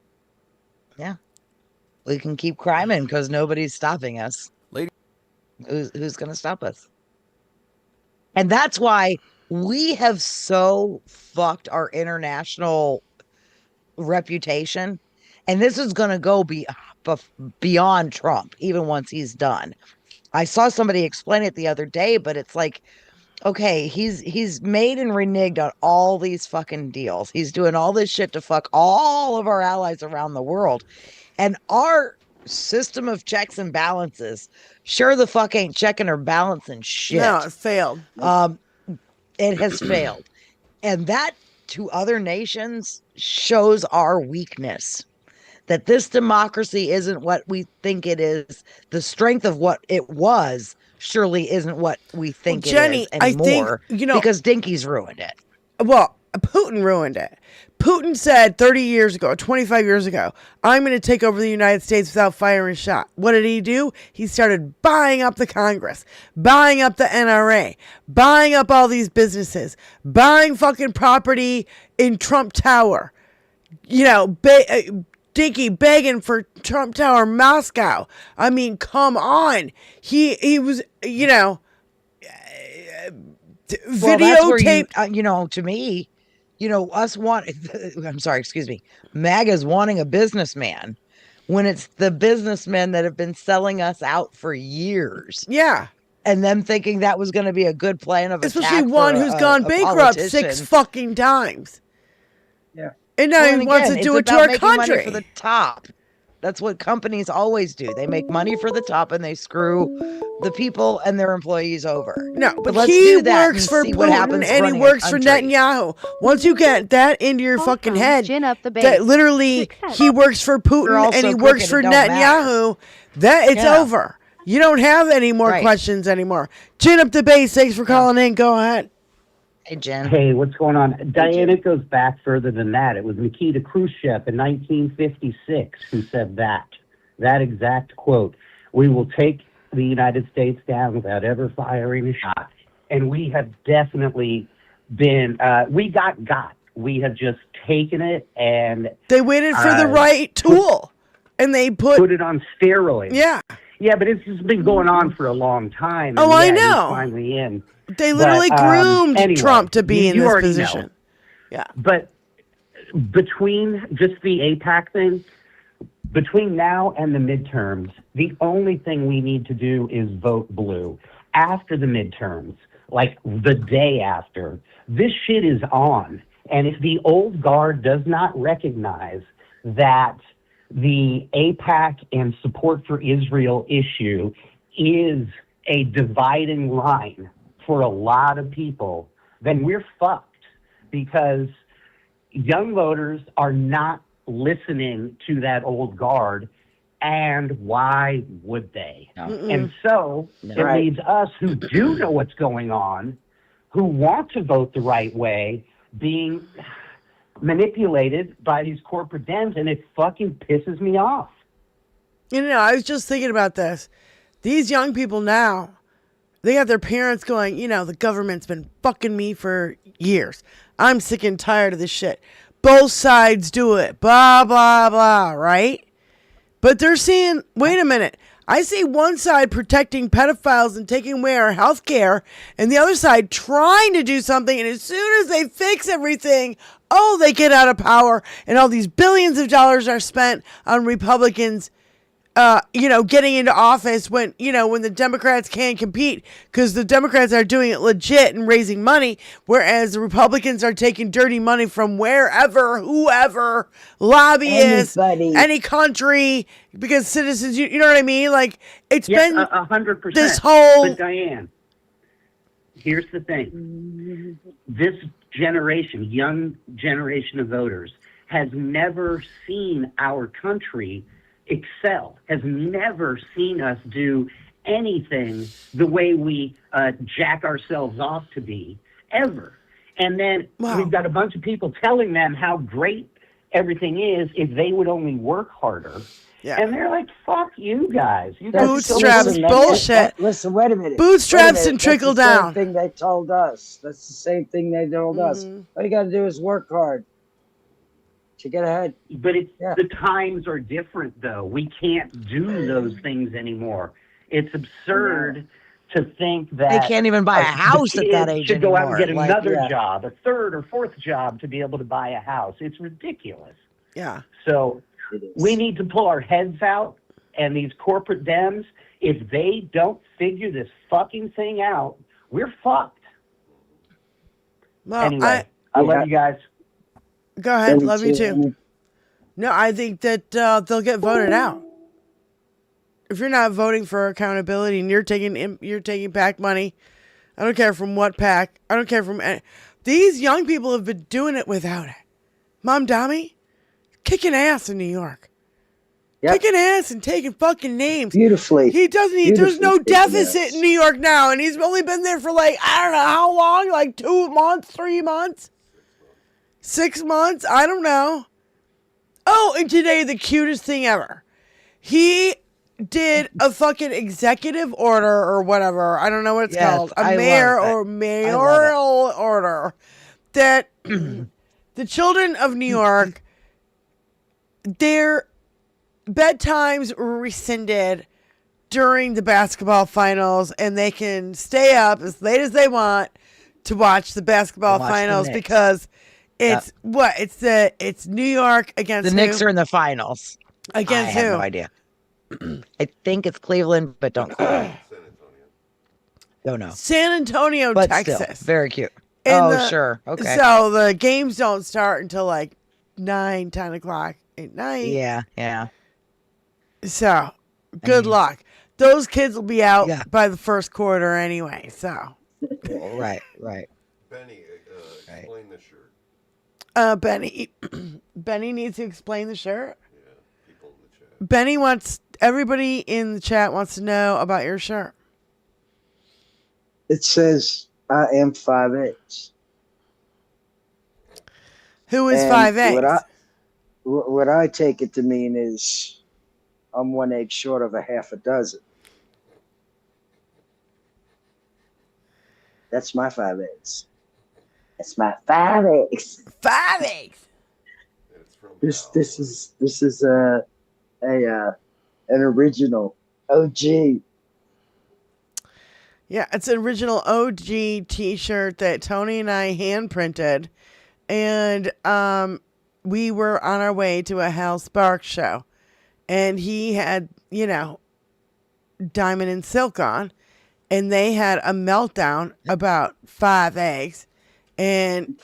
Yeah. We can keep criming because nobody's stopping us. Lady. Who's going to stop us? And that's why we have so fucked our international reputation. And this is going to go beyond Trump, even once he's done. I saw somebody explain it the other day, but it's like, okay, he's made and reneged on all these fucking deals. He's doing all this shit to fuck all of our allies around the world. And our system of checks and balances sure the fuck ain't checking or balancing shit. No, it failed. It has failed. And that to other nations shows our weakness. That this democracy isn't what we think it is. The strength of what it was surely isn't what we think Jenny, it is anymore. I think, because Dinky's ruined it. Well, Putin ruined it. Putin said 30 years ago, 25 years ago, I'm going to take over the United States without firing a shot. What did he do? He started buying up the Congress, buying up the NRA, buying up all these businesses, buying fucking property in Trump Tower. You know, Dinky begging for Trump Tower Moscow. I mean, come on. He was, you know, videotape. You know, to me, you know, MAGA's wanting a businessman when it's the businessmen that have been selling us out for years. Yeah. And them thinking that was going to be a good plan of attack. Especially one who's gone bankrupt 6 fucking times. Yeah. And now he wants to do it to our country. Money for the top. That's what companies always do. They make money for the top and they screw the people and their employees over. No, but he works for Putin and he works for Netanyahu. Once you get that into your fucking head, that literally he works for Putin and he works for Netanyahu, that it's over. You don't have any more questions anymore. Gin up the base. Thanks for calling in. Go ahead. Hey, Jen. Hey, what's going on? Diane, it goes back further than that. It was Nikita Khrushchev in 1956 who said that exact quote. We will take the United States down without ever firing a shot. And we have definitely been, we got. We have just taken it and... They waited for the right tool. And they put it on steroids. Yeah. Yeah, but it's just been going on for a long time. Oh, I know. He's finally in. They literally groomed Trump to be in this position. Know. Yeah. But between just the AIPAC thing, between now and the midterms, the only thing we need to do is vote blue. After the midterms, like the day after, this shit is on. And if the old guard does not recognize that the AIPAC and support for Israel issue is a dividing line for a lot of people, then we're fucked, because young voters are not listening to that old guard, and why would they? And so it leaves us who do know what's going on, who want to vote the right way, being manipulated by these corporate dens, and it fucking pisses me off. You know, I was just thinking about this. These young people now, they have their parents going, you know, the government's been fucking me for years. I'm sick and tired of this shit. Both sides do it. Blah, blah, blah, right? But they're saying, wait a minute. I see one side protecting pedophiles and taking away our health care, and the other side trying to do something, and as soon as they fix everything, they get out of power, and all these billions of dollars are spent on Republicans, getting into office when the Democrats can't compete, because the Democrats are doing it legit and raising money, whereas the Republicans are taking dirty money from wherever, whoever, lobbyists, any country, because citizens, you know what I mean? Like, it's been 100%. This whole... But Diane, here's the thing. This generation, young generation of voters, has never seen our country excel, has never seen us do anything the way we jack ourselves off to be, ever. And then we've got a bunch of people telling them how great everything is if they would only work harder. Yeah. And they're like, fuck you guys. You guys Bootstraps, bullshit. Listen, wait a minute. Bootstraps and trickle down. That's the same thing they told us. That's the same thing they told us. All you got to do is work hard to get ahead. But the times are different, though. We can't do those things anymore. It's absurd to think that They can't even buy a house the at that kids age should go out and get anymore. another job, a third or fourth job, to be able to buy a house. It's ridiculous. Yeah. So we need to pull our heads out, and these corporate Dems, if they don't figure this fucking thing out, we're fucked. Well, anyway, I love you guys. Go ahead. Love you too. No, I think that they'll get voted out. If you're not voting for accountability and you're taking PAC money, I don't care from what PAC. I don't care from any. These young people have been doing it without it. Mom Dami, kicking ass in New York. Kicking ass and taking fucking names. Beautifully. He doesn't need, there's no deficit in New York now, and he's only been there for like, I don't know how long, like 2 months, 3 months, 6 months, I don't know. Oh, and today the cutest thing ever. He did a fucking executive order or whatever. I don't know what it's called. A mayoral order that the children of New York, their bedtimes were rescinded during the basketball finals, and they can stay up as late as they want to watch the basketball finals because it's it's New York against the Knicks are in the finals. Against I who? have no idea. I think it's Cleveland, but don't quote. Don't know. San Antonio, But Texas. still, very cute. And Sure. Okay. So the games don't start until like 9, 10 o'clock at night. Yeah. So good luck. Those kids will be out by the first quarter anyway. So Right. Benny, explain the shirt. Benny needs to explain the shirt. Benny everybody in the chat wants to know about your shirt. It says, I am 5'8". Who is And 5'8"? What I take it to mean is I'm 1 egg short of a half a dozen. That's my 5'8". That's my 5'8". 5'8". This is an original OG. Yeah, it's an original OG t-shirt that Tony and I hand printed. And we were on our way to a Hal Sparks show. And he had, Diamond and Silk on. And they had a meltdown about 5 eggs. And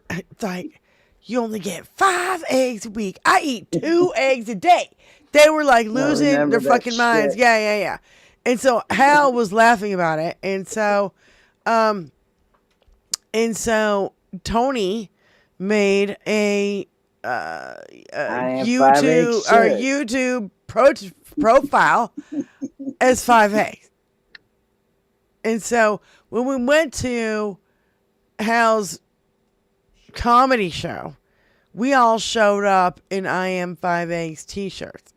it's like, you only get 5 eggs a week. I eat 2 eggs a day. They were like losing their fucking minds. Shit. Yeah. And so Hal was laughing about it. And so Tony made a YouTube profile as 5 eggs. And so when we went to Hal's comedy show, we all showed up in I Am 5 Eggs t-shirts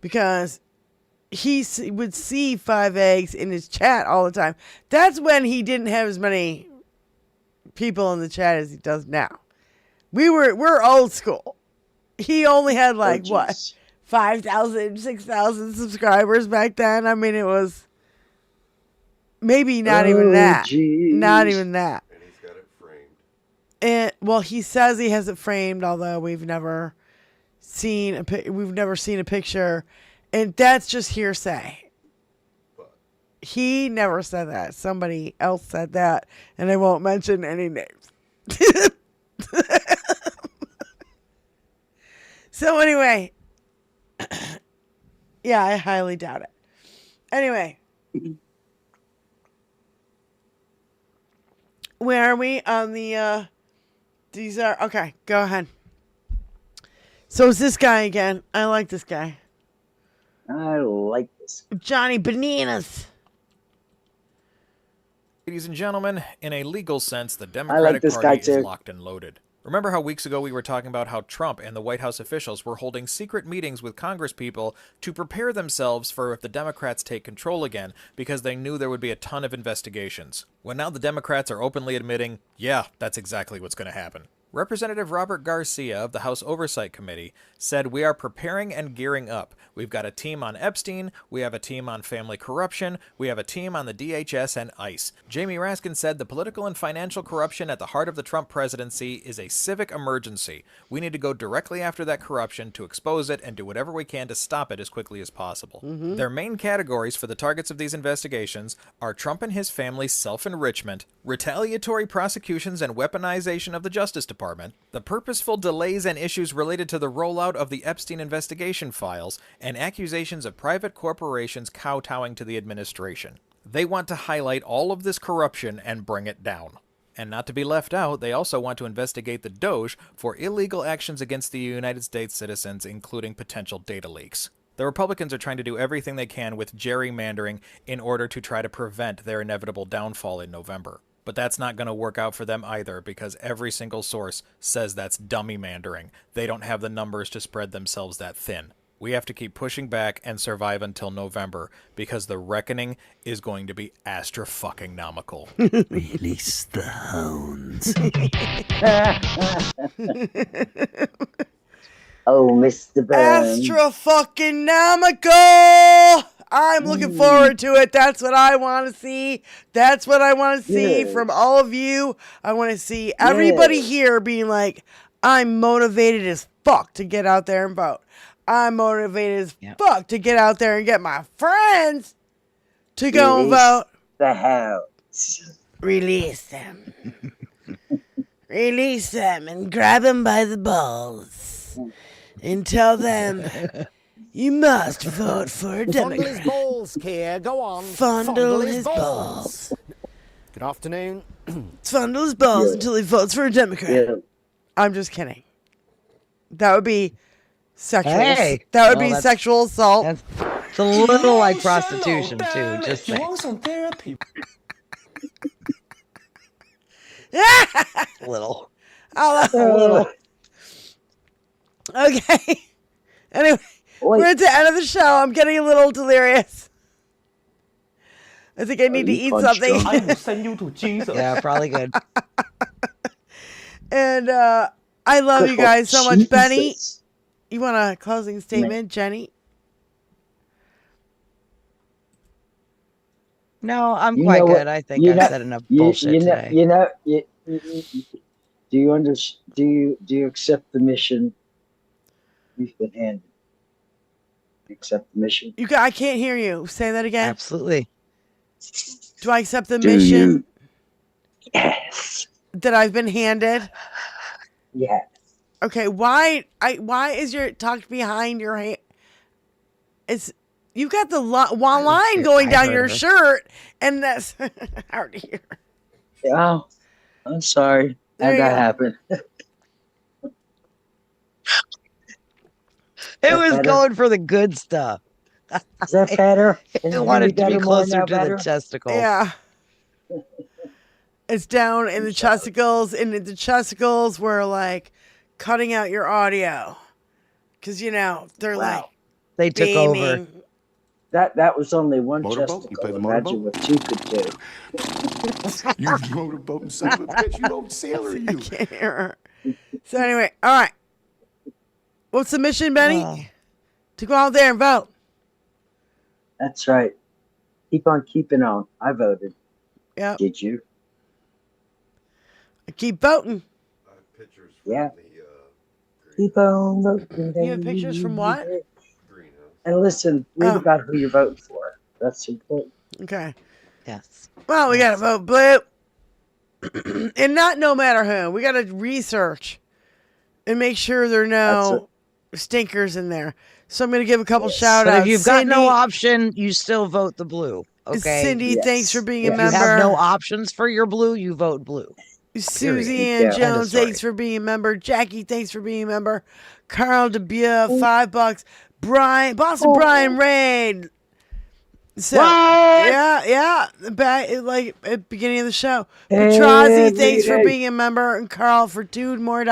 because he would see 5 eggs in his chat all the time. That's when he didn't have as many people in the chat as he does now. We're old school. He only had 5,000, 6,000 subscribers back then. I mean, it was maybe not even that. Not even that. And he's got it framed. And well, he says he has it framed, although we've never seen a picture, and that's just hearsay. He never said that. Somebody else said that, and I won't mention any names. So anyway, yeah, I highly doubt it. Anyway, where are we on the, these are, okay, go ahead. So it's this guy again. I like this guy. I like this. Johnny Bananas. Ladies and gentlemen, in a legal sense, the I like Democratic this guy Party is too. locked and loaded. Remember how weeks ago we were talking about how Trump and the White House officials were holding secret meetings with Congress people to prepare themselves for if the Democrats take control again, because they knew there would be a ton of investigations. Well, now the Democrats are openly admitting, yeah, that's exactly what's going to happen. Representative Robert Garcia of the House Oversight Committee said, "We are preparing and gearing up. We've got a team on Epstein, we have a team on family corruption, we have a team on the DHS and ICE." Jamie Raskin said, "The political and financial corruption at the heart of the Trump presidency is a civic emergency. We need to go directly after that corruption to expose it and do whatever we can to stop it as quickly as possible." Their main categories for the targets of these investigations are Trump and his family's self-enrichment, retaliatory prosecutions and weaponization of the Justice Department, the purposeful delays and issues related to the rollout of the Epstein investigation files, and accusations of private corporations kowtowing to the administration. They want to highlight all of this corruption and bring it down. And not to be left out, they also want to investigate the DOJ for illegal actions against the United States citizens, including potential data leaks. The Republicans are trying to do everything they can with gerrymandering in order to try to prevent their inevitable downfall in November. But that's not going to work out for them either, because every single source says that's dummy-mandering. They don't have the numbers to spread themselves that thin. We have to keep pushing back and survive until November, because the reckoning is going to be astra-fucking-nomical. Release the hounds. Oh, Mr. Burns. Astra-fucking-nomical! I'm looking forward to it. That's what I want to see. That's what I want to see from all of you. I want to see everybody here being like, I'm motivated as fuck to get out there and vote. I'm motivated as fuck to get out there and get my friends to go and vote. The house. Release them. Release them and grab them by the balls and tell them you must vote for a Fondle Democrat. his balls, Keir. Go on. Fondle his balls. Good afternoon. Fondle his balls until he votes for a Democrat. I'm just kidding. That would be sexual. Hey. That would Well, be that's- sexual assault. It's a little like prostitution, too. Just You saying. want some therapy? Little. Oh, that's a little. Okay. Anyway, we're at the end of the show. I'm getting a little delirious. I think I need to eat something. I will send you to Jesus. Yeah, probably good. And I love you guys so much. Benny, you want a closing statement? Jenny? No, I'm You quite know good. what- I think you I've know- said enough you- bullshit you know, today. You know, do you do you accept the mission you've been handed? You accept the mission? I can't hear you. Say that again. Absolutely. Do I accept the Do mission you? Yes. that I've been handed? Yes. Okay, why is your tucked behind your hand? It's you've got the line going down your shirt, and that's hard to hear. Oh, I'm sorry. There How'd you that go. happen? It was better? going for the good stuff. Is that better? Is It it wanted to any be better, more closer now to better? the testicles. Yeah. It's down in the chesticles, and the chesticles were like cutting out your audio. Because, they're like They took beaming. over. That was only one Motorboat? You chesticle. play the Imagine motorboat? what two could do. You motorboating son of a bitch. You old sailor, I you. can't hear her. So anyway, all right. What's the mission, Benny? To go out there and vote. That's right. Keep on keeping on. I voted. Yeah. Did you? Keep voting. Yeah. Keep on voting. You have pictures from what? And listen, read Oh. about who you're voting for. That's important. Okay. Yes. Well, we got to vote blue. And not no matter who. We got to research and make sure there are no stinkers in there. So I'm going to give a couple shout But outs. if you've got no option, you still vote the blue. Okay. Cindy, thanks for being a If member. you have no options for your blue, you vote blue. Susie Period. Ann End of Jones, story. thanks for being a member. Jackie, thanks for being a member. Carl DeBeau, $5. Brian, Boston Brian Raid, So yeah, back like at the beginning of the show. Petrazi, thanks for being a member, and Carl for $2 more.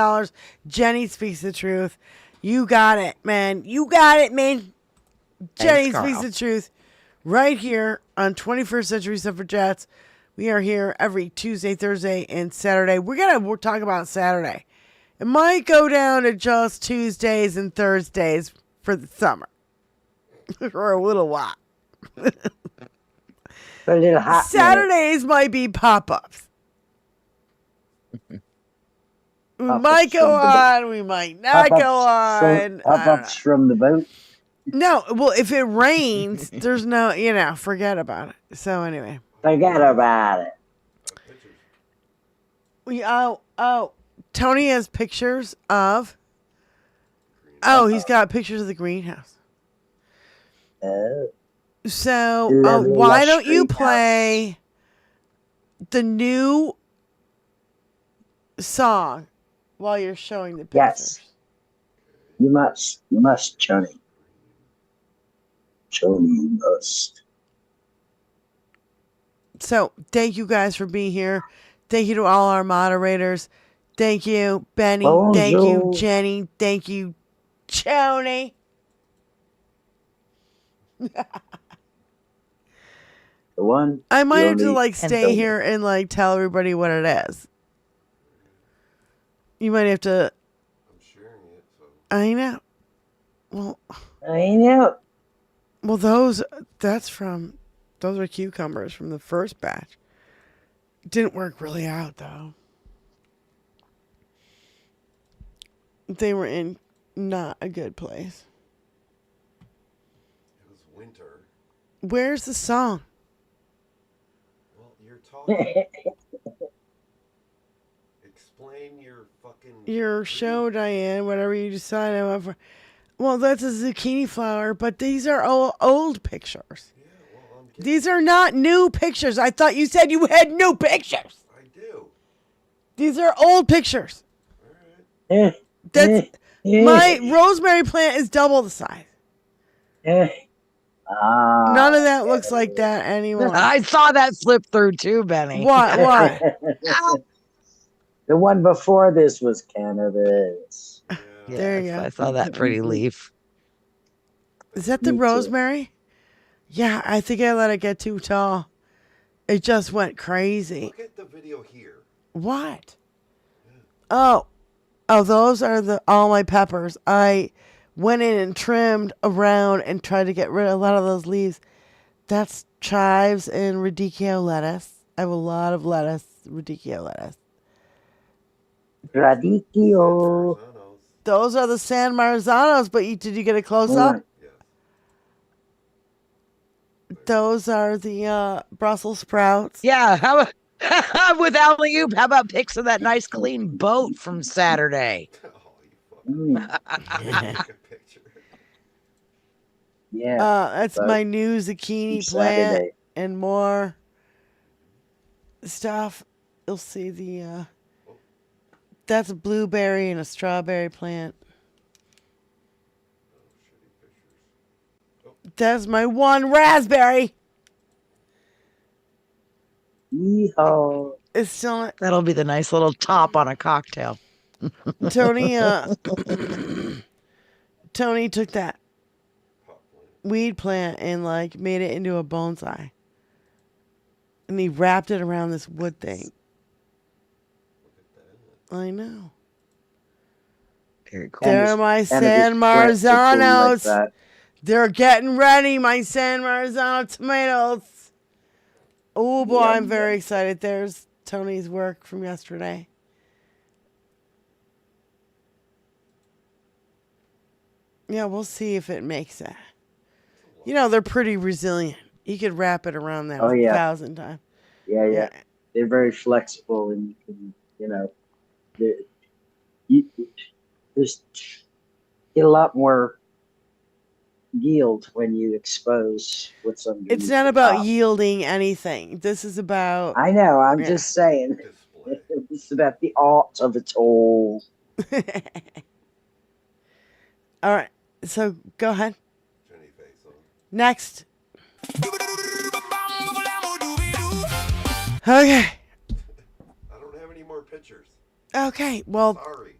Jenny speaks the truth. You got it, man. You got it, man. Jenny speaks the truth. Right here on 21st Century Suffragettes. We are here every Tuesday, Thursday, and Saturday. We're gonna talk about Saturday. It might go down to just Tuesdays and Thursdays for the summer, for a little while. A little hot. Saturdays might be pop-ups. We might go on. We might not go on. Pop-ups from the boat. No, well, if it rains, there's no, forget about it. So anyway. Forget about it. Tony has pictures of. He's got pictures of the greenhouse. So why don't you play the new song while you're showing the pictures? Yes. You must, Johnny. Johnny, you must. So thank you guys for being here. Thank you to all our moderators. Thank you, Benny. Bonjour. Thank you, Jenny. Thank you, Tony. The one. I might have to stay here and tell everybody what it is. You might have to. I'm sharing it. So. I know. Well. I know. Well, those are cucumbers from the first batch. Didn't work really out though. They were in not a good place. It was winter. Where's the song? Well, you're talking. Explain your fucking. Your show, Diane. Whatever you decide. I want for. Well, that's a zucchini flower, but these are all old pictures. Yeah, well, these are not new pictures. I thought you said you had new pictures. I do. These are old pictures. All right. That's my rosemary plant is double the size. None of that looks like that anymore. I saw that slip through too, Benny. What? The one before this was cannabis. Yeah, there you go. I saw that pretty leaf. Is that the rosemary? Yeah, I think I let it get too tall. It just went crazy. Look at the video here. What? Yeah. Oh, those are all my peppers. I went in and trimmed around and tried to get rid of a lot of those leaves. That's chives and radicchio lettuce. I have a lot of radicchio lettuce. Radicchio. Those are the San Marzanos, but did you get a close up? Yes. Those are the Brussels sprouts. Yeah, how about with alley-oop? How about pics of that nice clean boat from Saturday? Yeah. That's my new zucchini plant and more stuff. You'll see the that's a blueberry and a strawberry plant. That's my one raspberry. Yeehaw. It's still That'll be the nice little top on a cocktail. Tony Tony took that weed plant and made it into a bonsai. And he wrapped it around this wood thing. I know. Very cool. They're my San Marzanos. They're getting ready, my San Marzano tomatoes. Oh boy, I'm very excited. There's Tony's work from yesterday. Yeah, we'll see if it makes it. They're pretty resilient. You could wrap it around that 1,000 times. Yeah. They're very flexible, and you can, there's get a lot more yield when you expose what's underneath. It's not about yielding anything. This is about. I know. I'm just saying. It's about the art of it all. All right. So go ahead. Next. Okay. I don't have any more pictures. Okay. Well, Sorry.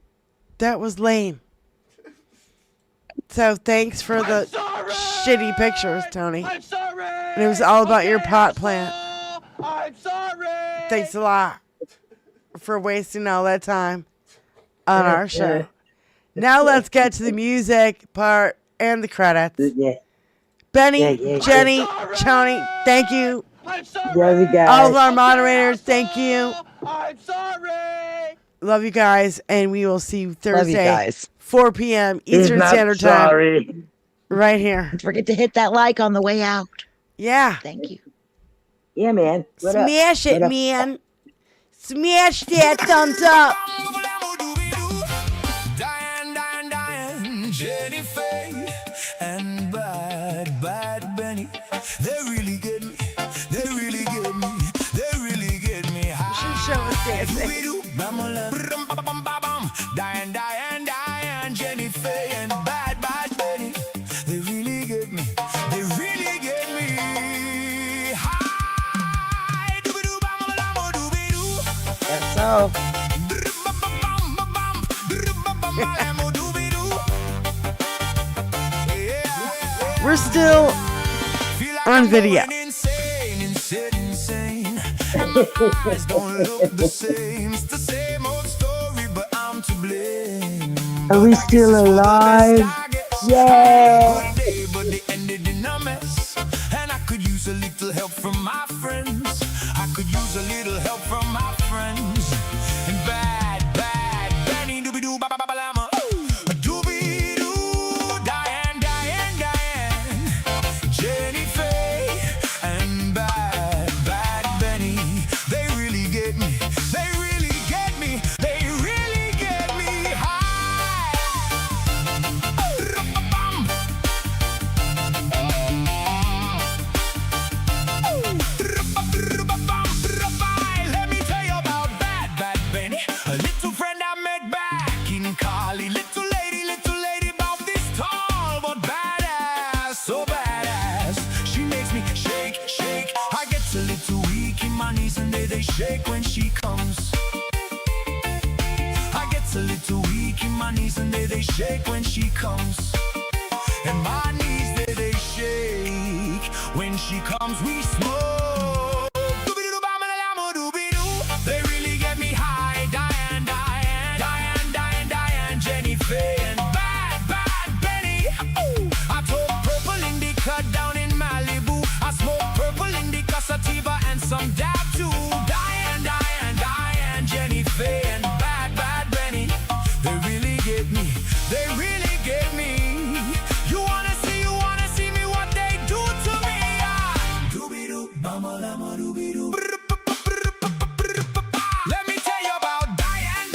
that was lame. So thanks for the shitty pictures, Tony. I'm sorry. And it was all about your pot plant. I'm sorry. Thanks a lot for wasting all that time on our show. Now let's get to the music part and the credits. Benny, Jenny, Tony, thank you. Love you guys. All of our moderators, thank you. I'm sorry. Love you guys, and we will see you Thursday, guys. 4 p.m. He's Eastern not Standard sorry. Time. Right here. Don't forget to hit that like on the way out. Yeah. Thank you. Yeah, man. What up? Smash it, What up? man. Smash that thumbs up. Diane, Jenny Faye, and bad Benny. They really get me. They really get me. They really get me high. You should show us dancing. Diane, Jenny Faye, and bad Benny. They really get me. They really get me high. That's so. We're still on video. Insane. And my eyes don't look the same. It's the same old story, but I'm to blame. Are we still alive? Yeah. But they ended in a mess. And I could use a little help from my friends. I could use a little help from my friends. And bad Benny, doobie-doo, ba-ba-ba-ba-lama. Doobie-doo, Diane, Jenny Faye, and bad Benny. They really get me. They really get me. They really get me high. Let me tell you about bad Benny, a little friend I met back in Cali. Little lady, about this tall, but badass, so badass. She makes me shake. I get a little weak in my knees and they shake when she comes. I get a little weak in my knees and they shake when she comes. And my knees, they shake when she comes. We smoke. They really get me high. Diane, Jenny Faye, and bad Benny. Ooh. I took purple indica down in Malibu. I smoke purple indica, sativa, and some dab too. Diane, Jenny Faye, and bad Benny. They really get me. They really get me. You wanna see me what they do to me? Doobie-doo, bama-lama, doobie-doo. Let me tell you about Diane,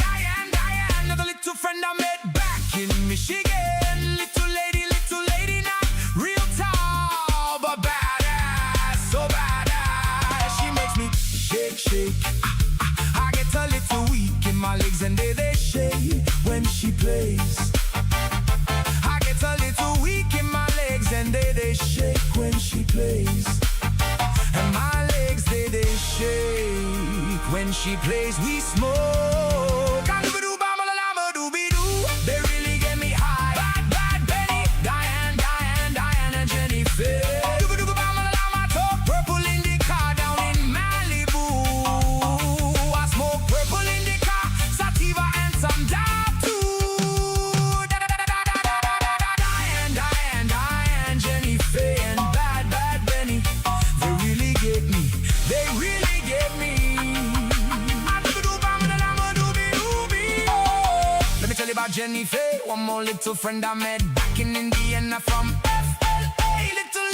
the little friend I met back in Michigan. Little lady, not real tall, but badass, so badass. She makes me shake. I get a little weak in my legs and they shake when she plays. I get a little weak in my legs and they shake when she plays. And my legs, they shake when she plays. We smoke. They really get me high. Bad Benny, Diane, and Jenny Faye. I talk purple indica down in Malibu. I smoke purple indica, sativa, and some dab too. Diane, Jenny Faye, and bad Benny. They really get me. They really get me. Let me tell you about Jenny Faye, one more little friend I met back in Indiana from FLA. Little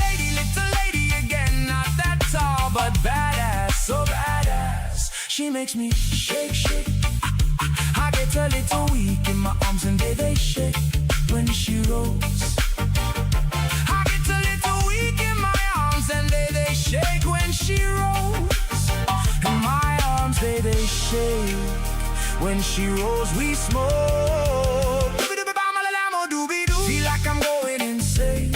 lady again, not that tall, but badass, so badass. She makes me shake. I get a little weak in my arms and they shake when she rolls. I get a little weak in my arms and they shake when she rolls. And my arms, they shake when she rolls. We smoke. Feel like I'm going insane.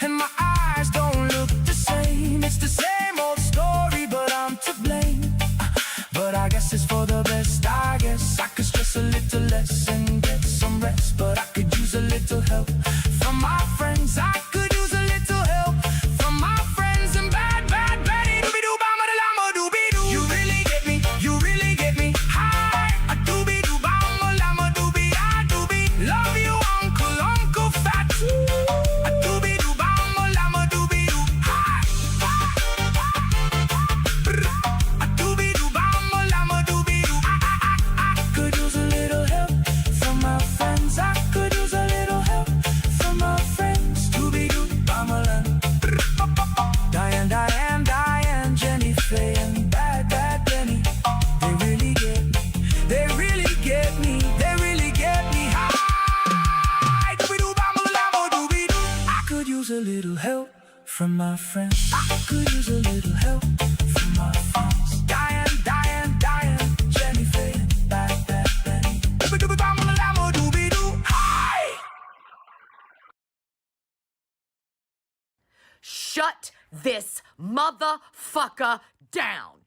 And my eyes don't look the same. It's the same old story, but stress a little less and get some rest. But I could use a little help from my friends. I could use a little help from my friends. And bad Betty, doobie-doo, bama-da-lama-doobie-doo. You really get me, you really get me high. A doobie-doo, bama-lama-doobie-ah-doobie. Love you, Uncle Fat. A doobie-doo, bama-lama-doobie-doo. High. A doobie-doo, bama-lama-doobie-doo. I could use a little help from my friends. I could use a little help from my friends. Doobie-doo, bama-lama. Diane, Jenny, Faye, and bad Benny. They really get me. They really get me. They really get me high. Doobie-doo, bama-lama-doobie-doo. I could use a little help from my friends. I could use a little help from my friends. Diane, Jenny, Faye, and bad Benny. Doobie-doo, bama-lama-doobie-doo. Hi. Shut this motherfucker down.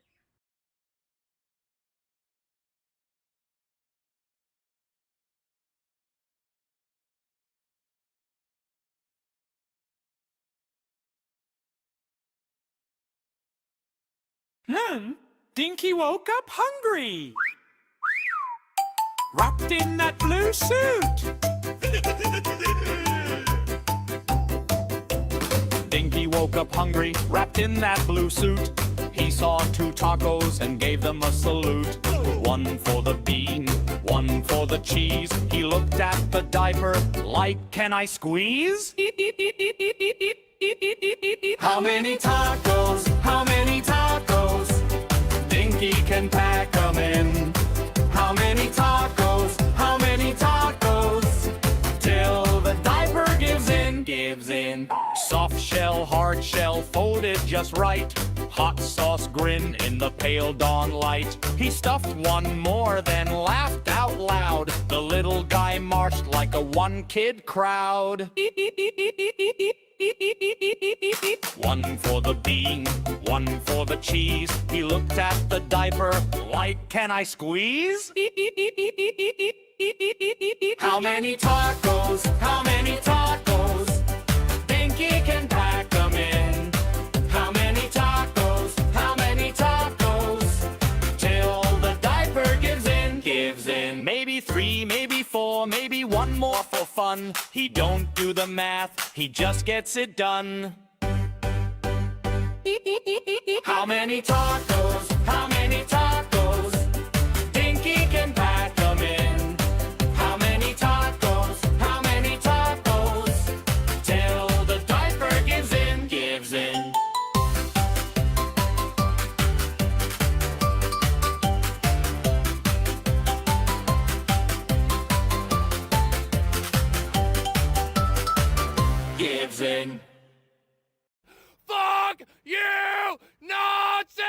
Dinky woke up hungry. Wrapped in that blue suit. Dinky woke up hungry, wrapped in that blue suit. He saw two tacos and gave them a salute. One for the bean, one for the cheese. He looked at the diaper like, can I squeeze? How many tacos? How many tacos? Dinky can pack them in. How many tacos? How many tacos? Till the diaper gives in, gives in. Soft shell, hard shell, folded just right. Hot sauce grin in the pale dawn light. He stuffed one more, then laughed out loud. The little guy marched like a one-kid crowd. One for the bean, one for the cheese. He looked at the diaper like, can I squeeze? How many tacos? How many tacos? Dinky can pack them in. How many tacos? How many tacos? Till the diaper gives in, gives in. Maybe 3, maybe 4, maybe one more for fun. He don't do the math, he just gets it done. How many tacos? How many tacos? Dinky can pack them in. How many tacos? How many tacos? Till the diaper gives in, gives in. Gives in. Fuck you, Nazi!